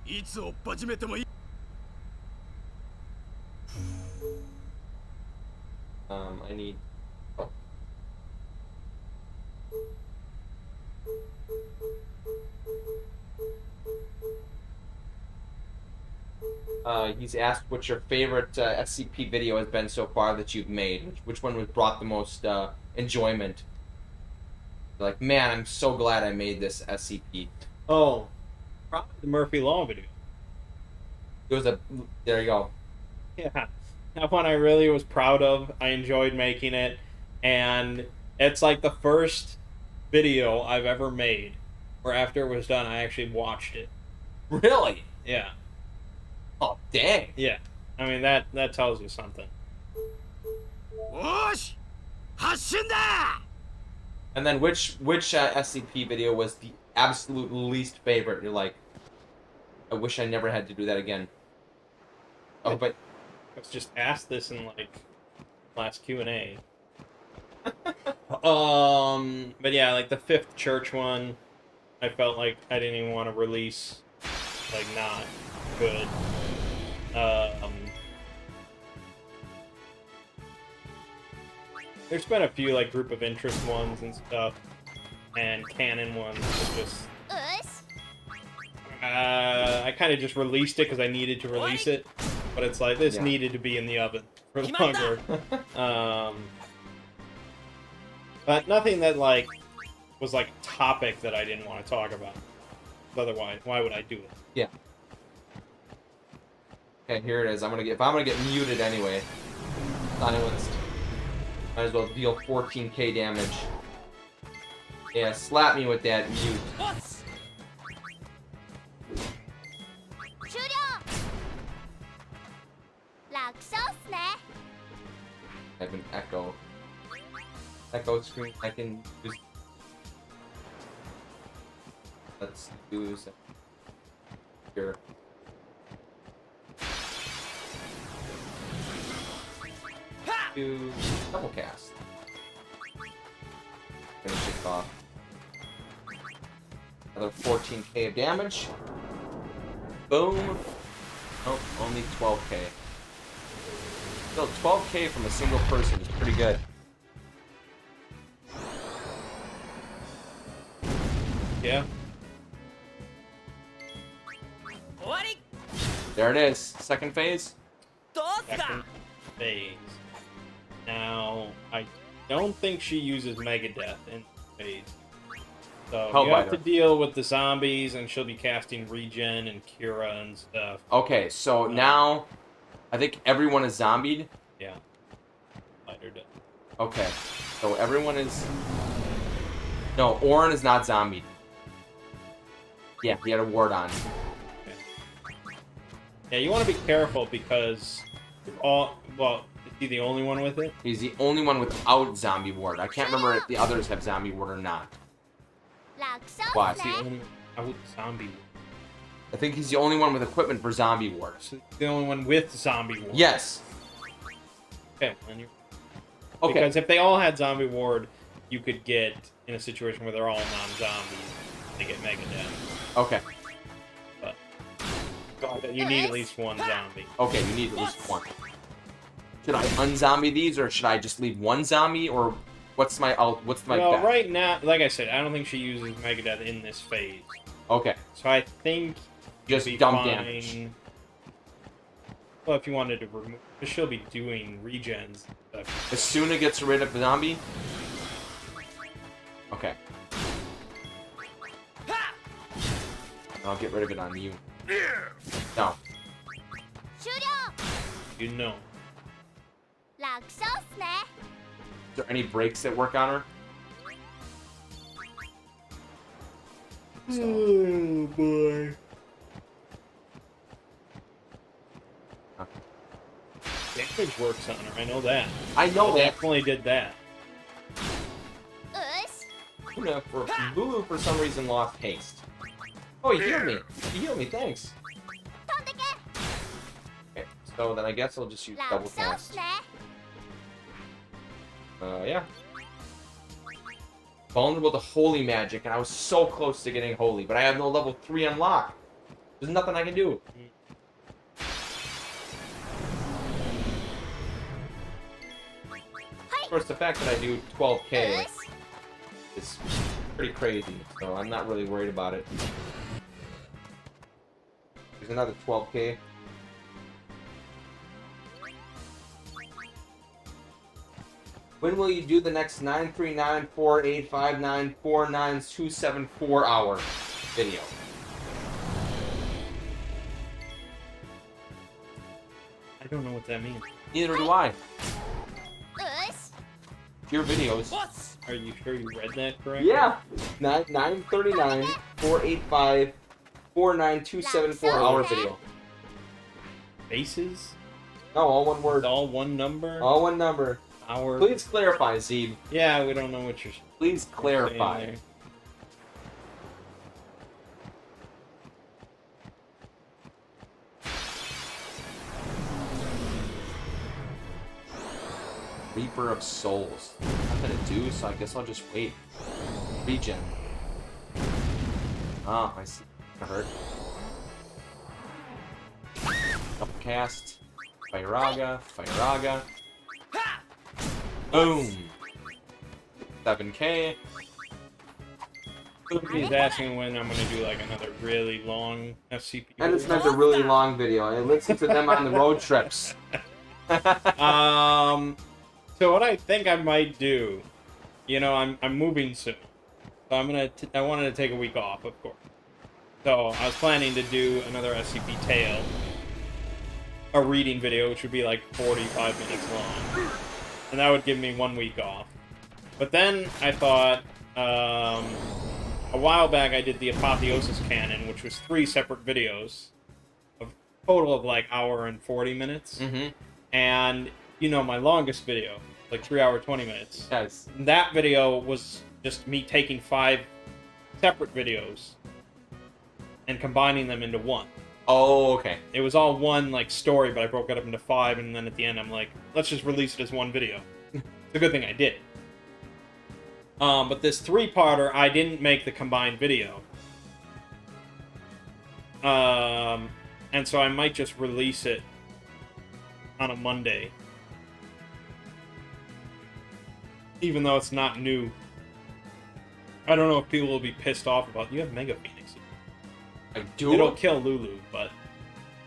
いつを始めてもいい I need... he's asked what your favorite SCP video has been so far that you've made. Which one was brought the most enjoyment? Like, man, I'm so glad I made this SCP. Oh, probably the Murphy Law video. It was a... There you go. Yeah, that one I really was proud of. I enjoyed making it, and it's like the first video I've ever made where after it was done, I actually watched it. Really? Yeah. Oh, dang. Yeah. I mean, that tells you something. よし発進だ And then which SCP video was the absolute least favorite? You're like, I wish I never had to do that again. Oh, but... Let's just ask this in, like, last Q&A. But yeah, like the Fifth Church one, I felt like I didn't even want to release. Like, not good. There's been a few, like, group of interest ones and stuff, and canon ones that just... よし I kind of just released it because I needed to release it, but it's like, this Yeah. needed to be in the oven for longer. But nothing that, like, was, like, a topic that I didn't want to talk about. Otherwise, why would I do it? Yeah. Okay, here it is. If I'm gonna get muted anyway. Silenced. Might as well deal 14k damage. Yeah, slap me with that mute. 終了楽勝っすね I have an echo. Echo screen. I can just. Let's do some. Here. Do double cast. Finish it off. Another 14k of damage. Boom. Nope, only 12k. Still, 12k from a single person is pretty good. Yeah. 終わり There it is. Second phase. どうす Second か phase. Now, I don't think she uses Megadeth in phase. So you have to Hellbiter. deal with the zombies, and she'll be casting regen and cura and stuff. Okay, so now I think everyone is zombied. Yeah. Lighter does. Okay, so everyone is. No, Orin is not zombied. Yeah, he had a ward on. Yeah, you want to be careful because all. Well, is he the only one with it? He's the only one without zombie ward. I can't remember if the others have zombie ward or not. 楽勝 Why? っす The ね only out zombie. I think he's the only one with equipment for zombie ward. The only one with zombie ward. Yes. Okay. Then you. Okay. Because if they all had zombie ward, you could get in a situation where they're all non-zombies. They get Megadeth. Okay. But you need at least one zombie. Okay, you need at least one. Should I unzombie these, or should I just leave one zombie, or what's my Well, bet? right now, like I said, I don't think she uses Megadeth in this phase. Okay, So I think just it'd be dump fine. damage. Well, if you wanted to remove, but she'll be doing regens. And stuff. Asuna gets rid of the zombie. Okay. I'll get rid of it on you. No. 終了 You know. 楽勝っすね Is there any breaks that work on her? Oh boy. Damage works on her. I know that. I know that. Definitely did that. うっし Lulu for some reason lost haste. Oh, he healed me. He healed me. Thanks. 飛んでけ Okay, so then I guess I'll just use double 楽勝っす cast. ね Yeah. Vulnerable to holy magic, and I was so close to getting holy, but I have no level 3 unlock. There's nothing I can do. Of course, the fact that I do 12k うっし is pretty crazy, so I'm not really worried about it. There's another 12k. When will you do the next 9394859499274 hour video? I don't know what that means. Neither do I. うっし Your videos. ボス Are you sure you read that correctly? Yeah. 93948549274 hour video. Faces? No, all one With word. all one number? All one number. Our. Please clarify, Zeb. Yeah, we don't know what you're Please saying clarify. there. Reaper of Souls. Nothing to do, so I guess I'll just wait. Regen. Ah, I see. That hurt. Double cast. Firaga. Firaga. Boom. 7k. He's asking when I'm gonna do like another really long SCP. And it's video. meant a really long video. I listen to them on the road trips. So what I think I might do, you know, I'm moving soon, so I wanted to take a week off, of course. So I was planning to do another SCP Tale, a reading video, which would be like 45 minutes long, and that would give me 1 week off. But then I thought, a while back I did the Apotheosis Canon, which was 3 separate videos, of total of like hour and 40 minutes. Mm-hmm. And, you know, my longest video, like 3 hour 20 minutes. Yes. That video was just me taking 5 separate videos and combining them into one. Oh, okay. It was all one, like, story, but I broke it up into 5, and then at the end I'm like, let's just release it as one video. It's a good thing I did. But this 3-parter, I didn't make the combined video. And so I might just release it on a Monday. Even though it's not new. I don't know if people will be pissed off about, you have Mega Phoenix. I do. It'll kill Lulu, but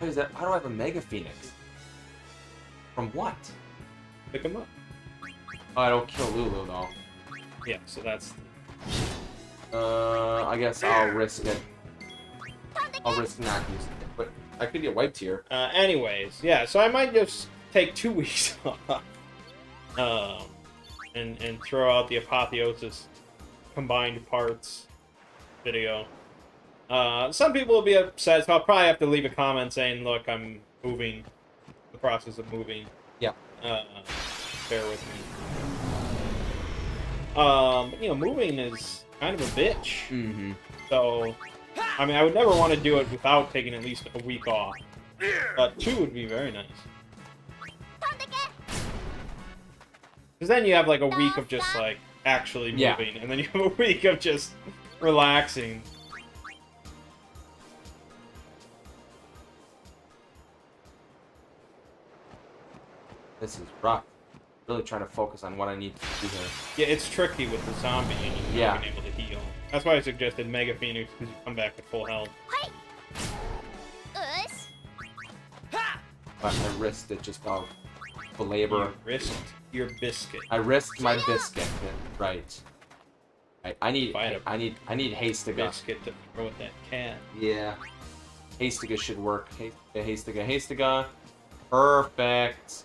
How is that? How do I have a Mega Phoenix? From what? Pick him up. Oh, I don't kill Lulu though. Yeah, so that's. I guess I'll risk it. I'll risk not using it, but I could get wiped here. Anyways, yeah, so I might just take 2 weeks off. And throw out the Apotheosis combined parts video. Some people will be upset, so I'll probably have to leave a comment saying, look, I'm moving, the process of moving. Yeah. Bear with me. But, you know, moving is kind of a bitch. Mm-hmm. So, I mean, I would never want to do it without taking at least a week off. But 2 would be very nice. Because then you have, like, a week of just, like, actually moving. Yeah. And then you have a week of just relaxing. This is rough. Really trying to focus on what I need to do here. Yeah, it's tricky with the zombie and you Yeah. not being able to heal. That's why I suggested Mega Phoenix, because you come back at full health. よし But I risked it just to belabor. You risked your biscuit. I risked my biscuit. Right. I need Fight Hastiga. Biscuit to throw at that cat. Yeah. Hastiga should work. Hastiga. Perfect.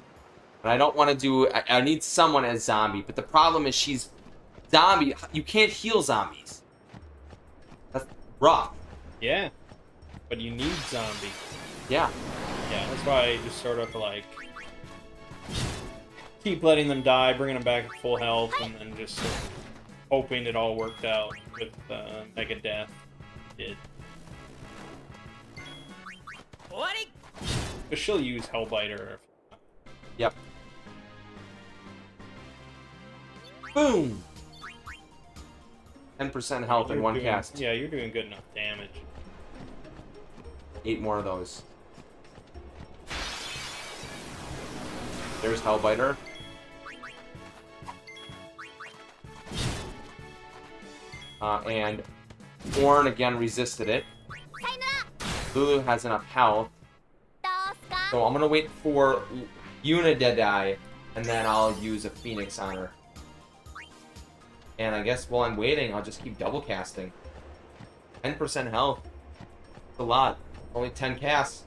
And I don't want to do... I need someone as zombie, but the problem is she's... Zombie. You can't heal zombies. That's rough. Yeah. But you need zombie. Yeah. Yeah, that's why I just sort of, like... keep letting them die, bringing them back at full health, and then just sort of hoping it all worked out with Mega Death. It did. 終わり But she'll use Hellbiter. Yep. Boom! 10% health in You're one doing- cast. Yeah, you're doing good enough damage. 8 more of those. There's Hellbiter. And Orn again resisted it. さよなら Lulu has enough health. どうすか So I'm gonna wait for Yuna to die, and then I'll use a Phoenix on her. And I guess while I'm waiting, I'll just keep double casting. 10% health. That's a lot. Only 10 casts.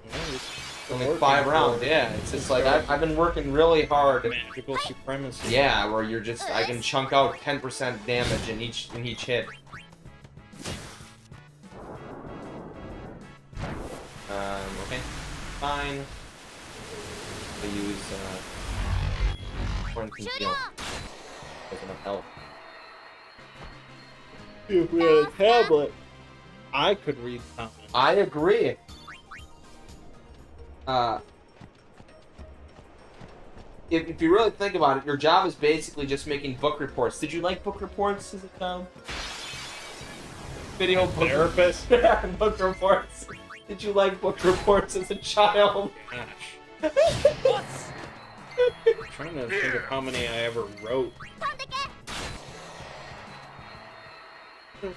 Only 5 rounds. Yeah, it's just like I've been working really hard. Magical supremacy. Yeah, where you're just I can chunk out 10% damage in each hit. Okay, fine. I use quarantine 終 heal. 了 There's enough health. If we had a tablet, I could read comments. I agree. If you really think about it, your job is basically just making book reports. Did you like book reports as a child? Video book Therapist? book reports. Did you like book reports as a child? Gosh. I'm trying to think of how many I ever wrote. 飛んでけ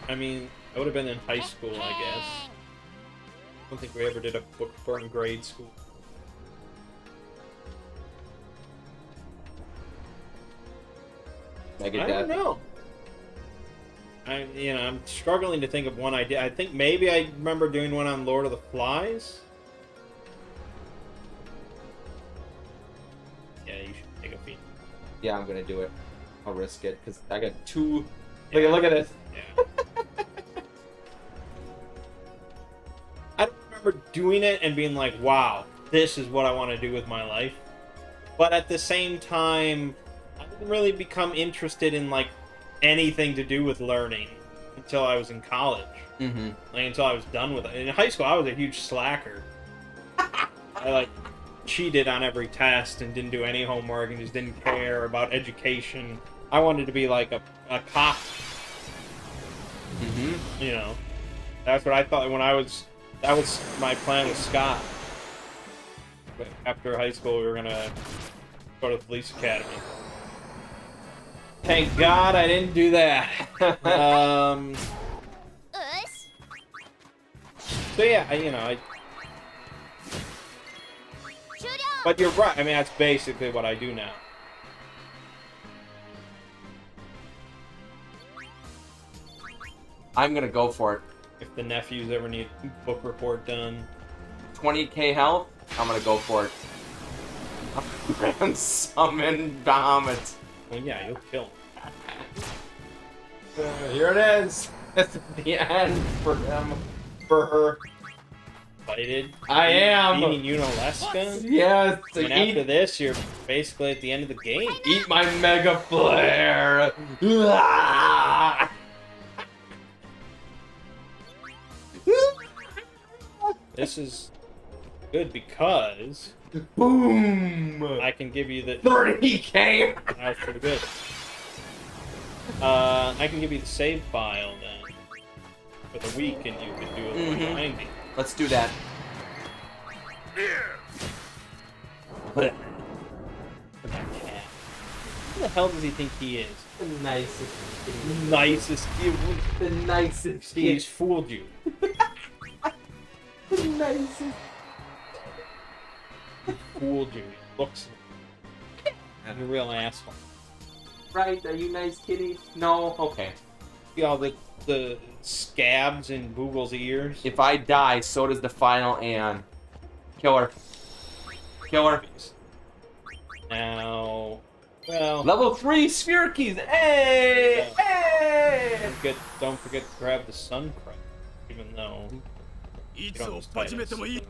I mean, I would have been in high school, I guess. I don't think we ever did a book report in grade school. Mega I don't know. I'm struggling to think of one I did. I think maybe I remember doing one on Lord of the Flies. Yeah, you should take a peek. Yeah, I'm gonna do it. I'll risk it because I got 2. Look at this. Yeah. I don't remember doing it and being like, wow, this is what I want to do with my life. But at the same time, I didn't really become interested in, like, anything to do with learning until I was in college. Mm-hmm. Like, until I was done with it. In high school, I was a huge slacker. I, like, cheated on every test and didn't do any homework and just didn't care about education. I wanted to be, like, a cop. Mm-hmm. You know, that's what I thought when I was. That was my plan with Scott. But after high school, we were gonna go to the police academy. Thank God I didn't do that. よし So yeah, I But you're right. I mean, that's basically what I do now. I'm gonna go for it. If the nephews ever need book report done. 20k health. I'm gonna go for it. Grand summon Bahamut. Well, yeah, you'll kill him. Here it is. It's the end for him. For her. Excited? I am. Beating Unalesca? Yes. And after this, you're basically at the end of the game. Eat my Mega Flare. This is good because Boom. I can give you the... 30k. That was pretty good. I can give you the save file then for the week, and you can do it for 90. Let's do that. Look at that cat. Who the hell does he think he is? The nicest. Nicest. The nicest. He's fooled you. The nicest. Fooled you. He looks like a real asshole. Right? Are you nice, kitty? No. Okay. See all the scabs in Boogle's ears? If I die, so does the final Anne. Kill her. Kill her. Now, well, Level 3 sphere keys. Hey! Yeah. Hey! don't forget to grab the sun credit, even though い you つ don't を decide 始めてもいい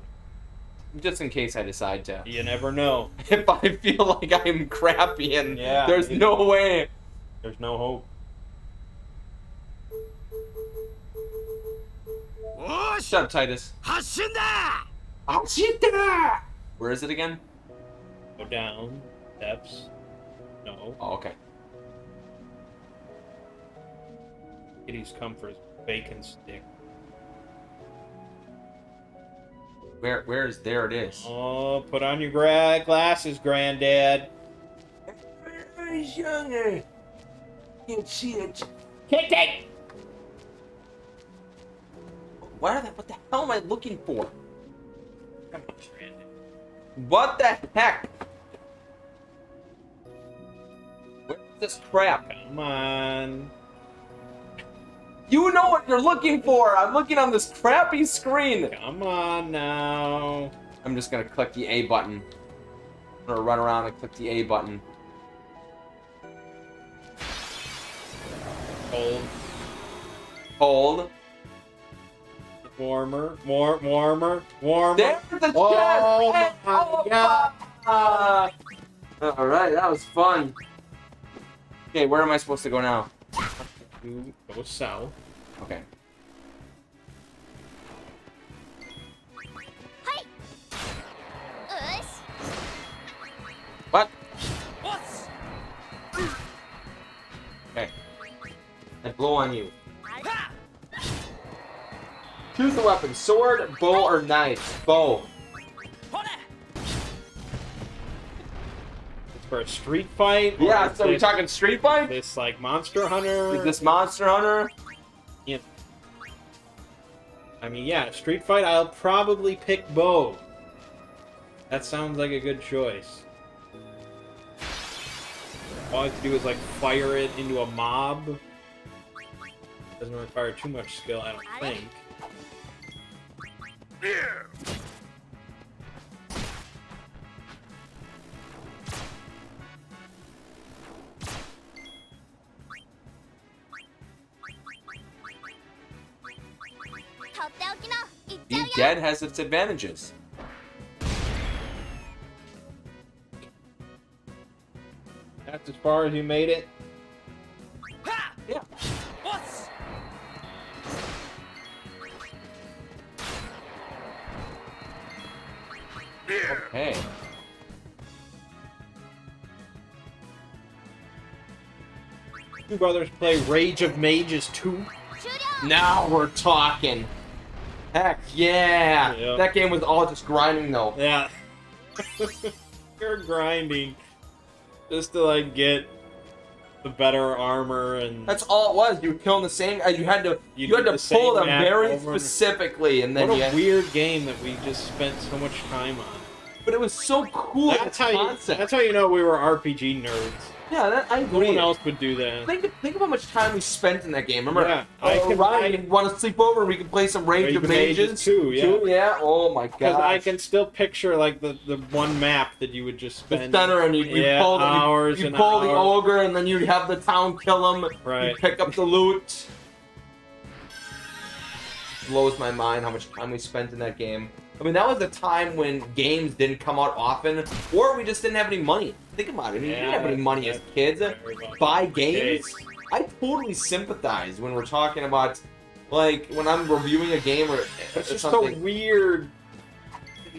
Just in case I decide to. You never know. If I feel like I'm crappy and Yeah. there's no way. There's no hope. おーし Shut up, Titus. 発進だ Oh, shit! there! Where is it again? Go down. Steps. No. Oh, okay. Kitty's come for his bacon stick. Where is there? It is. Oh, put on your glasses, Granddad. Where's younger? Can't see it. Kick it! What the hell am I looking for? Come on, Granddad. What the heck? Where's this crap? Come on. You know what you're looking for! I'm looking on this crappy screen! Come on now. I'm just gonna click the A button. I'm gonna run around and click the A button. Cold. Hold. Warmer. Warmer. There's the chest! Oh Hey, my God. Alright, that was fun. Okay, where am I supposed to go now? You go south. Okay. はいよし What? ボス Okay. I blow on you. は Choose the weapon, sword, bow, or knife. Bow. ほれ It's for a street fight. or Yeah, is so we're this- talking street fight? This like Monster Hunter. Is this Monster Hunter? Yeah. I mean, yeah, street fight. I'll probably pick bow. That sounds like a good choice. All I have to do is like fire it into a mob. Doesn't require too much skill, I don't think. Being dead has its advantages. That's as far as you made it. は Yeah. ボス Hey. Two brothers play Rage of Mages 2. Now we're talking. Heck yeah. Yep. That game was all just grinding though. Yeah. You're grinding just to like get the better armor and That's all it was. You were killing the same. You had to. You You had did to the same pull them map very over and- specifically, and then what you. a weird game that we just spent so much time on. but it was so cool. That's how you know we were RPG nerds. Yeah, I No agree. one else would do that. Think of how much time we spent in that game. Remember? Yeah, Ryan, you want to sleep over? We can play some Rage of Mages too. Yeah. Yeah. Oh my god. Because I can still picture like the one map that you would just The spend center, and you pull, hours you and pull the hours. ogre, and then you have the town kill him. Right. You pick up the loot. Blows my mind how much time we spent in that game. I mean, that was a time when games didn't come out often, or we just didn't have any money. Think about it. I mean, we didn't have any money as kids. Buy games. I totally sympathize when we're talking about, like, when I'm reviewing a game or It's just something. so weird.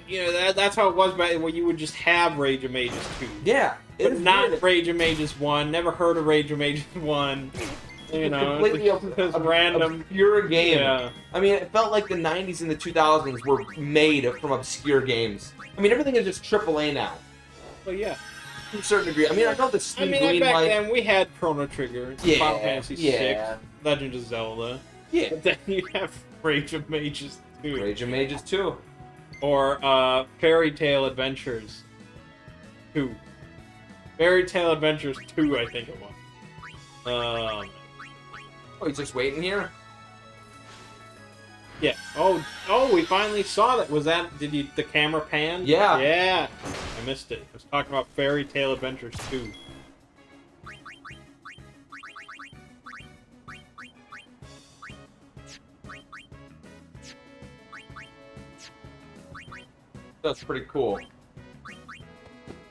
You know, that's how it was back when you would just have Rage of Mages 2. Yeah. But it's not weird. Rage of Mages 1. Never heard of Rage of Mages 1. You know, completely it's random. obscure game. Yeah. I mean, it felt like the 90s and the 2000s were made from obscure games. I mean, everything is just AAA now, But yeah. to a certain degree. I mean, I know the I Steam mean, Green back Light. then we had Chrono Trigger, Yeah, Final Fantasy yeah. 6, Legend of Zelda. Yeah. But then you have Rage of Mages 2. Rage of Mages 2. Or Fairy Tale Adventures 2. Fairy Tale Adventures 2, I think it was. Oh, he's just waiting here? Yeah. Oh, we finally saw that. Did the camera pan? Yeah. Yeah. I missed it. I was talking about Fairy Tale Adventures 2. That's pretty cool.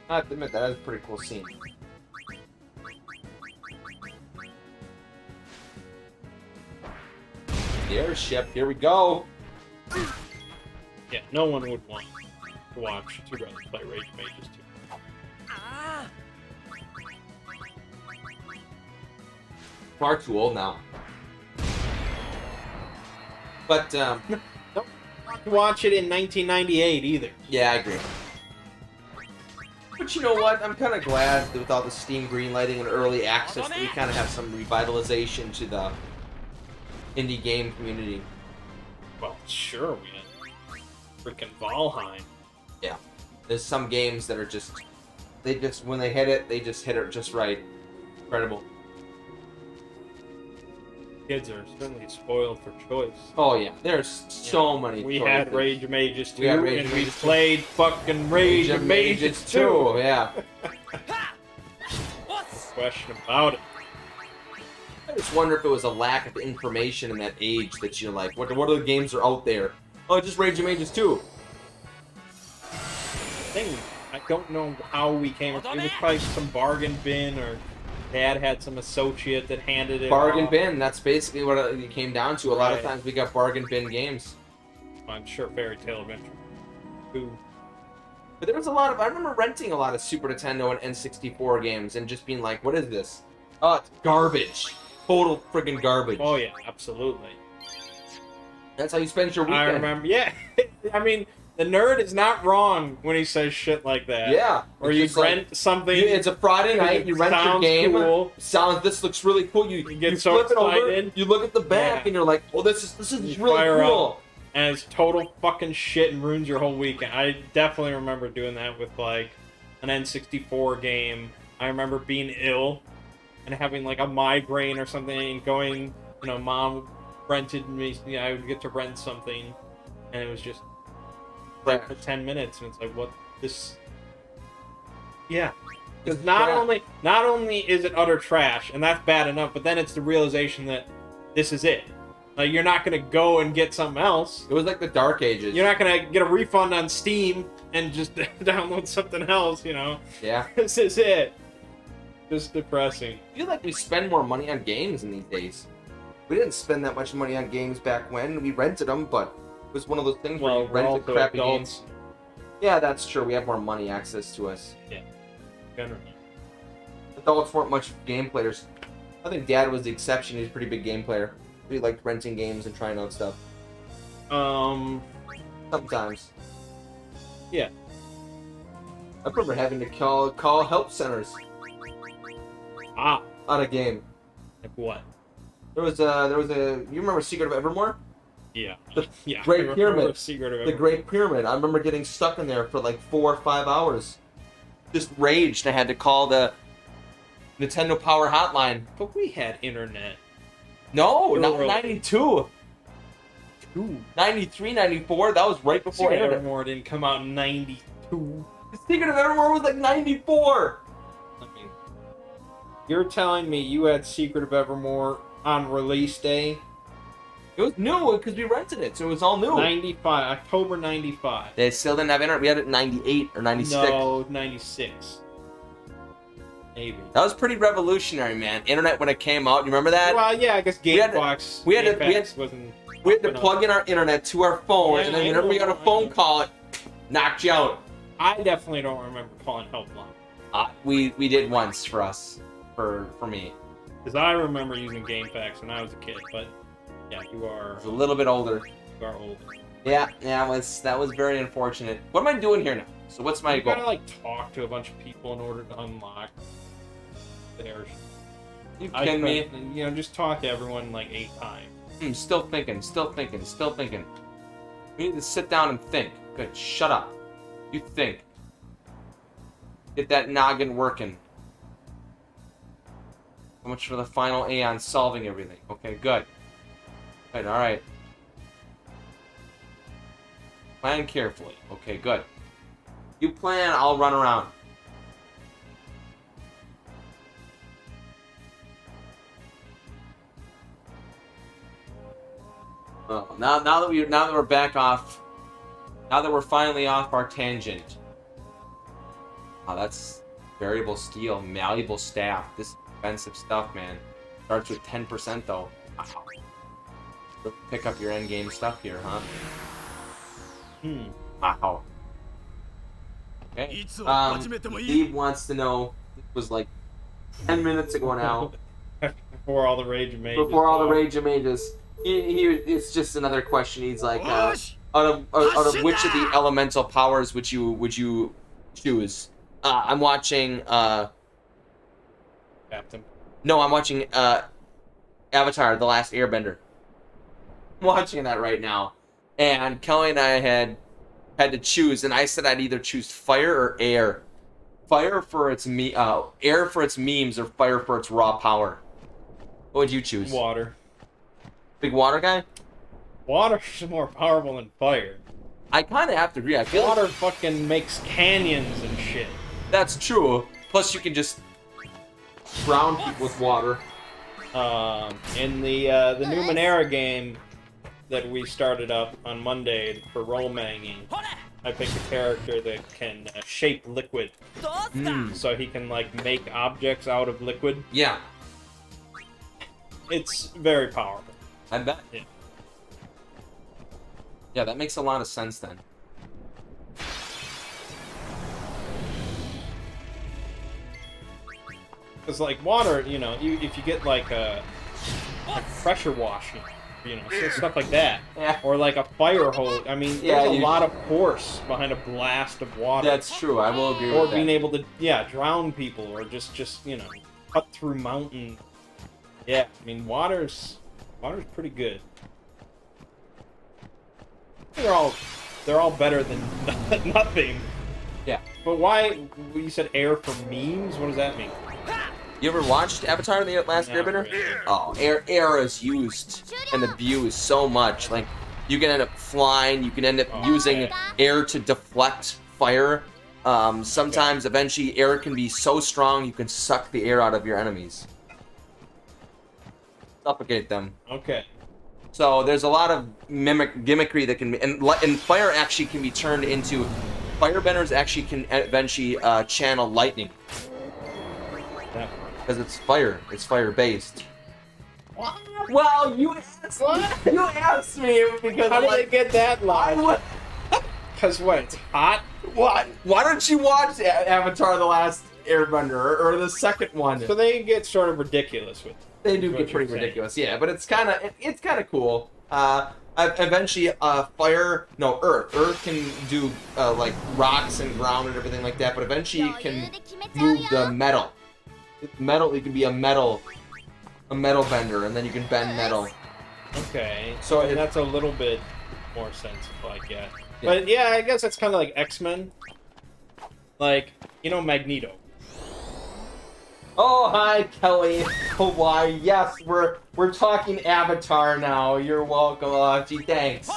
I have to admit, that is a pretty cool scene. The airship, here we go. Yeah, no one would want to watch two brothers play Rage of Mages 2. Ah! Far too old now. But, Don't want to watch it in 1998 either. yeah, I agree. But you know what? I'm kind of glad that with all the Steam greenlighting and early access that we kind of have some revitalization to the indie game community. Well, sure, we had freaking Valheim. Yeah. There's some games that are just, when they hit it, they just hit it just right. Incredible. Kids are certainly spoiled for choice. Oh yeah, there's so many We choices. had Rage of Mages 2, We had Rage and of we Mages 2. played fucking Rage of Mages 2. Yeah. Ha! What's Question about it. I just wonder if it was a lack of information in that age that you're like, what other games are out there? Oh, just Rage of Mages 2. Thing, I don't know how we came. It was probably some bargain bin, or Dad had some associate that handed it. Bargain off. bin, that's basically what it came down to. A lot of Right. times we got bargain bin games. I'm sure Fairy Tale Adventure 2. But there was a lot of, I remember renting a lot of Super Nintendo and N64 games and just being like, what is this? Oh, it's garbage. Total friggin' garbage. Oh yeah, absolutely. That's how you spend your weekend. I remember. Yeah, I mean, the nerd is not wrong when he says shit like that. Yeah. Or It's you just like, rent something. it's a Friday night, you rent your sounds game. cool. This looks really cool. You get so flip it over, excited. you look at the back, Yeah. and you're like, oh, this is You really fire cool. up, and it's total fucking shit and ruins your whole weekend. I definitely remember doing that with like an N64 game. I remember being ill and having like a migraine or something, and going, you know, Mom rented me. You know, I would get to rent something, and it was just Right. for 10 minutes, and it's like, what this? Yeah. Because not only is it utter trash, and that's bad enough, but then it's the realization that this is it. Like, you're not gonna go and get something else. It was like the Dark Ages. You're not gonna get a refund on Steam and just download something else, you know? Yeah. This is it. Just depressing. I feel like we spend more money on games in these days. We didn't spend that much money on games back when. We rented them, but it was one of those things where Well, you we're rent a also crappy game. adults, Yeah, that's true. We have more money access to us. generally. Adults weren't much game players. I think Dad was the exception. He's a pretty big game player. He liked renting games and trying out stuff. Sometimes. Yeah. I remember having to call help centers Ah, on a game. like what? There was a. You remember Secret of Evermore? Yeah. The Yeah. Great I remember Pyramid. Secret of The Evermore. Great Pyramid. I remember getting stuck in there for like 4 or 5 hours. Just raged. I had to call the Nintendo Power Hotline. But we had internet. No, You not were- 92. 93, 94. That was right before Secret of internet. Evermore didn't come out in 92. The Secret of Evermore was like 94. I mean, you're telling me you had Secret of Evermore on release day? It was new because we rented it, so it was all new. 95, October 95. They still didn't have internet. We had it in 98 or 96. No, 96. Maybe. That was pretty revolutionary, man. Internet when it came out. You remember that? Well, yeah, I guess We had to- GameFox we had to- GameFAQs wasn't. We had to popping up. plug in our internet to our phone, Yeah, and then I whenever we got a know, I phone know. call, it knocked you out. I definitely don't remember calling Helpline. We did once for us, for me. Because I remember using GameFAQs when I was a kid, but yeah, you I are was a little bit older. older. Yeah, that was very unfortunate. What am I doing here now? So what's my You goal? gotta like talk to a bunch of people in order to unlock theirs. You I kidding me? couldn't- You know, just talk to everyone like 8 times. Still thinking. We need to sit down and think. Good, shut up. You think. Get that noggin working. How much for the final A on solving everything? Okay, good. Good, alright. Plan carefully. Okay, good. You plan, I'll run around. Oh, now that we're back off, now that we're finally off our tangent. Oh, that's variable steel, malleable staff. This is expensive stuff, man. Starts with 10% though. Wow. Pick up your end game stuff here, huh? Wow. Okay. いつを始めてもいい Steve wants to know. It was like 10 minutes ago now. Before all the rage of mages. Before all the rage of mages. It's just another question. He's like, よし out of which of the elemental powers would you choose? I'm watching. Captain. No, I'm watching Avatar: The Last Airbender. I'm watching that right now, and Kelly and I had to choose, and I said I'd either choose fire or air. Fire for its air for its memes, or fire for its raw power. What would you choose? Water. Big water guy? Water is more powerful than fire. I kind of have to agree. I feel Water like fucking makes canyons and shit. that's true. Plus, you can just drown people with water. In the Numenera game that we started up on Monday for roll-manging, ほれ I picked a character that can shape liquid, どうすか so he can like make objects out of liquid. Yeah, It's very powerful. I bet. Yeah. Yeah, that makes a lot of sense then. Because like water, you know, if you get like pressure washing, you know, stuff like that, Yeah. or like a fire hose. I mean, Yeah, there's a you- lot of force behind a blast of water. That's true. I will agree or with being that. able to drown people, or just you know, cut through mountains. Yeah, I mean water's pretty good. They're all better than nothing. Yeah. But why? You said air for memes. What does that mean? You ever watched Avatar: The Last Not Airbender? really. Oh, air is used and abused so much. Like, you can end up flying. You can end up using air to deflect fire. Sometimes, eventually, air can be so strong you can suck the air out of your enemies, suffocate them. Okay. So there's a lot of gimmickry that can be, and fire actually can be turned into. Firebenders actually can eventually channel lightning That because it's fire. It's fire based. Well, you asked me because How I'm did they like, get that line? what? Because what? It's hot. What? Why don't you watch Avatar: The Last Airbender or the second one? So they get sort of ridiculous with it. They do What get you're pretty saying. ridiculous, yeah. But it's kind of cool. Eventually, Earth can do like rocks and ground and everything like that. But eventually, it can move the metal. Metal, you can be a metal bender, and then you can bend metal. Okay. So And it- that's a little bit more sensible, I guess. Yeah. But yeah, I guess that's kind of like X-Men. Like, you know Magneto. Oh, hi, Kelly. Hawaii. Yes, we're talking Avatar now. You're welcome. Gee, thanks.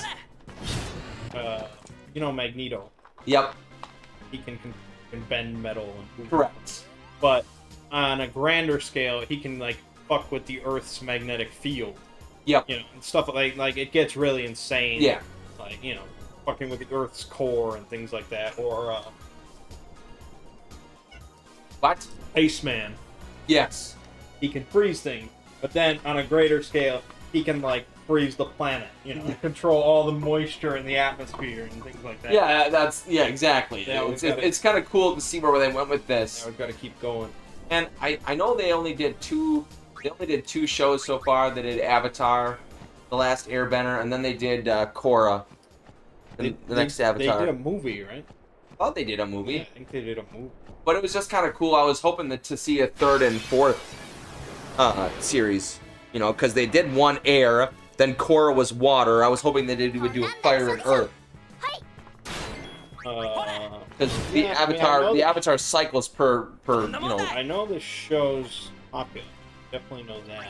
You know Magneto. Yep, He can bend metal. And correct. But on a grander scale, he can like fuck with the Earth's magnetic field. Yep. You know, and stuff like it gets really insane. Yeah. Like, you know, fucking with the Earth's core and things like that. Or What? Iceman. Yes. He can freeze things. But then on a greater scale, he can like freeze the planet. You know, control all the moisture in the atmosphere and things like that. Yeah, exactly. Yeah, we've it's gotta- it's kind of cool to see where they went with this. Now we've got to keep going. And I know they only did two shows so far. They did Avatar, The Last Airbender, and then they did Korra, the next Avatar. They did a movie, right? I thought they did a movie, Yeah, I think they did a movie. but it was just kind of cool. I was hoping to see a third and fourth series, you know, because they did one air, then Korra was water. I was hoping they would do fire and earth, because the Yeah, I mean, I Avatar know the that- Avatar cycles per you know. I know this show's popular. Definitely know that.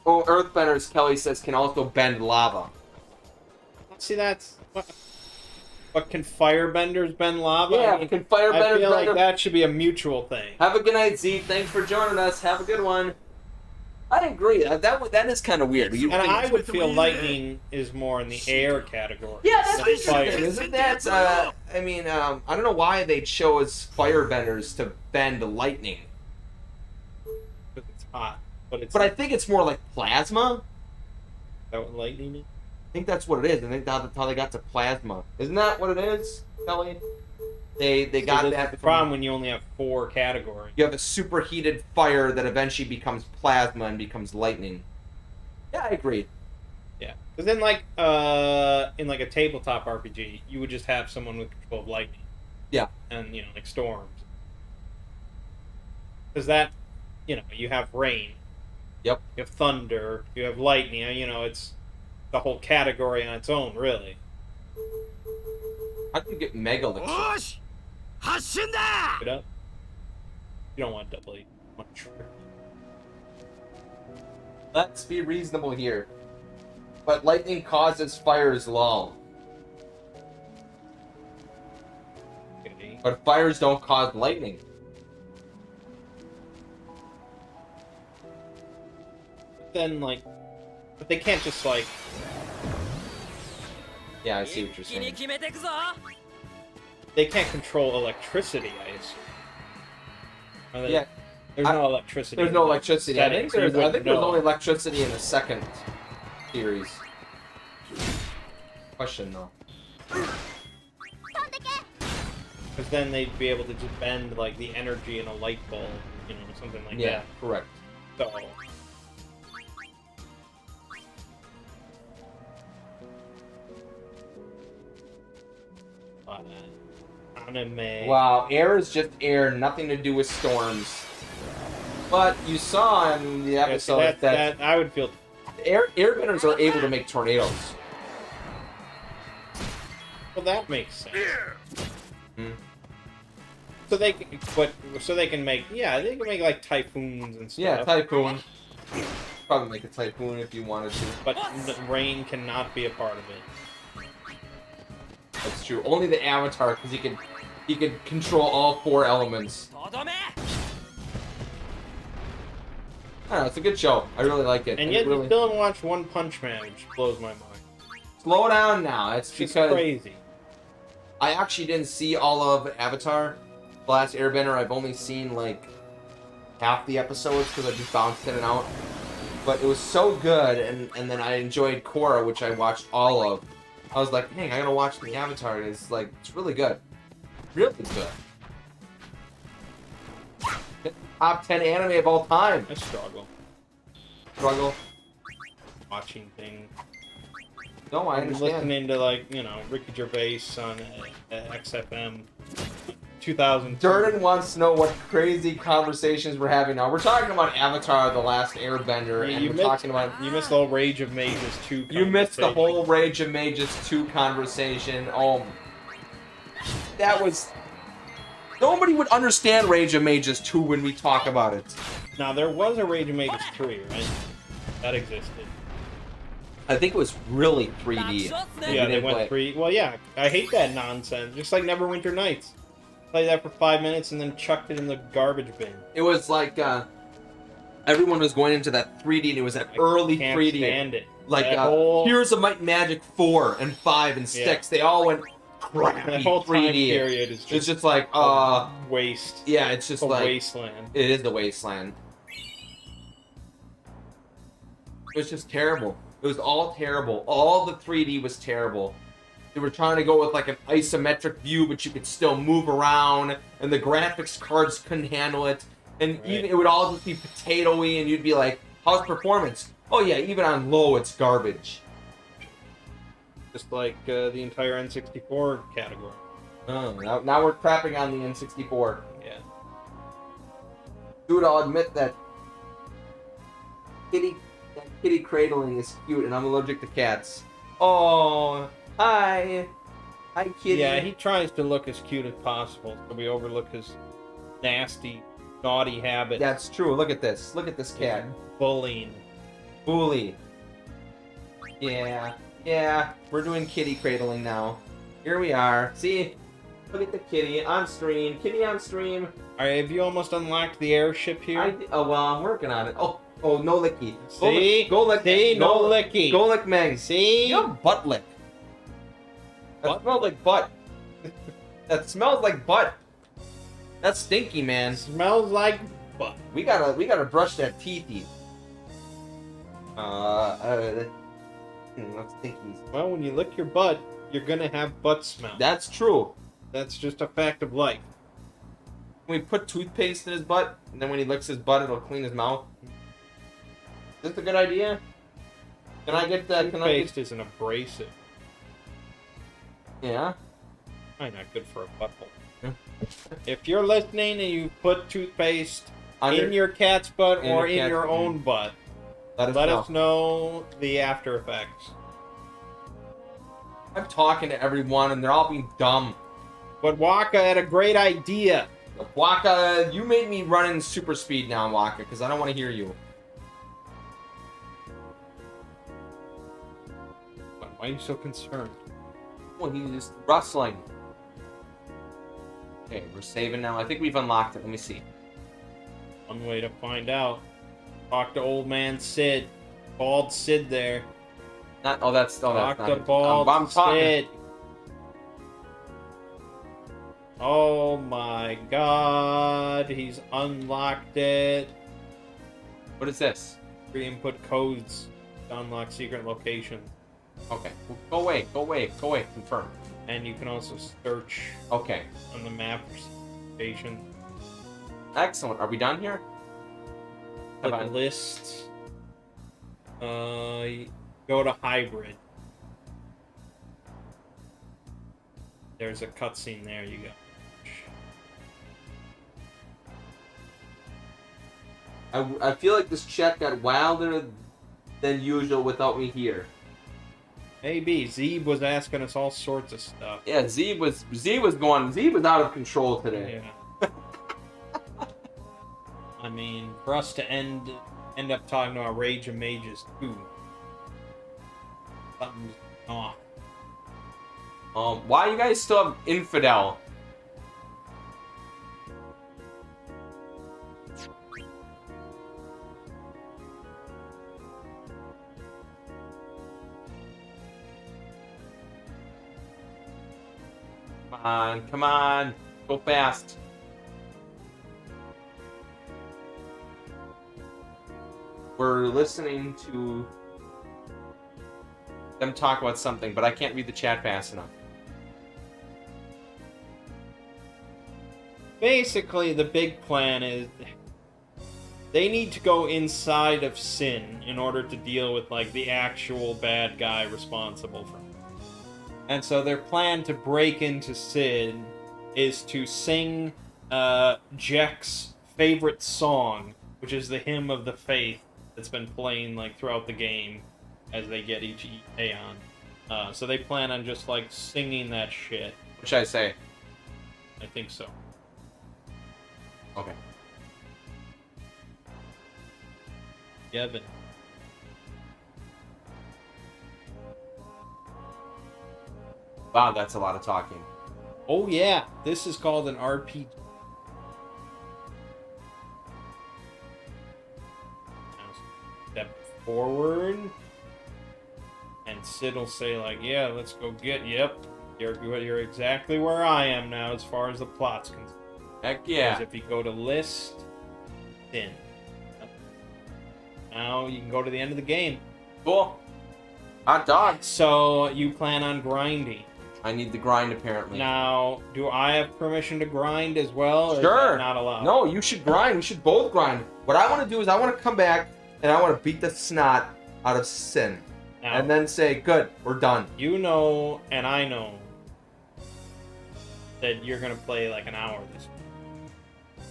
Oh, Earthbenders, Kelly says, can also bend lava. See, that's. But can firebenders bend lava? Yeah, I mean, can firebenders I feel like bend- that should be a mutual thing. Have a good night, Z. Thanks for joining us. Have a good one. I agree. That is kind of weird. You And think- I would feel lightning is more in the air category. yeah, that's than interesting, fire. isn't that? I mean, I don't know why they chose firebenders to bend lightning, 'Cause it's hot. But it's but I think it's more like plasma. that what lightning is? I think that's what it is. I think that's how they got to plasma. Isn't that what it is, Kelly? They got So that. that's the problem when you only have 4 categories. You have a superheated fire that eventually becomes plasma and becomes lightning. Yeah, I agree. Yeah, because then like in like a tabletop RPG, you would just have someone with control of lightning. Yeah. And you know, like storms. Because that, you know, you have rain. Yep. You have thunder. You have lightning. You know, it's the whole category on its own, really. How do you get mega elixir? よし発進だ Get up. You don't want double. You want triple. Let's be reasonable here. But lightning causes fires lull. Okay. But fires don't cause lightning. But then like, but they can't just like. Yeah, I see what you're 一気に saying. 決めてくぞ They can't control electricity, I assume. Are they- Yeah, There's I- no electricity. there's in no the electricity. I setting, think so you there's wouldn't know. only electricity in the second series. Question though. 飛んでけ Because then they'd be able to just bend like the energy in a light bulb, you know, something like Yeah, correct. that. So anime. Wow, air is just air, nothing to do with storms. But you saw in the Yeah, so episode that I would feel. airbenders are able to make tornadoes. Well, that makes sense. Hmm. So they can, so they can make, yeah, they can make like typhoons and stuff. Yeah, typhoon. Probably make a typhoon if you wanted to. But rain cannot be a part of it. That's true. Only the Avatar, because he could control all 4 elements. とどめ I don't know, it's a good show. I really like it. And It yet really... you still haven't watched One Punch Man, which blows my mind. Slow down now. It's It's just because crazy. I actually didn't see all of Avatar, The Last Airbender. I've only seen like half the episodes because I just bounced in and out. But it was so good, and then I enjoyed Korra, which I watched all of. I was like, hey, I gotta watch the Avatar. And it's like, it's really good. Really good. Top 10 anime of all time. I struggle Struggle. watching things. No, I I'm understand. listening to like, you know, Ricky Gervais on XFM 2000. Durden wants to know what crazy conversations we're having now. We're talking about Avatar: The Last Airbender, and we're talking about. You missed the whole Rage of Mages 2. You missed the conversation. whole Rage of Mages 2 conversation. Oh, that was. Nobody would understand Rage of Mages 2 when we talk about it. Now there was a Rage of Mages 3, right? That existed. I think it was really 3D. Yeah, they went 3. Well, yeah, I hate that nonsense. Just like Neverwinter Nights. Play that for 5 minutes and then chucked it in the garbage bin. It was like everyone was going into that 3D, and it was that early Can't 3D. stand it. Like That whole- Heroes of Might and Magic 4 and 5 and 6, they all went crappy That whole time 3D. period is It's just just like waste. yeah, it's just A like wasteland. it is the wasteland. It was just terrible. It was all terrible. All the 3D was terrible. They were trying to go with like an isometric view, but you could still move around, and the graphics cards couldn't handle it. And even it would all just be potato-y, and you'd be like, how's performance? Oh yeah, even on low, it's garbage. Just like the entire N64 category. Oh, now we're crapping on the N64. Yeah. Dude, I'll admit that kitty cradling is cute, and I'm allergic to cats. Oh, hi. Hi, kitty. Yeah, he tries to look as cute as possible, so we overlook his nasty, naughty habit. That's true. Look at this. Look at this cat. Bullying. Bully. Yeah. We're doing kitty cradling now. Here we are. See? Look at the kitty on stream. Kitty on stream. Alright, have you almost unlocked the airship here? Oh, well, I'm working on it. Oh, no licky. See? Go lick. See? Go, No licky. Go lick Meg. See? You have butt lick. That smells like butt. That smells like butt. That's stinky, man. Smells like butt. We gotta brush that teethy. That's stinky. Well, when you lick your butt, you're gonna have butt smell. That's true. That's just a fact of life. Can we put toothpaste in his butt, and then when he licks his butt, it'll clean his mouth? Is this a good idea? Can I get that? Toothpaste is an abrasive. Yeah. Probably not good for a butthole. Yeah. If you're listening and you put toothpaste Under- in your cat's butt In or the in cat's your butt. own butt, Let let us know the after effects. I'm talking to everyone, and they're all being dumb. But Waka had a great idea. Waka, you made me run in super speed now, Waka, because I don't want to hear you. Why are you so concerned? Well, he's just rustling. Okay, we're saving now. I think we've unlocked it. Let me see. One way to find out. Talk to old man Sid. Bald Sid there. That's Talk not to it. bald I'm talking. Sid. Oh my god. He's unlocked it. What is this? Re-input codes to unlock secret locations. Okay. Well, go away. Confirm. And you can also search Okay. on the map for station. Excellent. Are we done here? Click Have I- list. Go to hybrid. There's a cutscene there. You go. I feel like this chat got wilder than usual without me here. Maybe Zeeb was asking us all sorts of stuff. Yeah, Z was out of control today. Yeah. I mean, for us to end up talking about Rage of Mages 2, something's off. Why you guys still have Infidel? Come on, go fast. We're listening to them talk about something, but I can't read the chat fast enough. Basically, the big plan is they need to go inside of Sin in order to deal with, like, the actual bad guy responsible for it. And so their plan to break into Sin is to sing Jack's favorite song, which is the Hymn of the Faith that's been playing like throughout the game as they get each Aeon. So they plan on just like singing that shit. What should I say? I think so. Okay. Yevon. Wow, that's a lot of talking. Oh yeah, this is called an RPG. Now step forward, and Sid will say like, "Yeah, let's go get." Yep, you're exactly where I am now as far as the plot's concerned. Heck Because yeah. if you go to list, then now you can go to the end of the game. Cool. Hot dogs. So you plan on grinding. I need the grind apparently. Now, do I have permission to grind as well? Or is Sure. that not allowed? No, you should grind. We should both grind. What I want to do is I want to come back and I want to beat the snot out of Sin. Now, And then say, good, we're done. you know, and I know that you're gonna play like an hour this week.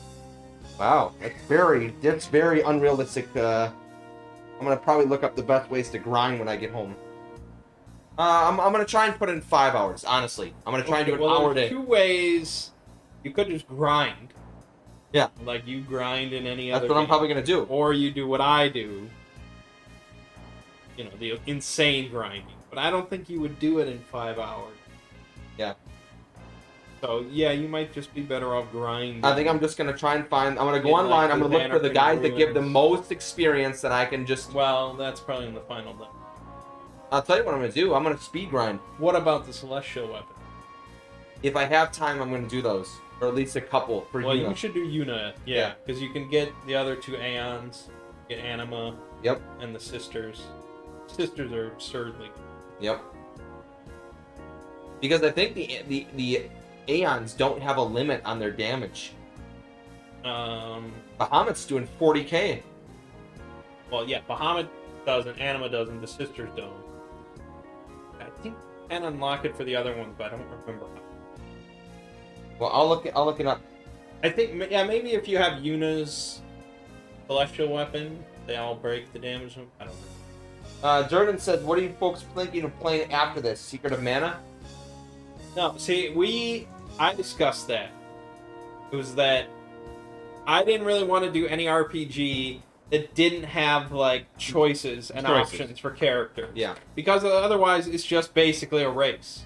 Wow, that's very unrealistic. I'm gonna probably look up the best ways to grind when I get home. I'm gonna try and put in 5 hours. Honestly, I'm gonna try and do an hour a there's day. 2 ways. You could just grind. Yeah. Like you grind in any That's other what I'm game. probably gonna do. Or you do what I do. You know, the insane grinding. But I don't think you would do it in 5 hours. Yeah. So, yeah, you might just be better off grinding. I think I'm just gonna try and find. I'm gonna go Yeah, online. like I'm the gonna look for the Anarchy guys that give the Ruins. most experience that I can just. Well, that's probably in the final level. I'll tell you what I'm gonna do. I'm gonna speed grind. What about the Celestial Weapon? If I have time, I'm gonna do those, or at least a couple for Well, you. you should do Yuna, yeah, because you can get the other 2 Aeons, get Anima, Yep. and the Sisters. Sisters are absurdly. Yep. Because I think the Aeons don't have a limit on their damage. Bahamut's doing 40k. Well, yeah, Bahamut doesn't, Anima doesn't, the Sisters don't. I think you can unlock it for the other ones, but I don't remember. Well, I'll look it up. I think, yeah, maybe if you have Yuna's Celestial Weapon, they all break the damage. I don't know. Jordan says, "What are you folks thinking of playing after this? Secret of Mana?" No, see, I discussed that. It was that I didn't really want to do any RPG that didn't have, like, choices and options for characters. Yeah. Because otherwise, it's just basically a race.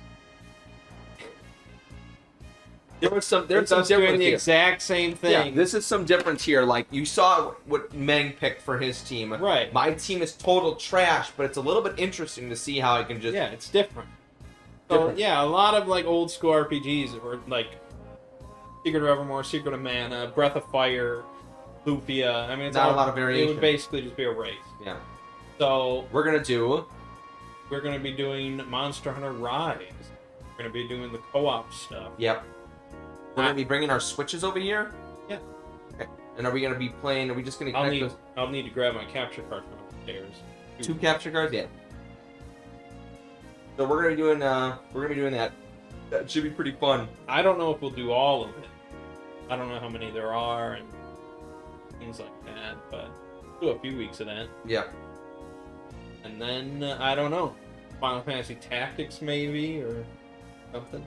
There's some It's difference us doing the here. exact same Yeah, thing. this is some difference here. Like, you saw what Meng picked for his team. Right. My team is total trash, but it's a little bit interesting to see how I can just... Yeah, it's different. So, Different. yeah, a lot of, like, old school RPGs were, like, Secret of Evermore, Secret of Mana, Breath of Fire, Lufia. I mean, it's Not all, a lot of It variation. would basically just be a race. Yeah. So, We're gonna do... we're going to be doing Monster Hunter Rise. We're going to be doing the co-op stuff. Yep. We're gonna be bringing our Switches over here? Yeah. Okay. And are we gonna be playing... Are we just gonna connect I'll need to grab my capture card from upstairs. those 2 capture cards? Yeah. So we're gonna be doing that. That should be pretty fun. I don't know if we'll do all of it. I don't know how many there are and things like that, but we'll do a few weeks of that. Yeah. And then, I don't know. Final Fantasy Tactics, maybe, or something.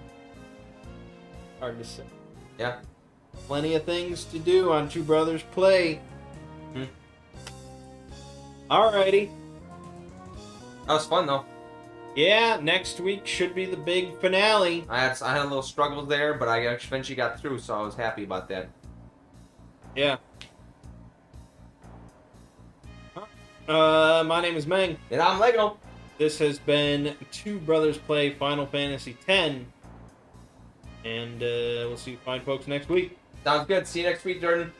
Hard to say. Yeah. Plenty of things to do on Two Brothers Play. Hmm. Alrighty. That was fun though. Yeah, next week should be the big finale. I had a little struggles there, but I eventually got through, so I was happy about that. Yeah. My name is Meng. And I'm Lego. This has been Two Brothers Play Final Fantasy X. And we'll see you fine folks next week. Sounds good. See you next week, Jordan.